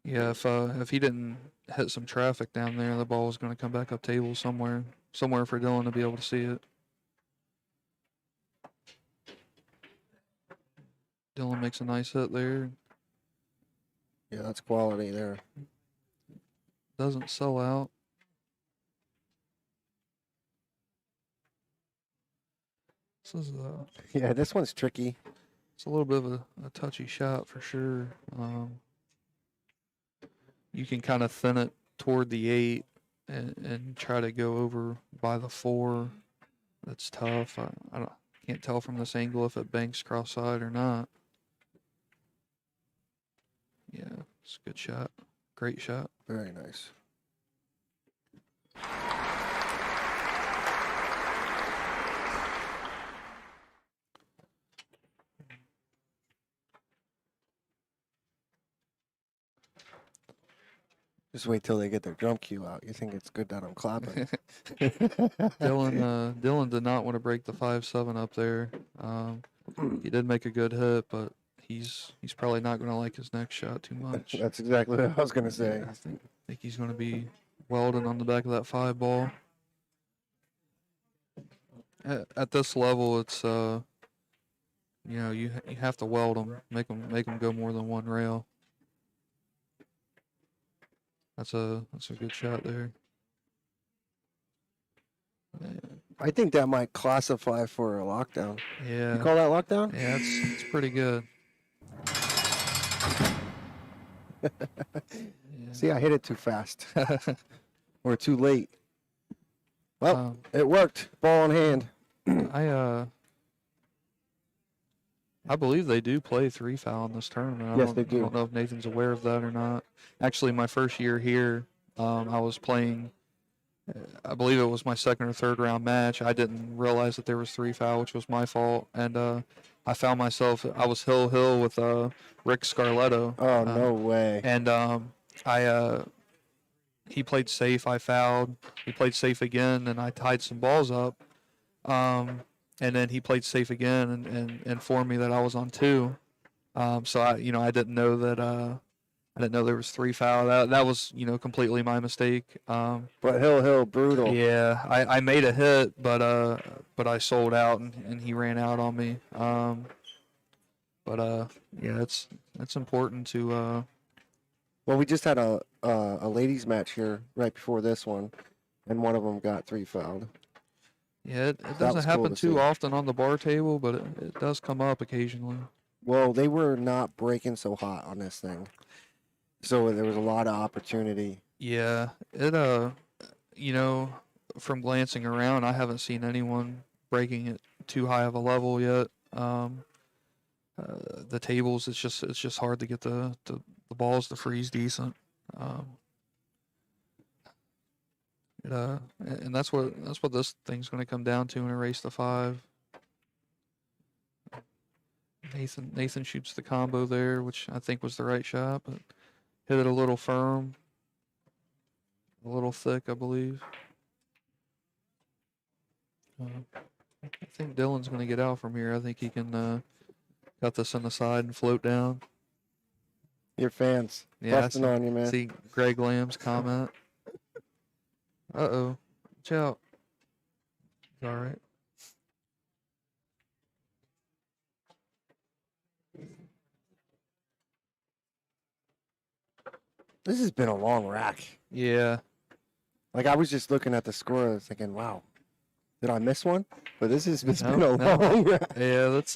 Yeah, if he didn't hit some traffic down there, the ball was going to come back up table somewhere for Dillon to be able to see it. Dillon makes a nice hit there. Yeah, that's quality there. Doesn't sell out. This is Yeah, this one's tricky. it's a little bit of a touchy shot for sure. You can kind of thin it toward the 8 and try to go over by the 4. That's tough. I can't tell from this angle if it banks cross-side or not. Yeah, it's a good shot. Great shot. Very nice. Just wait till they get their drum cue out. You think it's good that I'm clapping? Dylan did not want to break the 5-7 up there. He did make a good hit, but he's probably not going to like his next shot too much. That's exactly what I was gonna say. I think he's going to be welding on the back of that 5 ball. At this level, it's you know, you have to weld them, make them go more than one rail. That's a good shot there. I think that might classify for a lockdown. Yeah. You call that lockdown? Yeah, it's pretty good. See, I hit it too fast or too late. Well, Um, it worked. Ball in hand. I believe they do play 3 foul in this tournament. Yes, they I do. don't know if Nathan's aware of that or not. Actually, my first year here, I was playing. I believe it was my second or third round match. I didn't realize that there was 3 foul, which was my fault, and I found myself. I was hill with Rick Scarletto. Oh, no way. And he played safe. I fouled. He played safe again, and I tied some balls up. And then he played safe again and informed me that I was on 2. So I didn't know that. I didn't know there was 3 foul. That was completely my mistake. But Hill, brutal. Yeah, I made a hit, but I sold out and he ran out on me. Yeah, it's important to. Well, we just had a ladies match here right before this one, and one of them got 3 fouled. Yeah, it That doesn't was cool happen to too see. often on the bar table, but it does come up occasionally. Well, they were not breaking so hot on this thing, so there was a lot of opportunity. Yeah, it from glancing around, I haven't seen anyone breaking it too high of a level yet. The tables, it's just hard to get the balls to freeze decent. And that's what this thing's going to come down to in a race to 5. Nathan shoots the combo there, which I think was the right shot, but hit it a little firm, a little thick, I believe. I think Dylan's going to get out from here. I think he can cut this on the side and float down. Your fans Yeah, busting on you, man. See Greg Lamb's comment. Uh-oh. Watch out. All right. This has been a long rack. Yeah. Like, I was just looking at the score, thinking, "Wow, did I miss one?" But it's No, been a no. long rack. Yeah, that's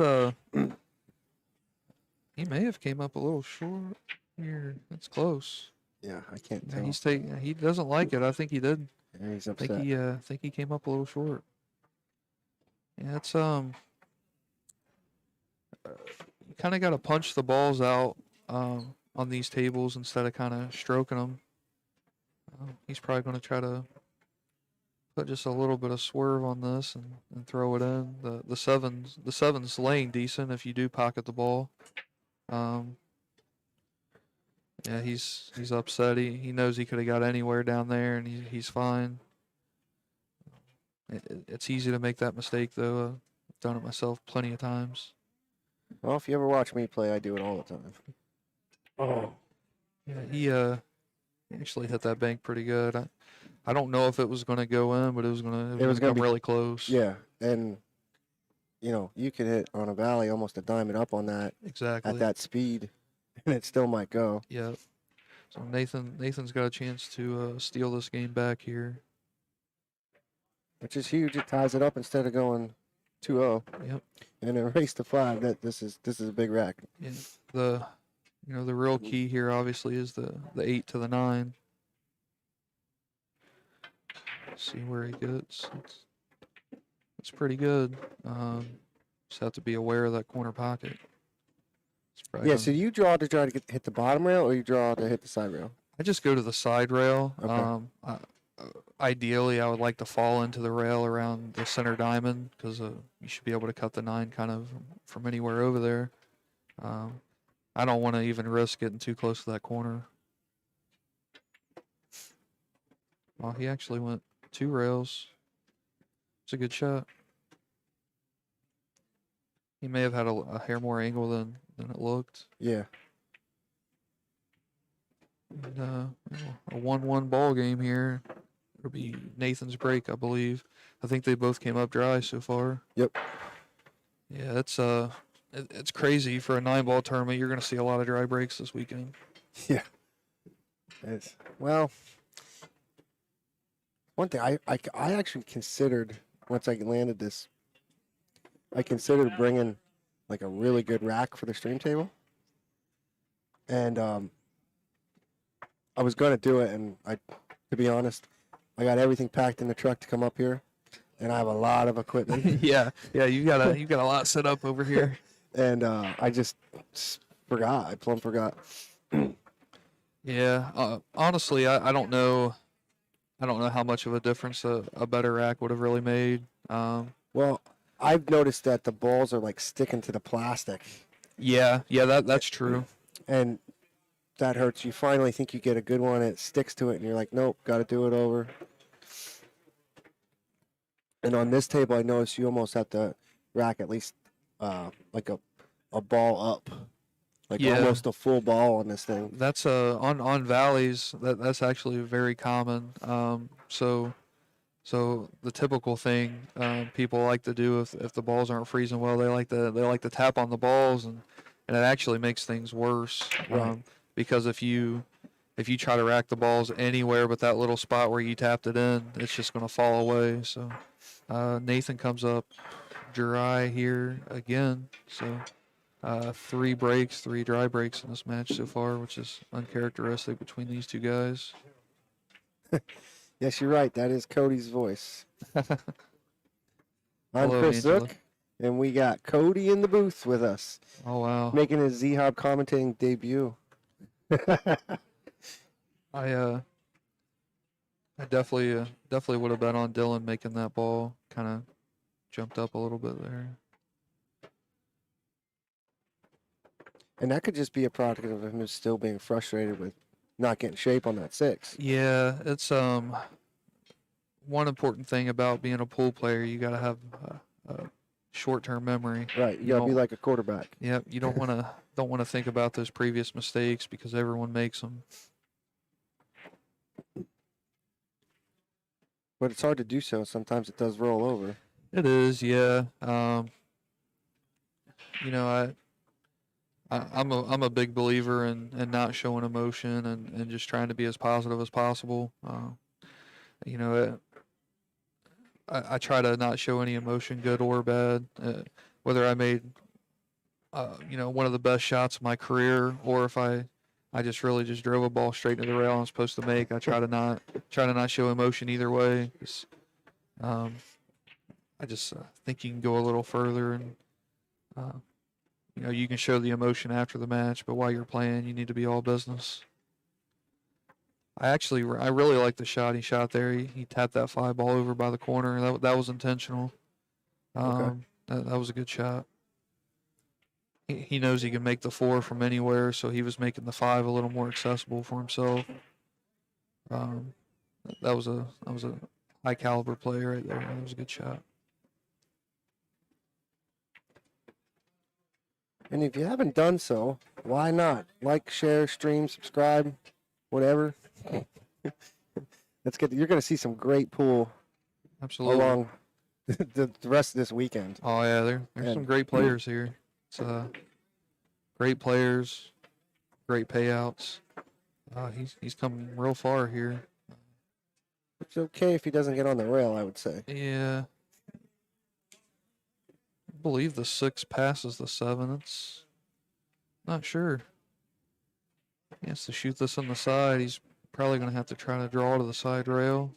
he may have came up a little short here. That's close. Yeah, I can't Yeah, tell. he doesn't like it. I think he did. Yeah, he's I upset. think he came up a little short. Yeah, it's you kind of got to punch the balls out on these tables instead of kind of stroking them. He's probably going to try to put just a little bit of swerve on this and throw it in. The seven's laying decent if you do pocket the ball. Yeah, he's upset. He knows he could have got anywhere down there, and he's fine. It's easy to make that mistake, though. I've done it myself plenty of times. Well, if you ever watch me play, I do it all the time. Oh. Yeah, he actually hit that bank pretty good. I don't know if it was going to go in, but it was going to come be- really close. Yeah, and you could hit on a valley almost a diamond up on that Exactly. at that speed, and it still might go. Yeah. So Nathan's got a chance to steal this game back here. Which is huge. It ties it up instead of going 2-0. Yep. And a race to 5. This is a big rack. Yeah. The real key here obviously is the 8 to the 9. See where he gets. It's pretty good. Just have to be aware of that corner pocket. It's probably Yeah. gonna- So you draw to try to hit the bottom rail, or you draw to hit the side rail? I just go to the side rail. Okay. Ideally, I would like to fall into the rail around the center diamond because you should be able to cut the 9 kind of from anywhere over there. I don't want to even risk getting too close to that corner. Oh, he actually went 2 rails. It's a good shot. He may have had a hair more angle than it looked. Yeah. And, a 1-1 ball game here. It'll be Nathan's break, I believe. I think they both came up dry so far. Yep. Yeah, it's crazy for a 9-ball tournament. You're going to see a lot of dry breaks this weekend. Yeah. Well, one thing I actually considered once I landed this, I considered bringing like a really good rack for the stream table, and I was going to do it, and to be honest, I got everything packed in the truck to come up here, and I have a lot of equipment, yeah, you got a lot set up over here. and I just forgot. I plumb forgot. Yeah, honestly, I don't know. I don't know how much of a difference a better rack would have really made. Well, I've noticed that the balls are like sticking to the plastic, Yeah, that's true. and that hurts. You finally think you get a good one, and it sticks to it, and you're like, nope, got to do it over. And on this table, I noticed you almost have to rack at least like a ball up, like Yeah. almost a full ball on this thing. That's on valleys. That's actually very common. So the typical thing people like to do if the balls aren't freezing well, they like to tap on the balls, and it actually makes things worse. Right. Because if you try to rack the balls anywhere but that little spot where you tapped it in, it's just going to fall away. So Nathan comes up dry here again. So 3 breaks, 3 dry breaks in this match so far, which is uncharacteristic between these two guys. Yes, you're right. That is Cody's voice. I'm Hello, Chris Angela. Zook, and we got Cody in the booth with us, Oh wow. making his Z-Hob commentating debut. I definitely would have bet on Dylan making that ball. Kind of jumped up a little bit there. And that could just be a product of him still being frustrated with not getting shape on that 6. Yeah, it's one important thing about being a pool player. You got to have short-term memory. Right, you gotta be don't- like a quarterback. Yep, you don't want to think about those previous mistakes because everyone makes them. But it's hard to do so. Sometimes it does roll over. It is, yeah. You know, I'm a big believer in not showing emotion and just trying to be as positive as possible. You know, I try to not show any emotion, good or bad. Whether I made, you know, one of the best shots of my career, or if I just really just drove a ball straight into the rail I'm supposed to make. I try to not show emotion either way. 'Cause, I just think you can go a little further, and you know, you can show the emotion after the match, but while you're playing, you need to be all business. I really like the shot he shot there. He tapped that 5 ball over by the corner. That was intentional. That was a good shot. He knows he can make the 4 from anywhere, so he was making the 5 a little more accessible for himself. That was a high caliber play right there. That was a good shot. And if you haven't done so, why not? Like, share, stream, subscribe, whatever. Let's get. You're going to see some great pool Absolutely. along the rest of this weekend. Oh yeah, there's And- some great players here. It's great players, great payouts. He's come real far here. It's okay if he doesn't get on the rail, I would say. Yeah. I believe the 6 passes the 7. It's not sure. He has to shoot this on the side. He's probably going to have to try to draw to the side rail.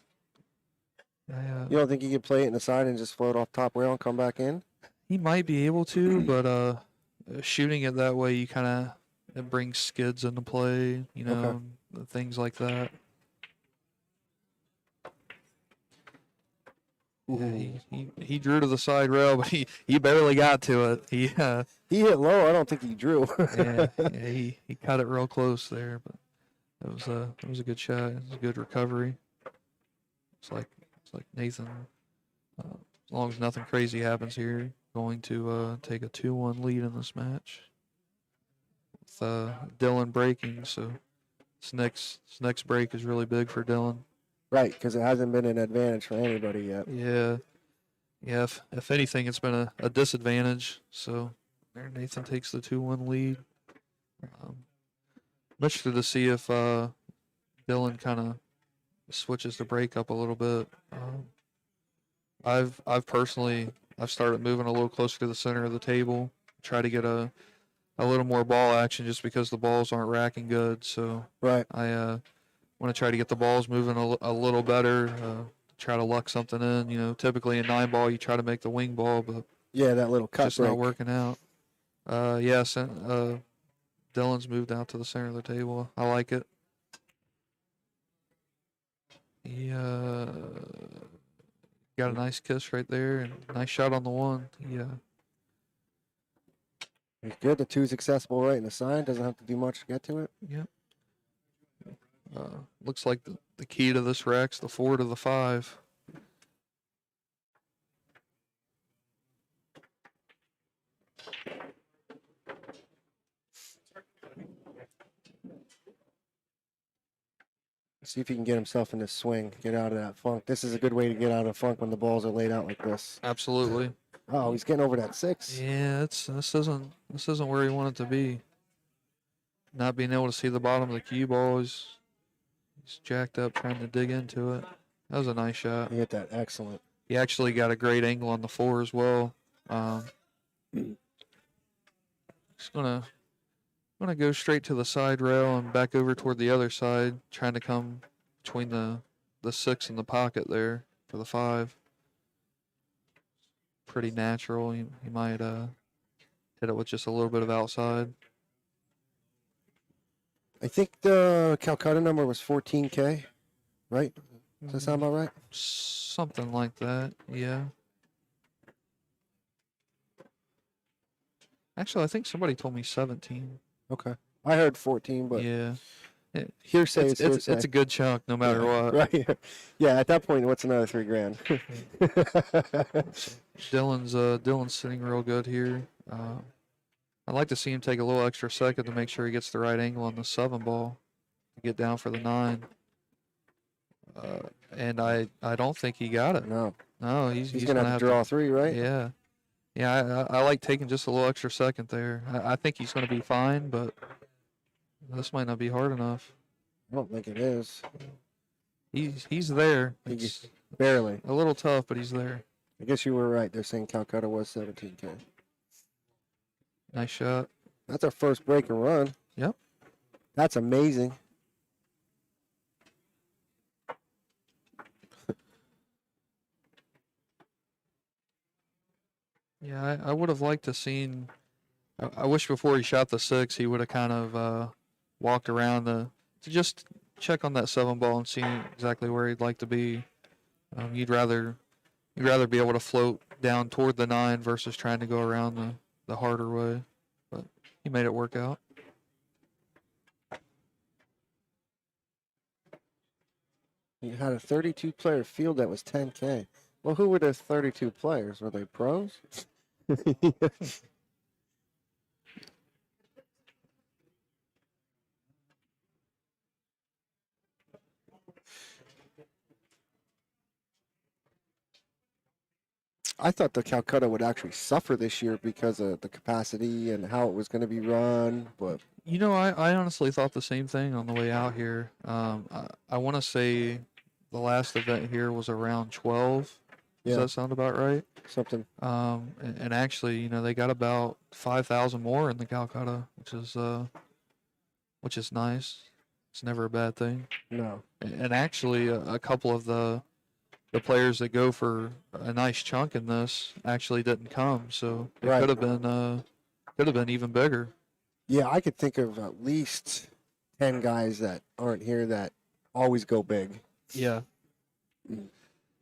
You don't think he could play it in the side and just float off top rail and come back in? He might be able to, but shooting it that way, you kind of it brings skids into play, you know, and things like that. Yeah, he drew to the side rail, but he barely got to it. He hit low. I don't think he drew. he cut it real close there, but it was a good shot. It was a good recovery. It's like Nathan. As long as nothing crazy happens here, going to take a 2-1 lead in this match. With Dylan breaking, so this next break is really big for Dylan. Right, because it hasn't been an advantage for anybody yet. Yeah. Yeah, if anything, it's been a disadvantage. So there, Nathan takes the 2-1 lead. I'm interested to see if Dylan kind of switches the break up a little bit. I've personally started moving a little closer to the center of the table, try to get a little more ball action just because the balls aren't racking good. So Right. I want to try to get the balls moving a little better. Try to luck something in. You know, typically in 9-ball you try to make the wing ball, but Yeah, that little cut just break. not working out. Yes, Dylan's moved out to the center of the table. I like it. He got a nice kiss right there and nice shot on the one. Yeah, It's good. The 2's accessible right in the side. Doesn't have to do much to get to it. yep. Looks like the key to this rack's the 4 to the 5. See if he can get himself in this swing, get out of that funk. This is a good way to get out of the funk when the balls are laid out like this. Absolutely. Oh, he's getting over that 6. Yeah, this isn't where he wanted to be. Not being able to see the bottom of the cue ball is he's jacked up trying to dig into it. That was a nice shot. He hit that excellent. He actually got a great angle on the 4 as well. Just gonna go straight to the side rail and back over toward the other side, trying to come between the 6 and the pocket there for the 5. Pretty natural. He might hit it with just a little bit of outside. I think the Calcutta number was 14K, right? Does that sound about right? Something like that, yeah. Actually, I think somebody told me 17. Okay. I heard 14, but Yeah, hearsay is it's hearsay. a good chunk no matter what. Right. Yeah, at that point, what's another $3,000? Dylan's sitting real good here. I'd like to see him take a little extra second to make sure he gets the right angle on the 7 ball to get down for the 9. And I don't think he got it. No. No, he's He's going to have to draw 3, right? Yeah. Yeah, I like taking just a little extra second there. I think he's going to be fine, but this might not be hard enough. I don't think it is. He's there. He It's Barely. a little tough, but he's there. I guess you were right. They're saying Calcutta was 17K. Nice shot. That's our first break and run. Yep. That's amazing. Yeah, I would have liked to seen. I wish before he shot the 6, he would have kind of walked around to just check on that 7 ball and see exactly where he'd like to be. You'd rather be able to float down toward the 9 versus trying to go around the harder way. But he made it work out. You had a 32-player field that was 10K. Well, who were the 32 players? Were they pros? I thought the Calcutta would actually suffer this year because of the capacity and how it was going to be run, but You know, I honestly thought the same thing on the way out here. I want to say the last event here was around 12. Does Yeah. that sound about right? something. And actually, you know, they got about 5,000 more in the Calcutta, which is nice. It's never a bad thing. No. And actually, a couple of the players that go for a nice chunk in this actually didn't come, so it Right. could have been even bigger. Yeah, I could think of at least 10 guys that aren't here that always go big. Yeah.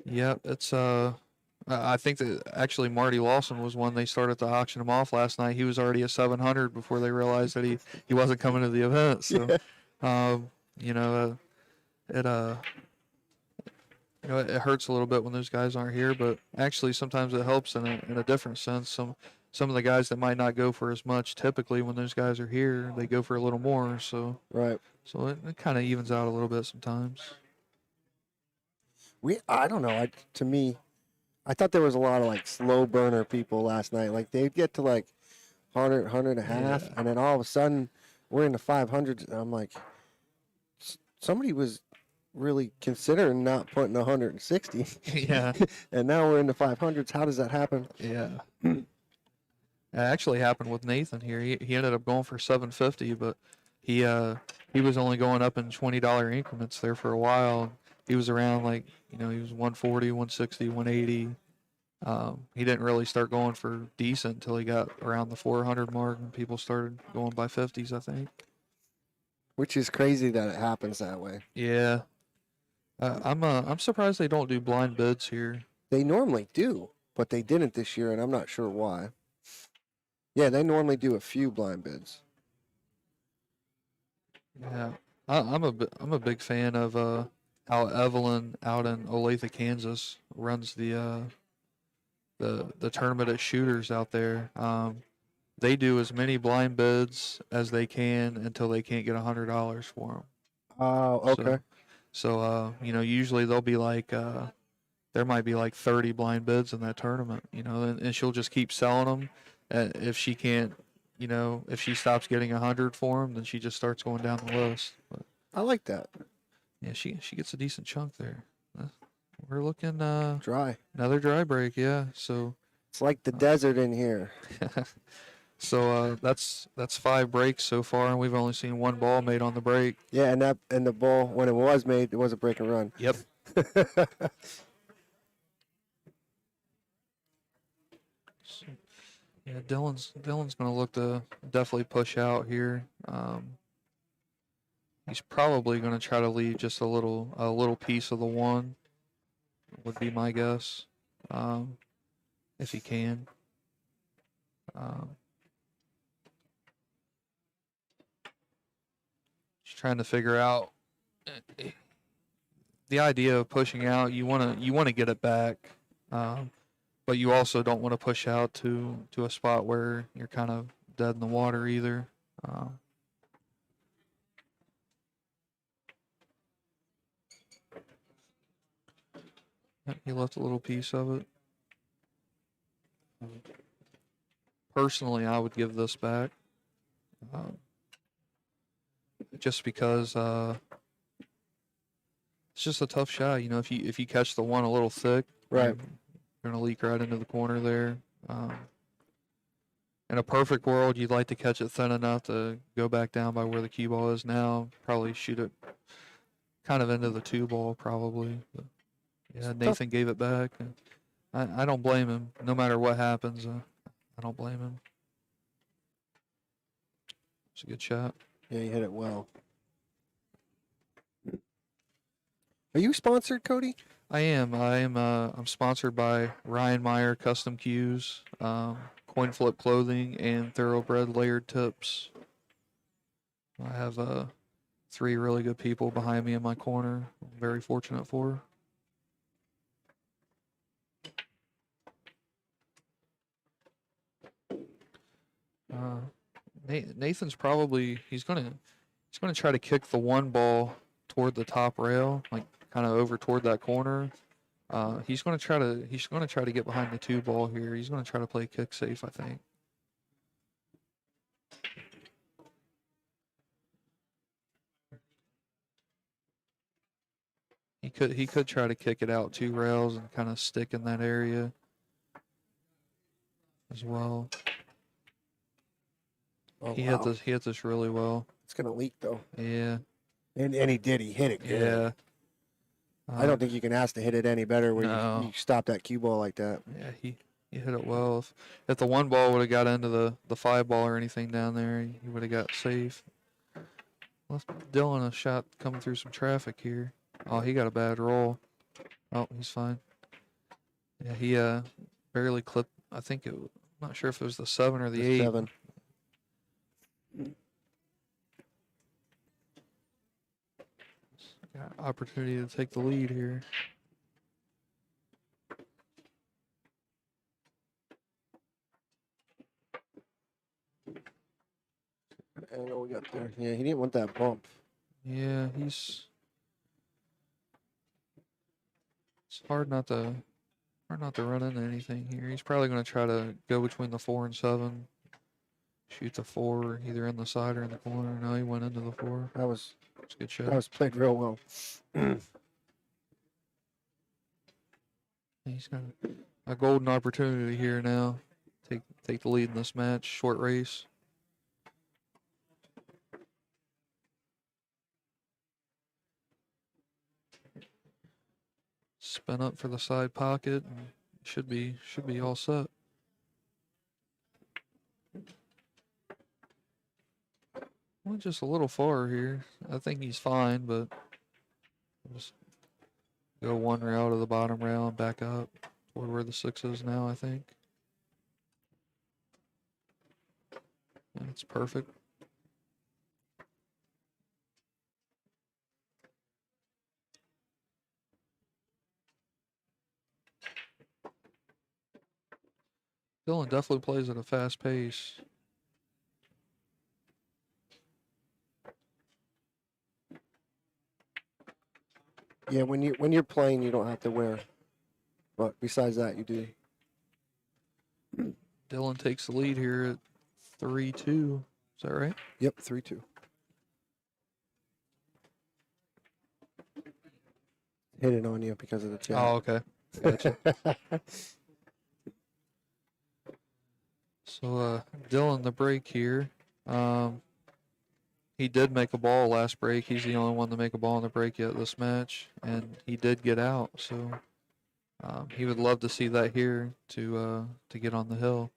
Yeah, it's I think that actually Marty Lawson was one they started to auction him off last night. He was already at 700 before they realized that he wasn't coming to the event. So, you know, it know, it hurts a little bit when those guys aren't here, but actually sometimes it helps in a different sense. Some of the guys that might not go for as much typically when those guys are here, they go for a little more. So Right. it kind of evens out a little bit sometimes. I don't know. To me, I thought there was a lot of like slow burner people last night. Like they'd get to like 100, 100 and a half, Yeah. and then all of a sudden we're in the 500s. And I'm like, somebody was really considering not putting 160, Yeah. and now we're in the 500s. How does that happen? Yeah. It actually happened with Nathan here. He ended up going for 750, but he was only going up in $20 increments there for a while. He was around like, you know, he was 140, 160, 180. He didn't really start going for decent until he got around the 400 mark, and people started going by 50s, I think. Which is crazy that it happens that way. Yeah. I'm surprised they don't do blind bids here. They normally do, but they didn't this year, and I'm not sure why. Yeah, they normally do a few blind bids. Yeah, I'm a big fan of how Evelyn out in Olathe, Kansas runs the tournament at Shooters out there. They do as many blind bids as they can until they can't get $100 for them. Oh, okay. So you know, usually they'll be like there might be like 30 blind bids in that tournament, you know, and she'll just keep selling them. If she can't, you know, if she stops getting 100 for them, then she just starts going down the list. But I like that. yeah, she gets a decent chunk there. We're looking Dry. another dry break, yeah. So It's like the desert in here. so that's 5 breaks so far, and we've only seen 1 ball made on the break. Yeah, and the ball when it was made, it was a break and run. Yep. Yeah, Dylan's gonna look to definitely push out here. He's probably gonna try to leave just a little piece of the one. Would be my guess, if he can. Just trying to figure out the idea of pushing out. You wanna get it back. But you also don't want to push out to a spot where you're kind of dead in the water either. He left a little piece of it. Personally, I would give this back, just because it's just a tough shot. You know, if you catch the one a little thick, Right. you're gonna leak right into the corner there. In a perfect world, you'd like to catch it thin enough to go back down by where the cue ball is now. Probably shoot it kind of into the 2 ball, probably. But yeah, Nathan gave it back. And I don't blame him. No matter what happens, I don't blame him. It's a good shot. Yeah, you hit it well. Are you sponsored, Cody? I am. I'm sponsored by Ryan Meyer Custom Cues, Coin Flip Clothing, and Thoroughbred Layered Tips. I have 3 really good people behind me in my corner. I'm very fortunate for. Nathan's probably he's gonna try to kick the 1 ball toward the top rail, like kind of over toward that corner. He's gonna try to get behind the 2 ball here. He's gonna try to play kick safe, I think. He could try to kick it out 2 rails and kind of stick in that area as well. Oh, He wow. hit this really well. It's gonna leak though. Yeah. And he did. He hit it good. Yeah. I don't think you can ask to hit it any better when No. you stop that cue ball like that. Yeah, he hit it well. If the 1 ball would have got into the 5 ball or anything down there, he would have got safe. Left Dylan a shot coming through some traffic here. Oh, he got a bad roll. Oh, he's fine. Yeah, he barely clipped. I think I'm not sure if it was the 7 or the 8. 7. Got opportunity to take the lead here. angle we got there. Yeah, he didn't want that bump. Yeah, it's hard not to run into anything here. He's probably going to try to go between the 4 and 7, shoot the 4 either in the side or in the corner. No, he went into the 4. That was It's a good that shot. was played real well. He's got a golden opportunity here now. Take the lead in this match. Short race. Spin up for the side pocket. And should be all set. Went just a little far here. I think he's fine, but just go one rail to the bottom rail and back up toward where the 6 is now, I think. And it's perfect. Dylan definitely plays at a fast pace. Yeah, when you're playing, you don't have to wear, but besides that, you do. Dylan takes the lead here at 3-2. Is that right? Yep, 3-2. Hit it on you because of the chat. Oh, okay. Gotcha. So Dylan, the break here. He did make a ball last break. He's the only one to make a ball in the break yet this match, and he did get out. So he would love to see that here to get on the hill.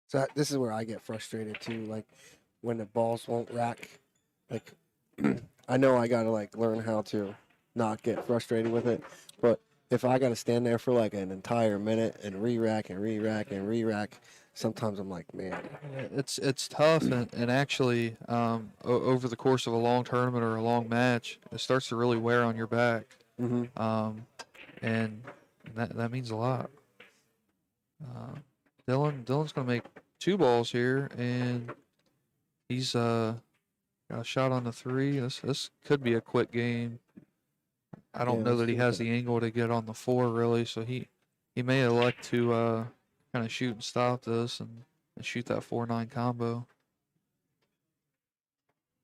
So this is where I get frustrated too, like when the balls won't rack. Like I know I gotta like learn how to not get frustrated with it, but if I gotta stand there for like an entire minute and re-rack and re-rack and re-rack, sometimes I'm like, man. Yeah, it's tough, and actually, over the course of a long tournament or a long match, it starts to really wear on your back, Mm-hmm. and that means a lot. Dylan's gonna make 2 balls here, and he's got a shot on the 3. This could be a quick game. I don't Yeah, know let's that he see what has the- the angle to get on the 4 really, so he may elect to kind of shoot and stop this and shoot that 4-9 combo.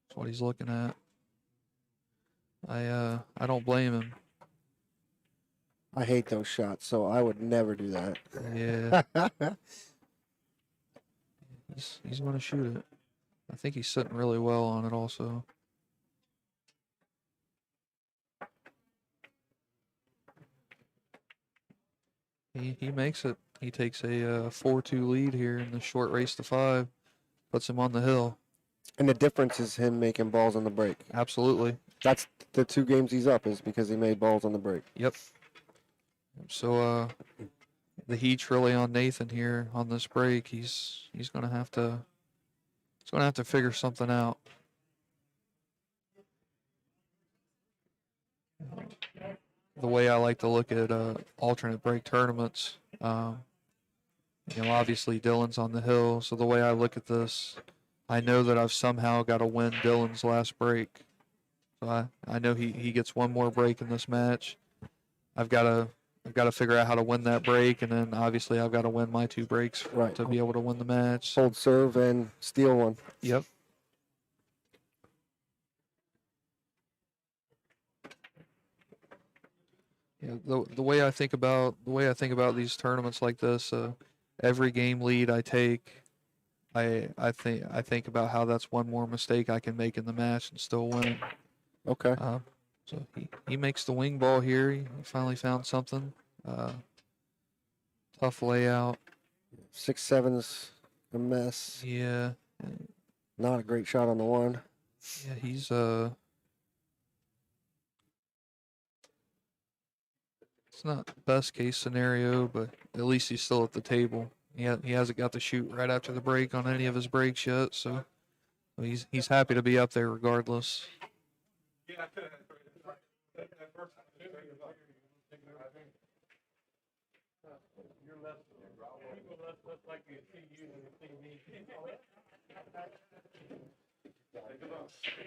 That's what he's looking at. I don't blame him. I hate those shots, so I would never do that. Yeah, he's gonna shoot it. I think he's sitting really well on it also. He makes it. He takes a 4-2 lead here in the short race to 5. Puts him on the hill. And the difference is him making balls on the break. Absolutely. That's the 2 games he's up is because he made balls on the break. Yep. So the heat's really on Nathan here on this break. He's gonna have to figure something out. The way I like to look at alternate break tournaments, obviously Dylan's on the hill. So the way I look at this, I know that I've somehow got to win Dylan's last break. So I know he gets one more break in this match. I've got to figure out how to win that break, and then obviously I've got to win my 2 breaks Right. to be able to win the match. Hold serve and steal one. Yep. Yeah, the way I think about these tournaments like this, every game lead I take, I think about how that's one more mistake I can make in the match and still win. Okay. So he makes the wing ball here. He finally found something. Tough layout. 6-7's a mess. Yeah. Not a great shot on the 1. Yeah, he's it's not the best case scenario, but at least he's still at the table. He hasn't got to shoot right after the break on any of his breaks yet, so he's happy to be up there regardless.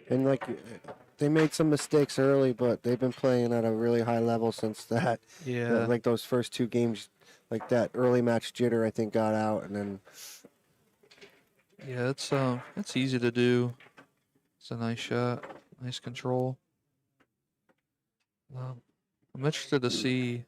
And like, they made some mistakes early, but they've been playing at a really high level since that. Yeah. Like those first 2 games, like that early match jitter, I think got out, and then Yeah, it's easy to do. It's a nice shot, nice control. I'm interested to see.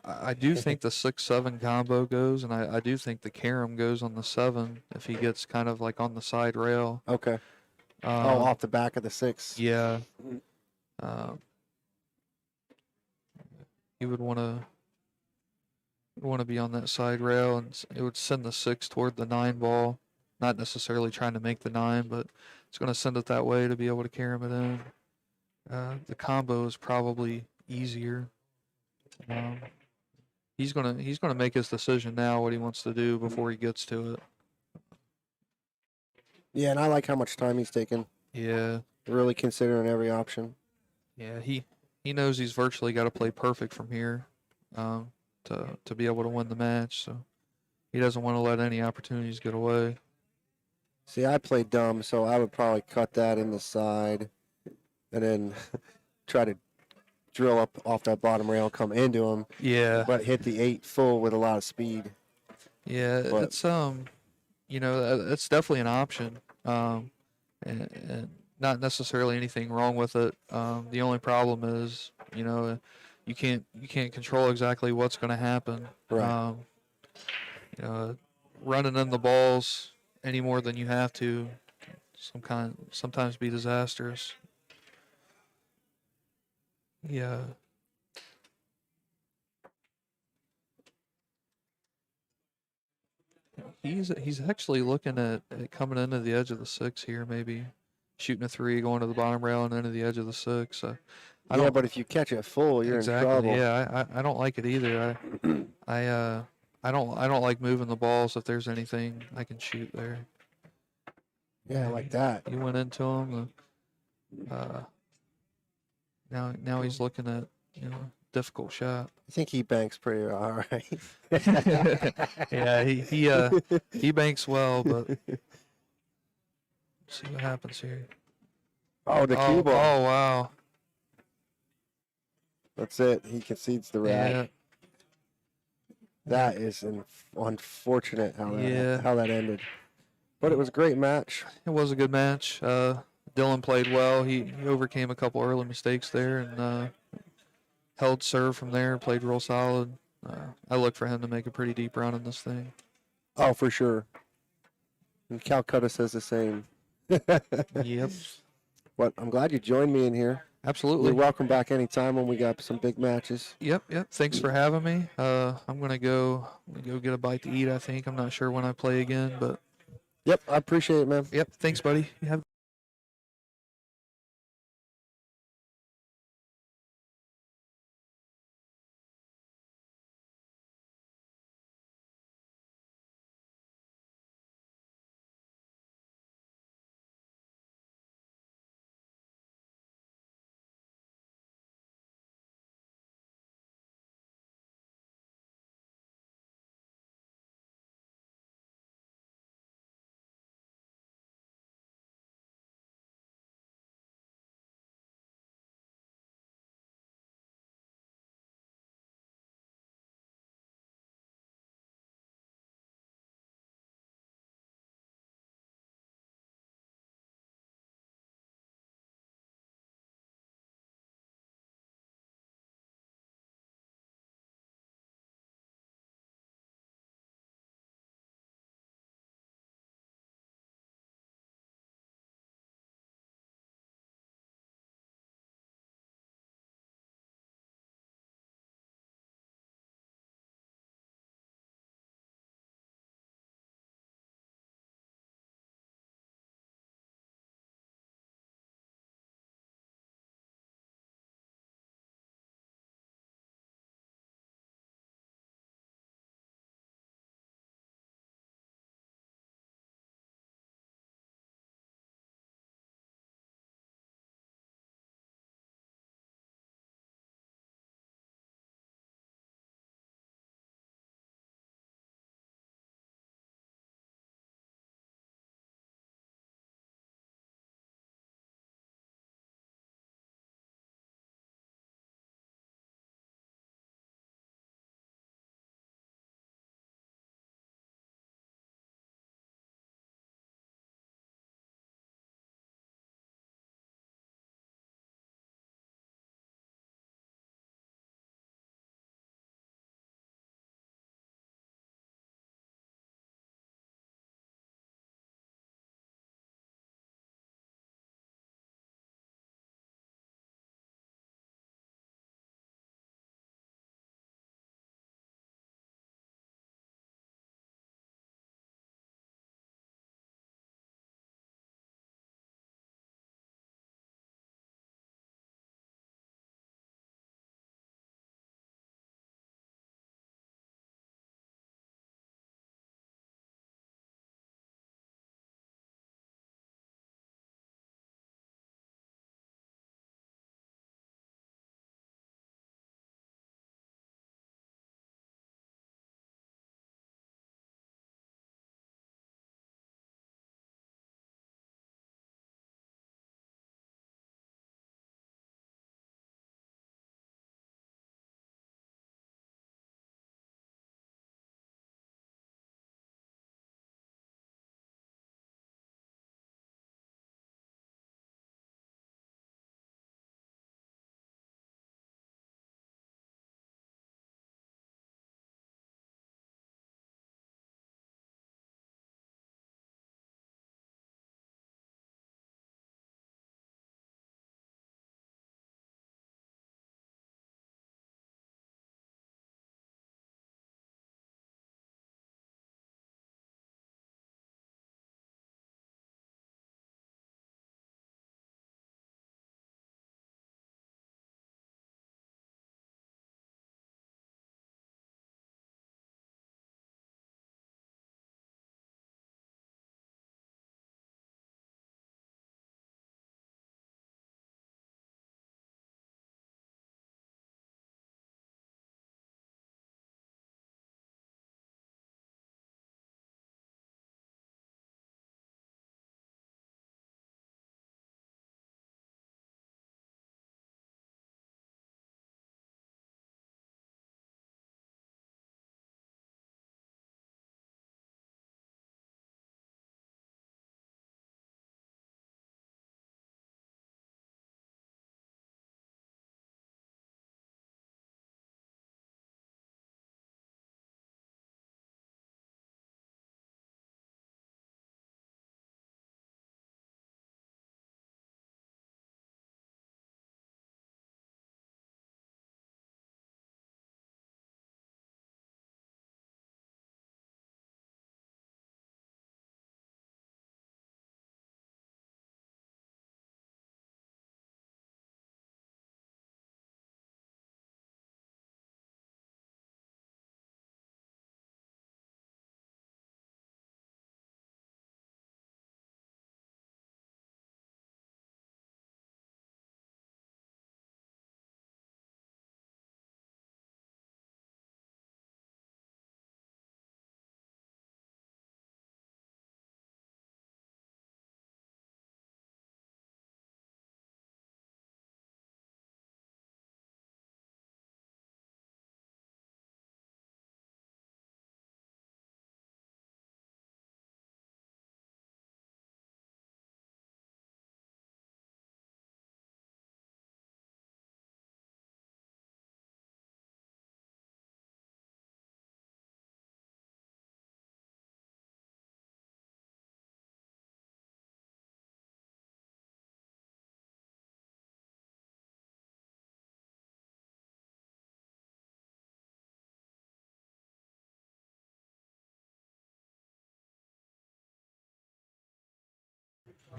I do think the 6-7 combo goes, and I do think the carom goes on the 7 if he gets kind of like on the side rail. okay. Um, Off the back of the 6. Yeah. He would want to be on that side rail, and it would send the 6 toward the 9 ball. Not necessarily trying to make the 9, but it's going to send it that way to be able to carom it in. The combo is probably easier. He's gonna make his decision now what he wants to do before he gets to it. Yeah, and I like how much time he's taking, Yeah, really considering every option. yeah. He knows he's virtually got to play perfect from here, to be able to win the match. So he doesn't want to let any opportunities get away. See, I play dumb, so I would probably cut that in the side, and then try to drill up off that bottom rail, come into him, Yeah, but hit the 8 full with a lot of speed. yeah. But- It's that's definitely an option. And not necessarily anything wrong with it. The only problem is, you can't control exactly what's going to happen. Right. Running in the balls any more than you have to sometimes be disastrous. Yeah. He's actually looking at coming into the edge of the 6 here, maybe shooting a 3, going to the bottom rail and into the edge of the 6. I Yeah, don't but if you catch it full, you're exactly. in trouble. Yeah, I don't like it either. I don't like moving the balls if there's anything I can shoot there. Yeah, like that. He went into him. Now he's looking at difficult shot. I think he banks pretty all right. Yeah, he banks well, but see what happens here. Oh, the cue ball. Oh wow. That's it. He concedes the rack. Yeah. That is unfortunate Yeah. how that ended. But it was a great match. It was a good match. Dylan played well. He overcame a couple early mistakes there and held serve from there. Played real solid. I look for him to make a pretty deep run in this thing. Oh, for sure. And Calcutta says the same. Yep, But I'm glad you joined me in here. absolutely. You're welcome back anytime when we got some big matches. Yep. Thanks for having me. I'm gonna go get a bite to eat. I think I'm not sure when I play again, but Yep, I appreciate it, man. yep. Thanks, buddy. You have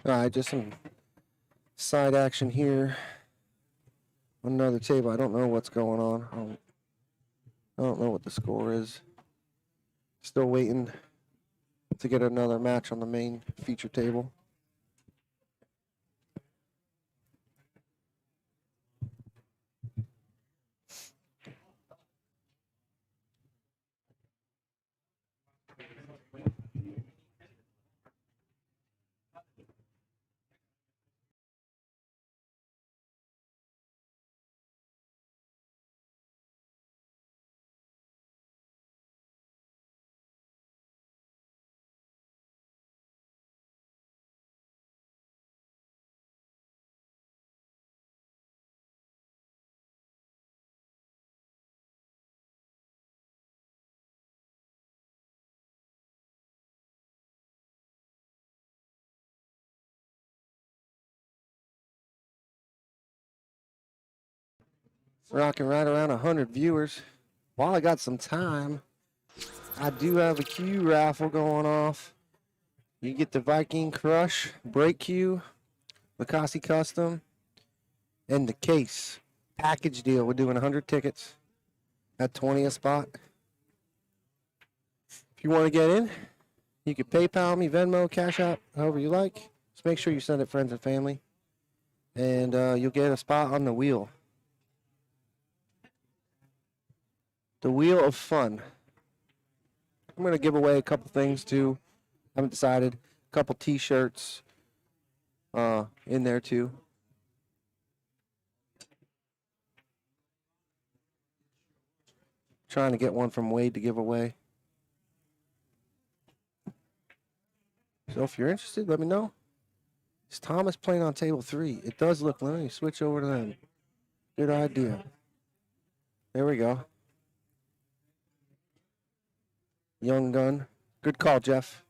All right, just some side action here on another table. I don't know what's going on. I don't know what the score is. Still waiting to get another match on the main feature table. Rocking right around 100 viewers. While I got some time, I do have a Q raffle going off. You get the Viking Crush Break Q, Lucasi Custom, and the case. Package deal. We're doing 100 tickets at 20 a spot. If you want to get in, you can PayPal me, Venmo, Cash App, however you like. Just make sure you send it friends and family. And you'll get a spot on the wheel. The Wheel of Fun. I'm going to give away a couple things too. Haven't decided. A couple t-shirts in there too. Trying to get one from Wade to give away. So if you're interested, let me know. Is Thomas playing on table 3? It does look. Let me switch over to them. Good idea. There we go. Young gun. Good call, Jeff.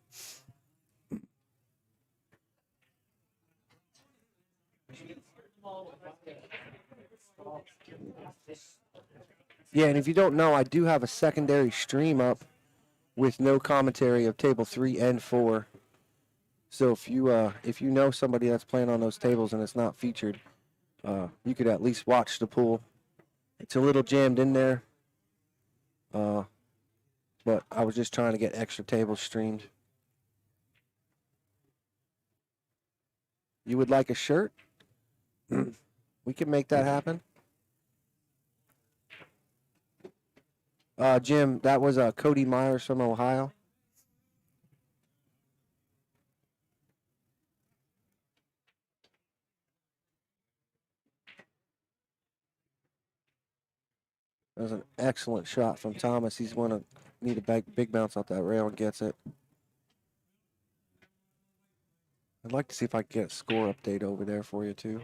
Yeah, and if you don't know, I do have a secondary stream up with no commentary of table 3 and 4. So if you know somebody that's playing on those tables and it's not featured, you could at least watch the pool. It's a little jammed in there, but I was just trying to get extra tables streamed. You would like a shirt? We can make that happen. Jim, that was Cody Myers from Ohio. That was an excellent shot from Thomas. He's going to need a big bounce off that rail and gets it. I'd like to see if I can get a score update over there for you too.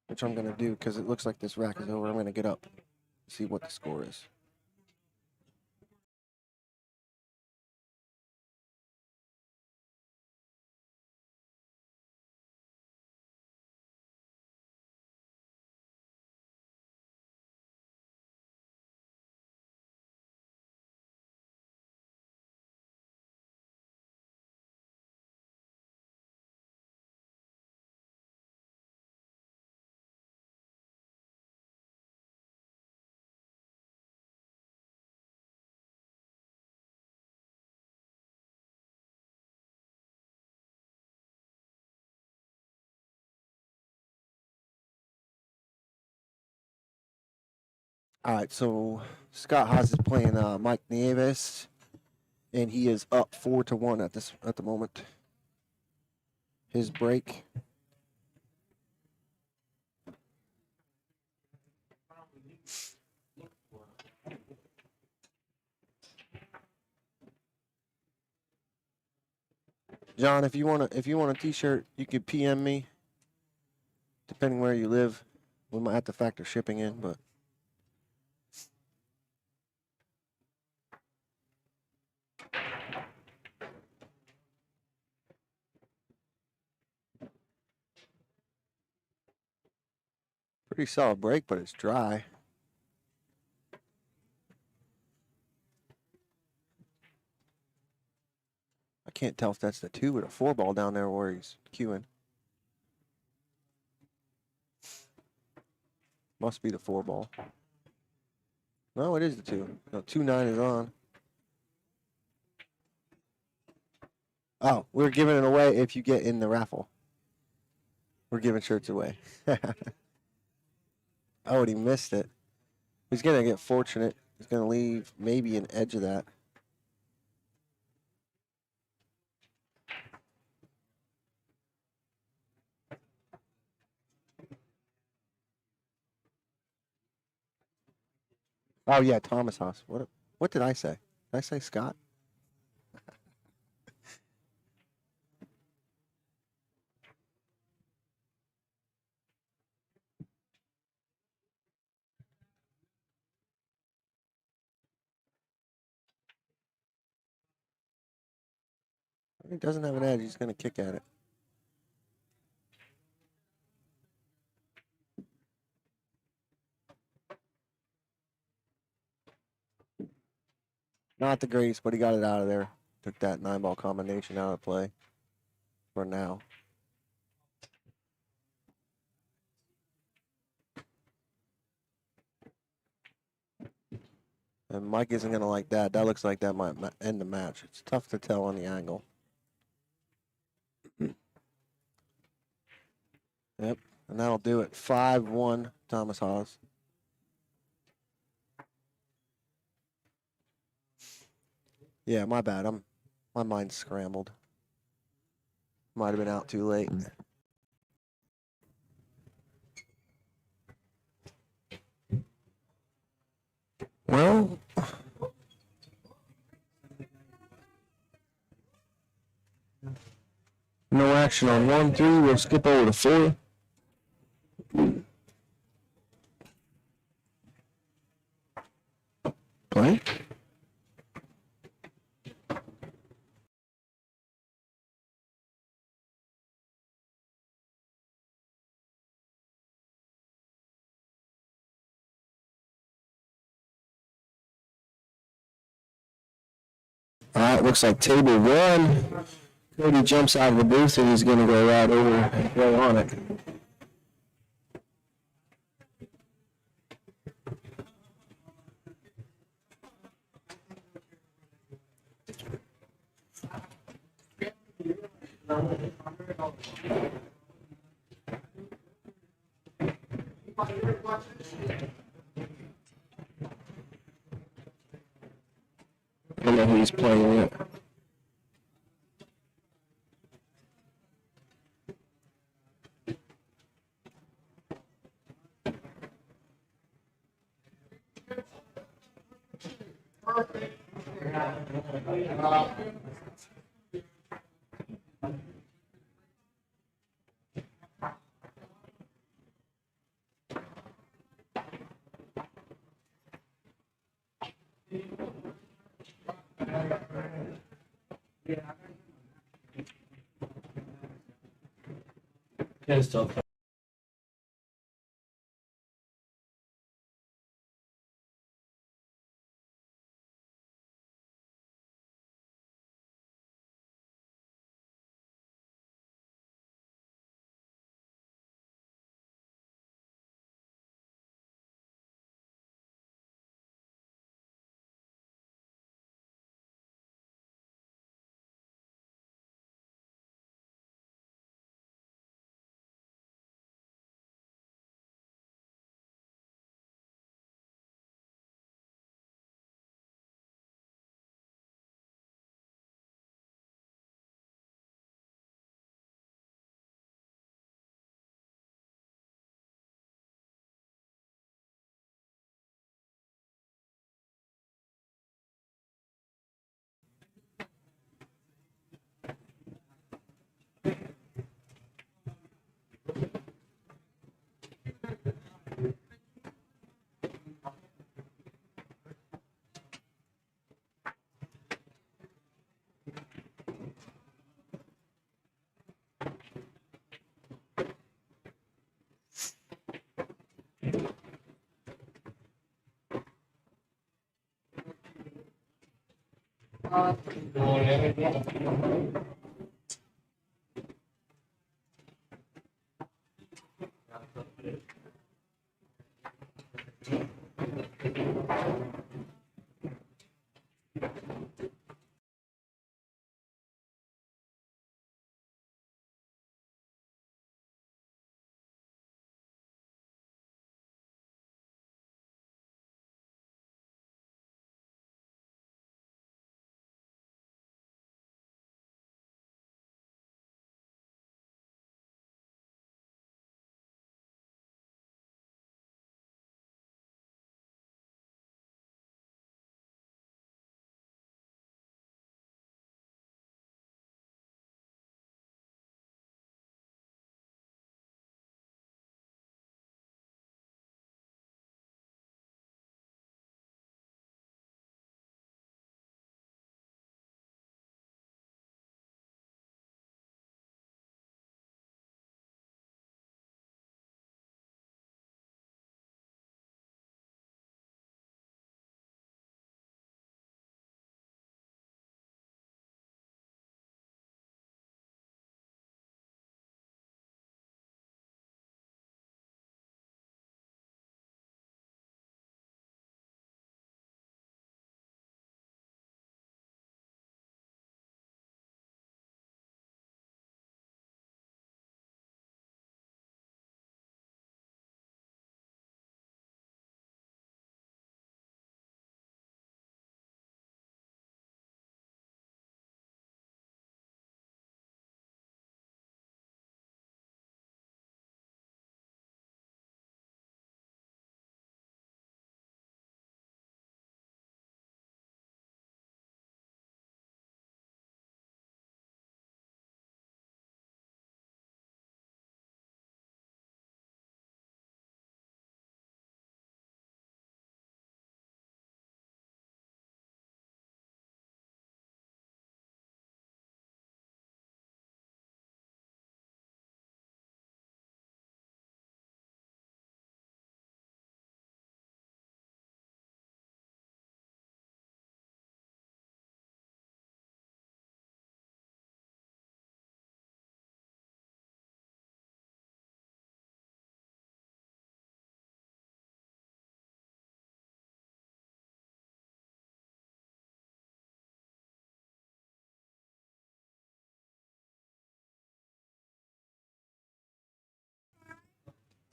Which I'm going to do because it looks like this rack is over. I'm going to get up, see what the score is. All right, so Scott Haas is playing Mike Nieves, and he is up 4-1 at the moment. His break. John, if you want a T-shirt, you could PM me. Depending where you live, we might have to factor shipping in, but. Pretty solid break, but it's dry. can't tell if that's the 2 or the 4 ball down there where he's queuing. Must be the 4 ball. No, it is the 2. No, 2-9 is on. Oh, we're giving it away if you get in the raffle. We're giving shirts away. Oh, and he missed it. He's going to get fortunate. He's going to leave maybe an edge of that. Oh, yeah, Thomas Haas. What did I say? Did I say Scott? He doesn't have an edge. He's going to kick at it. Not the greatest, but he got it out of there. Took that 9-ball combination out of play for now. And Mike isn't going to like that. That looks like that might end the match. It's tough to tell on the angle. Yep, and that'll do it. 5-1, Thomas Haas. Yeah, my bad. My mind's scrambled. Might have been out too late. Well, no action on 1-3. We'll skip over to 4. Play. All right, looks like table 1. Cody jumps out of the booth and he's going to go right over and play on it. I don't know who he's playing yet. Can still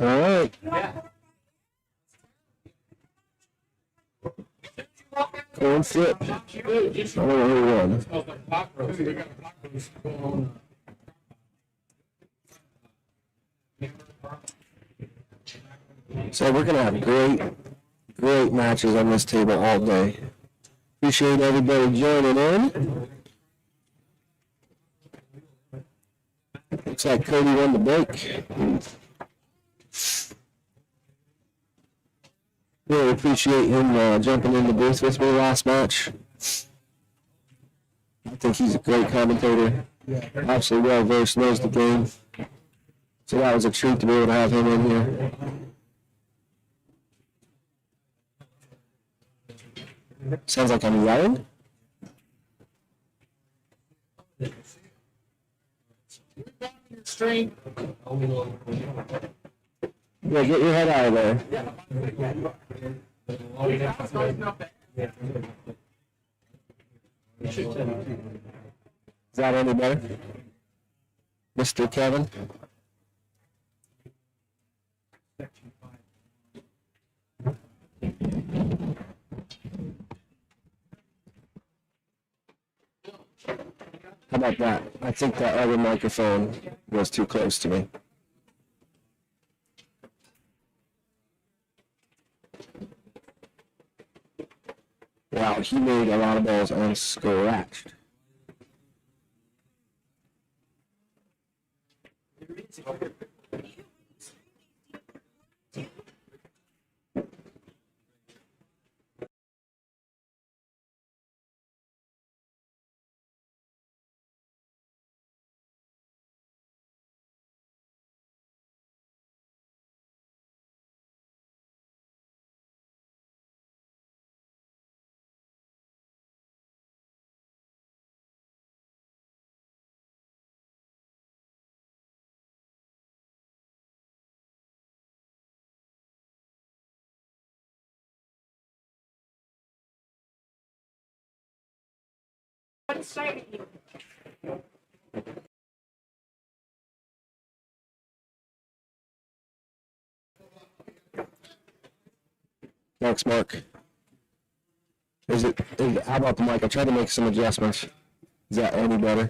All right. Corn flip. I don't know who won. So we're gonna have great matches on this table all day. Appreciate everybody joining in. Looks like Cody won the break. Really appreciate him jumping in the booth with me last match. I think he's a great commentator. Absolutely well versed, knows the game. So that was a treat to be able to have him in here. Sounds like I'm yelling. Yeah, get your head out of there. Is that any better? Mr. Kevin? How about that? I think that other microphone was too close to me. Wow, he made a lot of balls unscratched. Thanks, Mark. How about the mic? I tried to make some adjustments. Is that any better?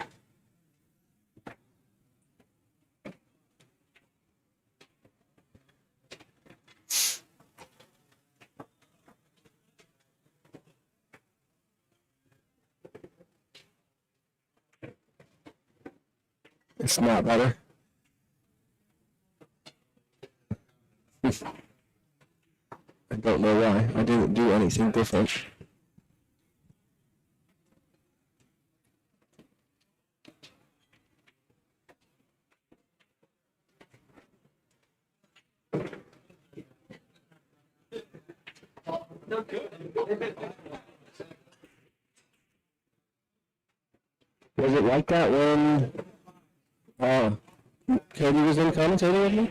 It's not better. I don't know why. I didn't do anything different. Was it like that when Cody was in commentating with me?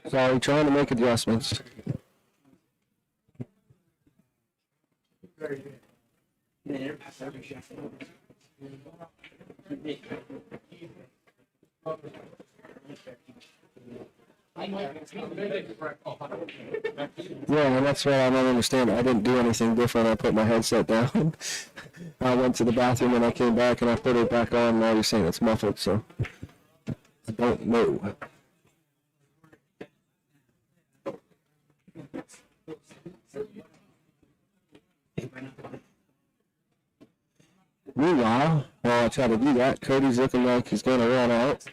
Sorry, trying to make adjustments. Yeah, and that's what I don't understand. I didn't do anything different. I put my headset down. I went to the bathroom and I came back and I put it back on. Now you're saying it's muffled, so I don't know. Meanwhile, while I try to do that, Cody's looking like he's going to run out.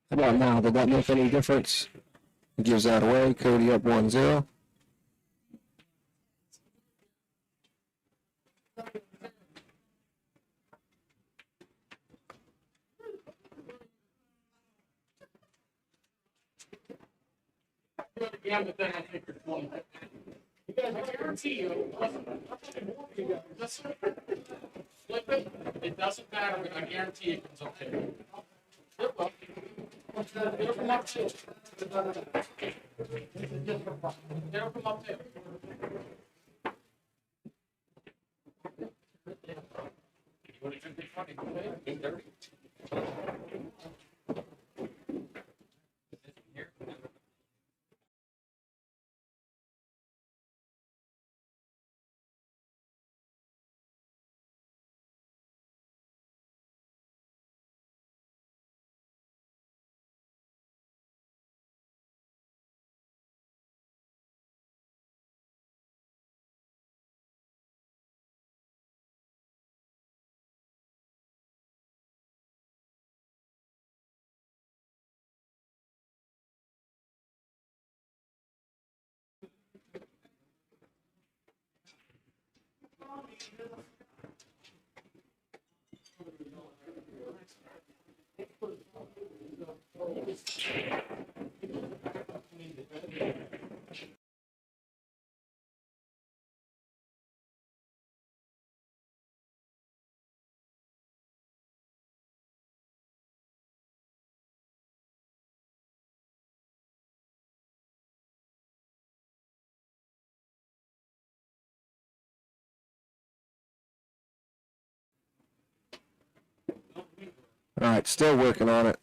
How about now? Did that make any difference? He gives that away. Cody up 1-0. Yeah, but then I think you're 20. Because I guarantee you, just flip it. It doesn't matter. I guarantee it comes okay. It will. It'll come up too. It'll come up too. What do you think? Funny? 8:30. All right, still working on it.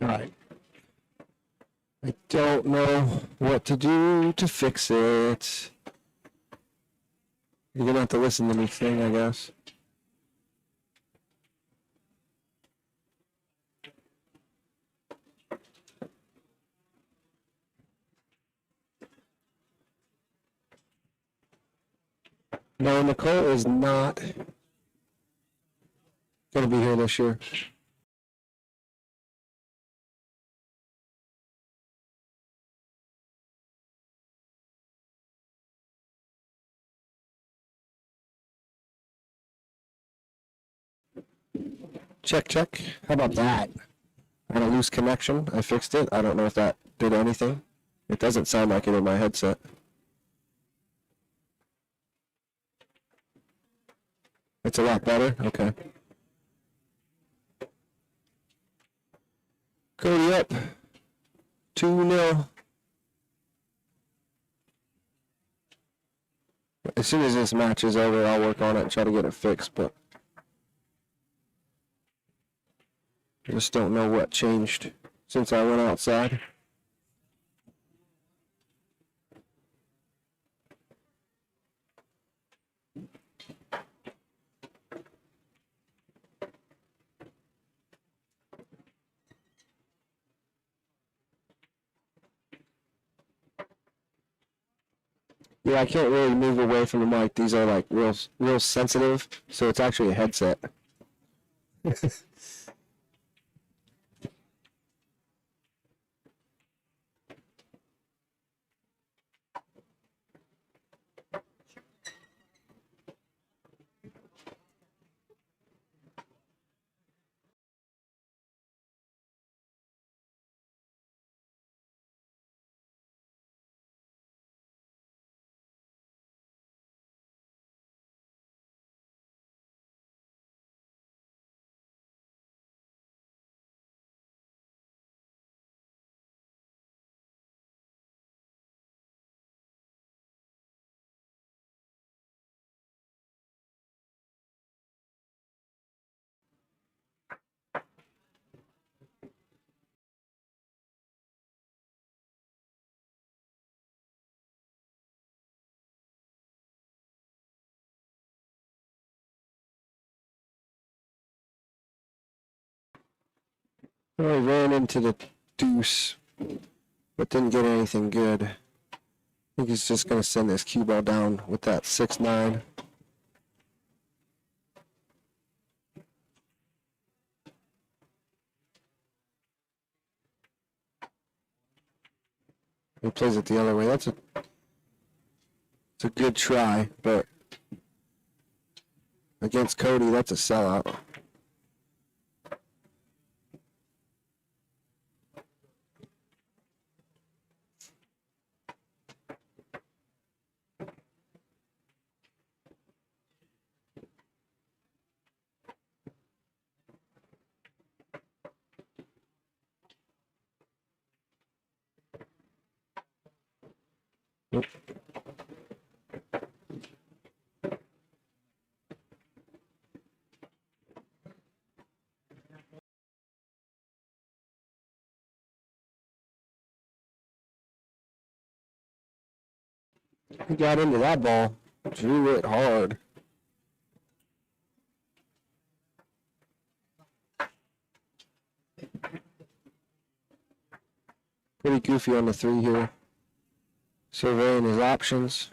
All right. I don't know what to do to fix it. You're gonna have to listen to me sing, I guess. No, Nicole is not gonna be here this year. Check, check. How about that? I had a loose connection. I fixed it. I don't know if that did anything. It doesn't sound like it in my headset. It's a lot better? Okay. Cody up. 2-0. As soon as this match is over, I'll work on it and try to get it fixed, but I just don't know what changed since I went outside. Yeah, I can't really move away from the mic. These are like real sensitive, so it's actually a headset. I ran into the deuce, but didn't get anything good. I think he's just going to send this cue ball down with that 6-9. He plays it the other way. It's a good try, but against Cody, that's a sellout. He got into that ball, drew it hard. Pretty goofy on the 3 here. Surveying his options.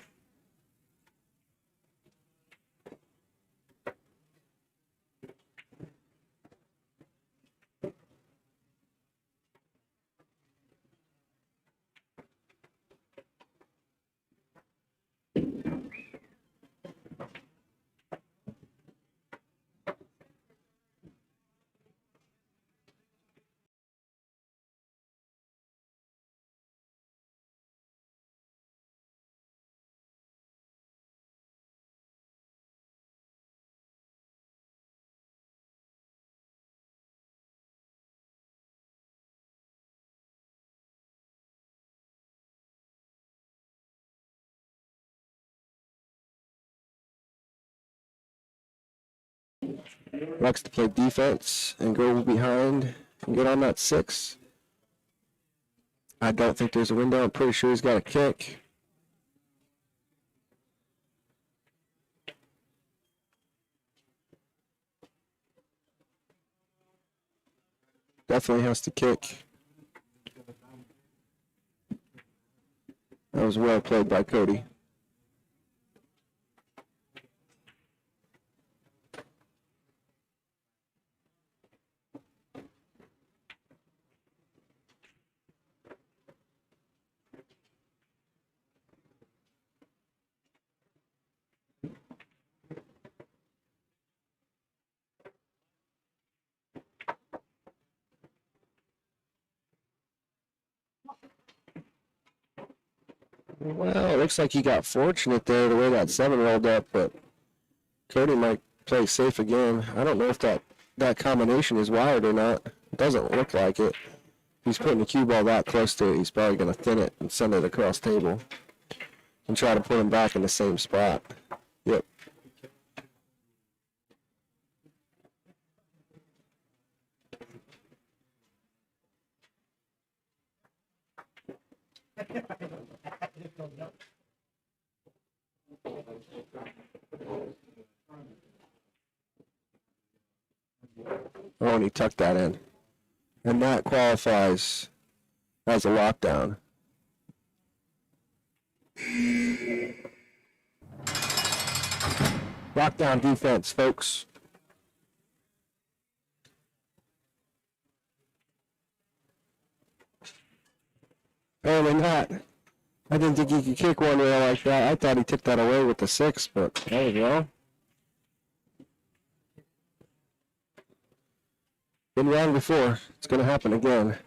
Likes to play defense and go behind and get on that 6. I don't think there's a window. I'm pretty sure he's got a kick. Definitely has to kick. That was well played by Cody. Well, it looks like he got fortunate there the way that 7 rolled up, but Cody might play safe again. I don't know if that combination is wired or not. It doesn't look like it. He's putting the cue ball that close to it. He's probably going to thin it and send it across table and try to put him back in the same spot. Yep. Oh, and he tucked that in. And that qualifies as a lockdown. Lockdown defense, folks. Apparently not. I didn't think he could kick one rail like that. I thought he took that away with the 6, but there you go. Been wrong before. It's going to happen again.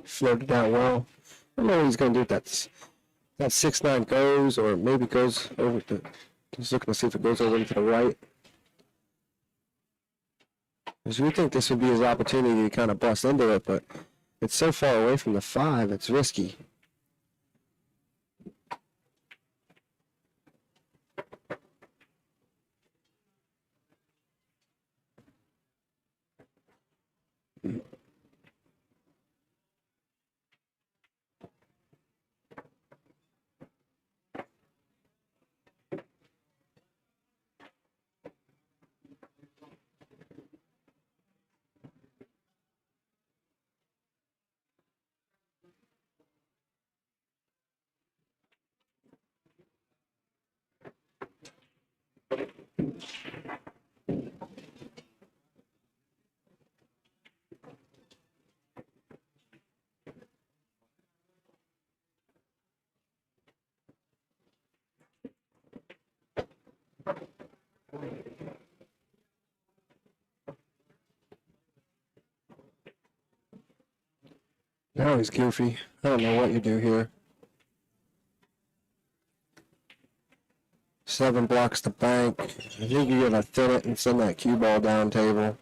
Floated out well. I don't know what he's going to do with that 6-9 goes, or maybe goes over to. He's looking to see if it goes over into the right. Because you would think this would be his opportunity to kind of bust into it, but it's so far away from the 5, it's risky. Now he's goofy. I don't know what you do here. 7 blocks the bank. I think you gotta thin it and send that cue ball down table.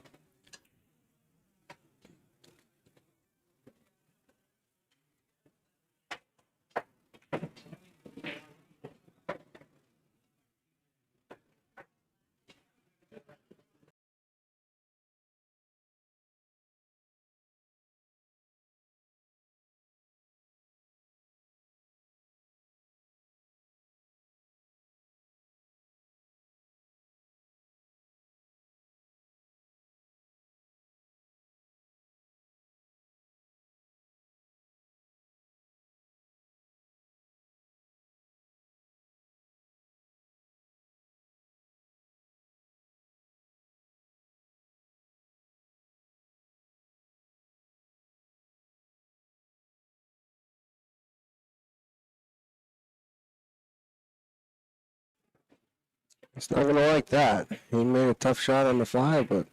He's not gonna like that. He made a tough shot on the 5, but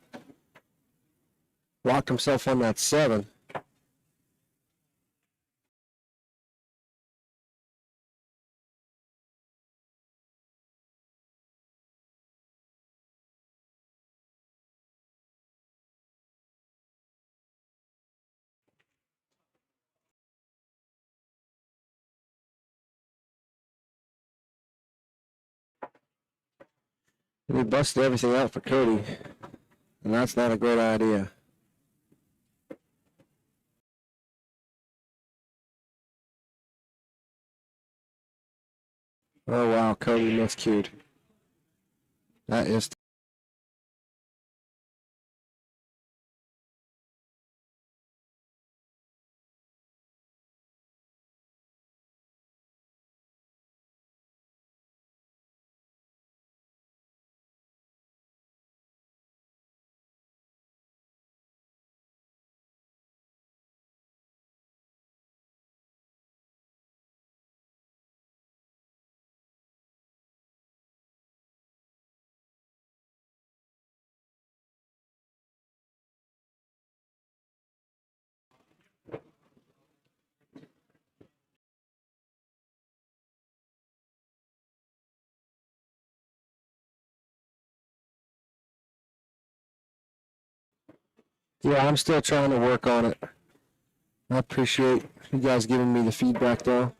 locked himself on that 7. And he busted everything out for Cody, and that's not a great idea. Oh wow, Cody miscued. That is yeah, I'm still trying to work on it. I appreciate you guys giving me the feedback though.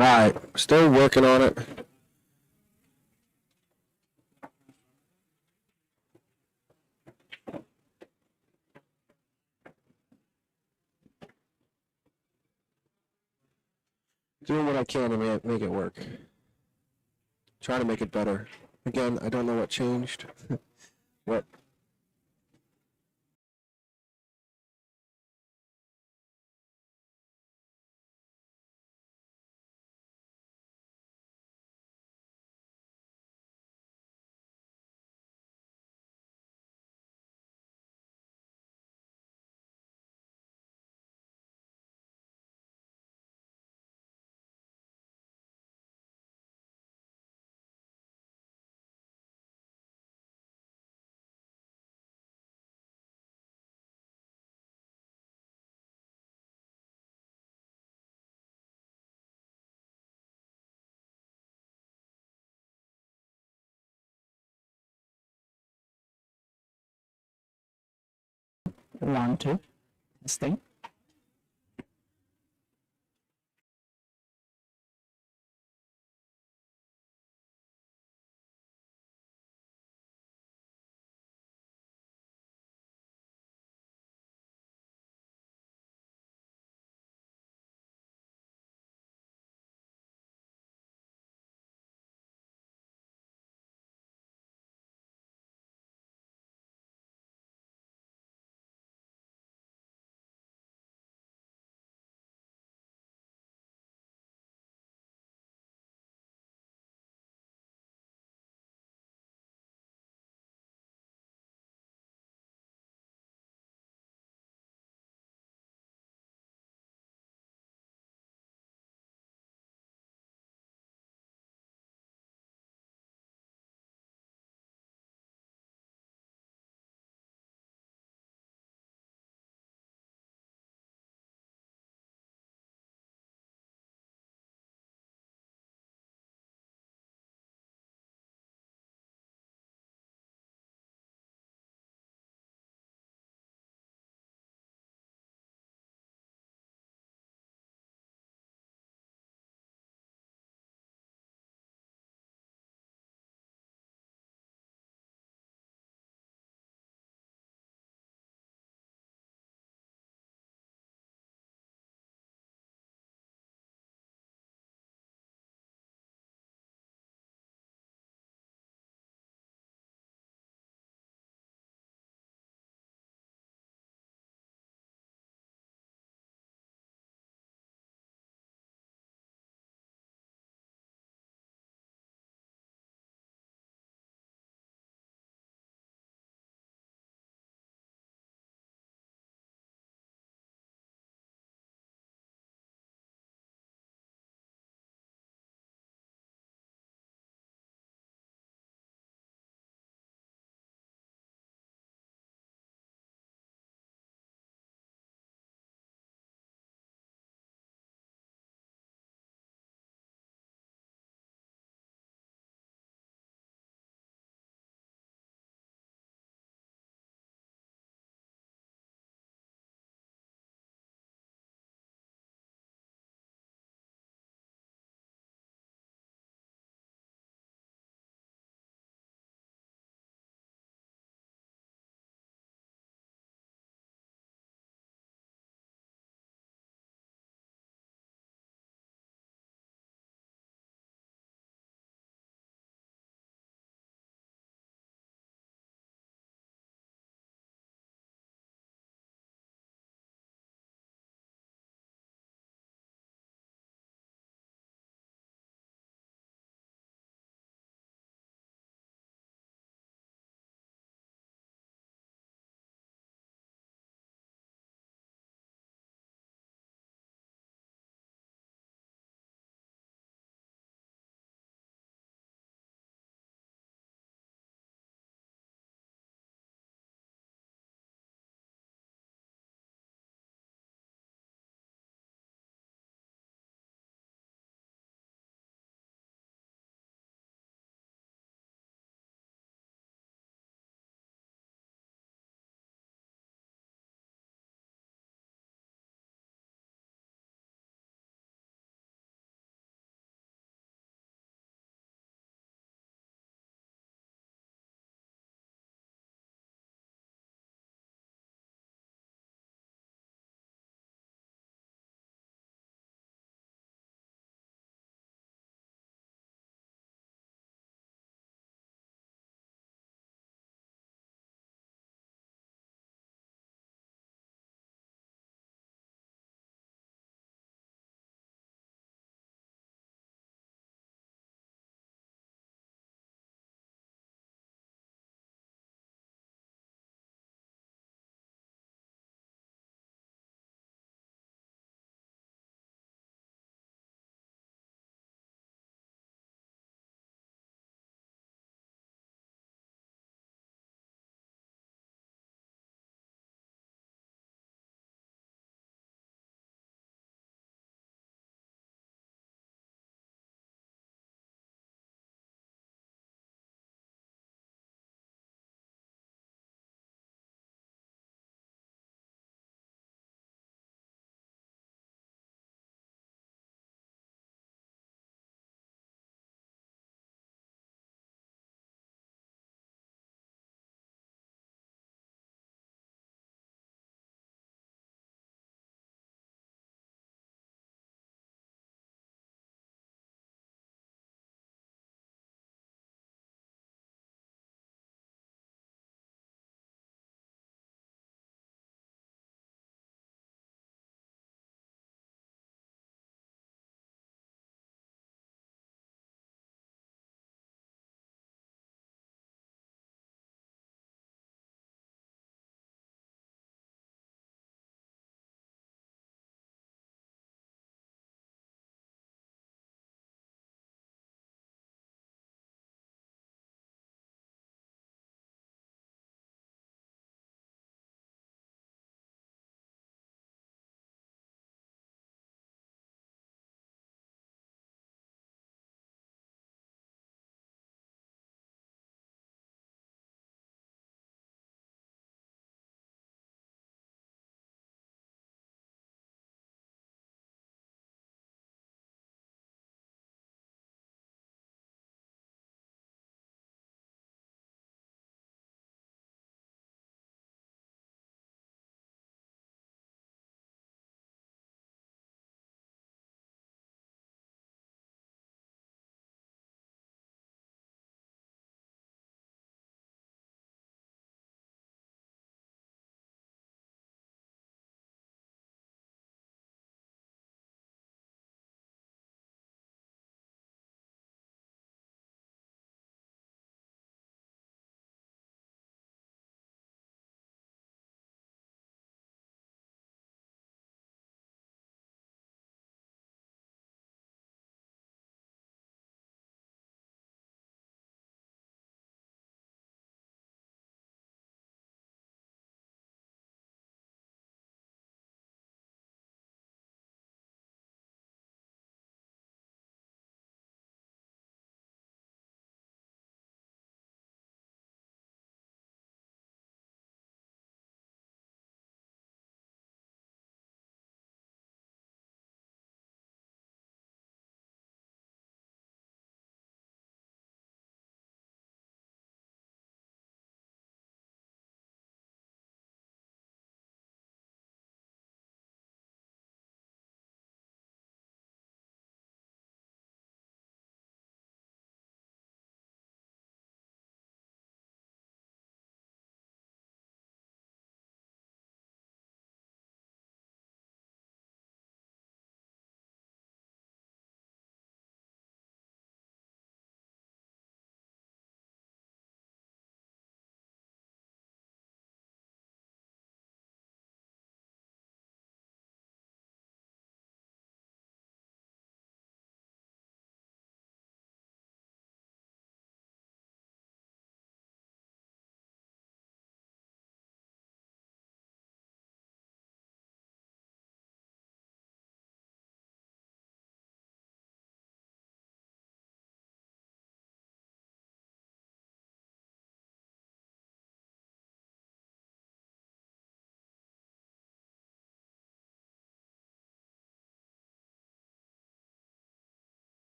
All right, still working on it. Doing what I can to make it work. Try to make it better. Again, I don't know what changed. What? One, two. This thing.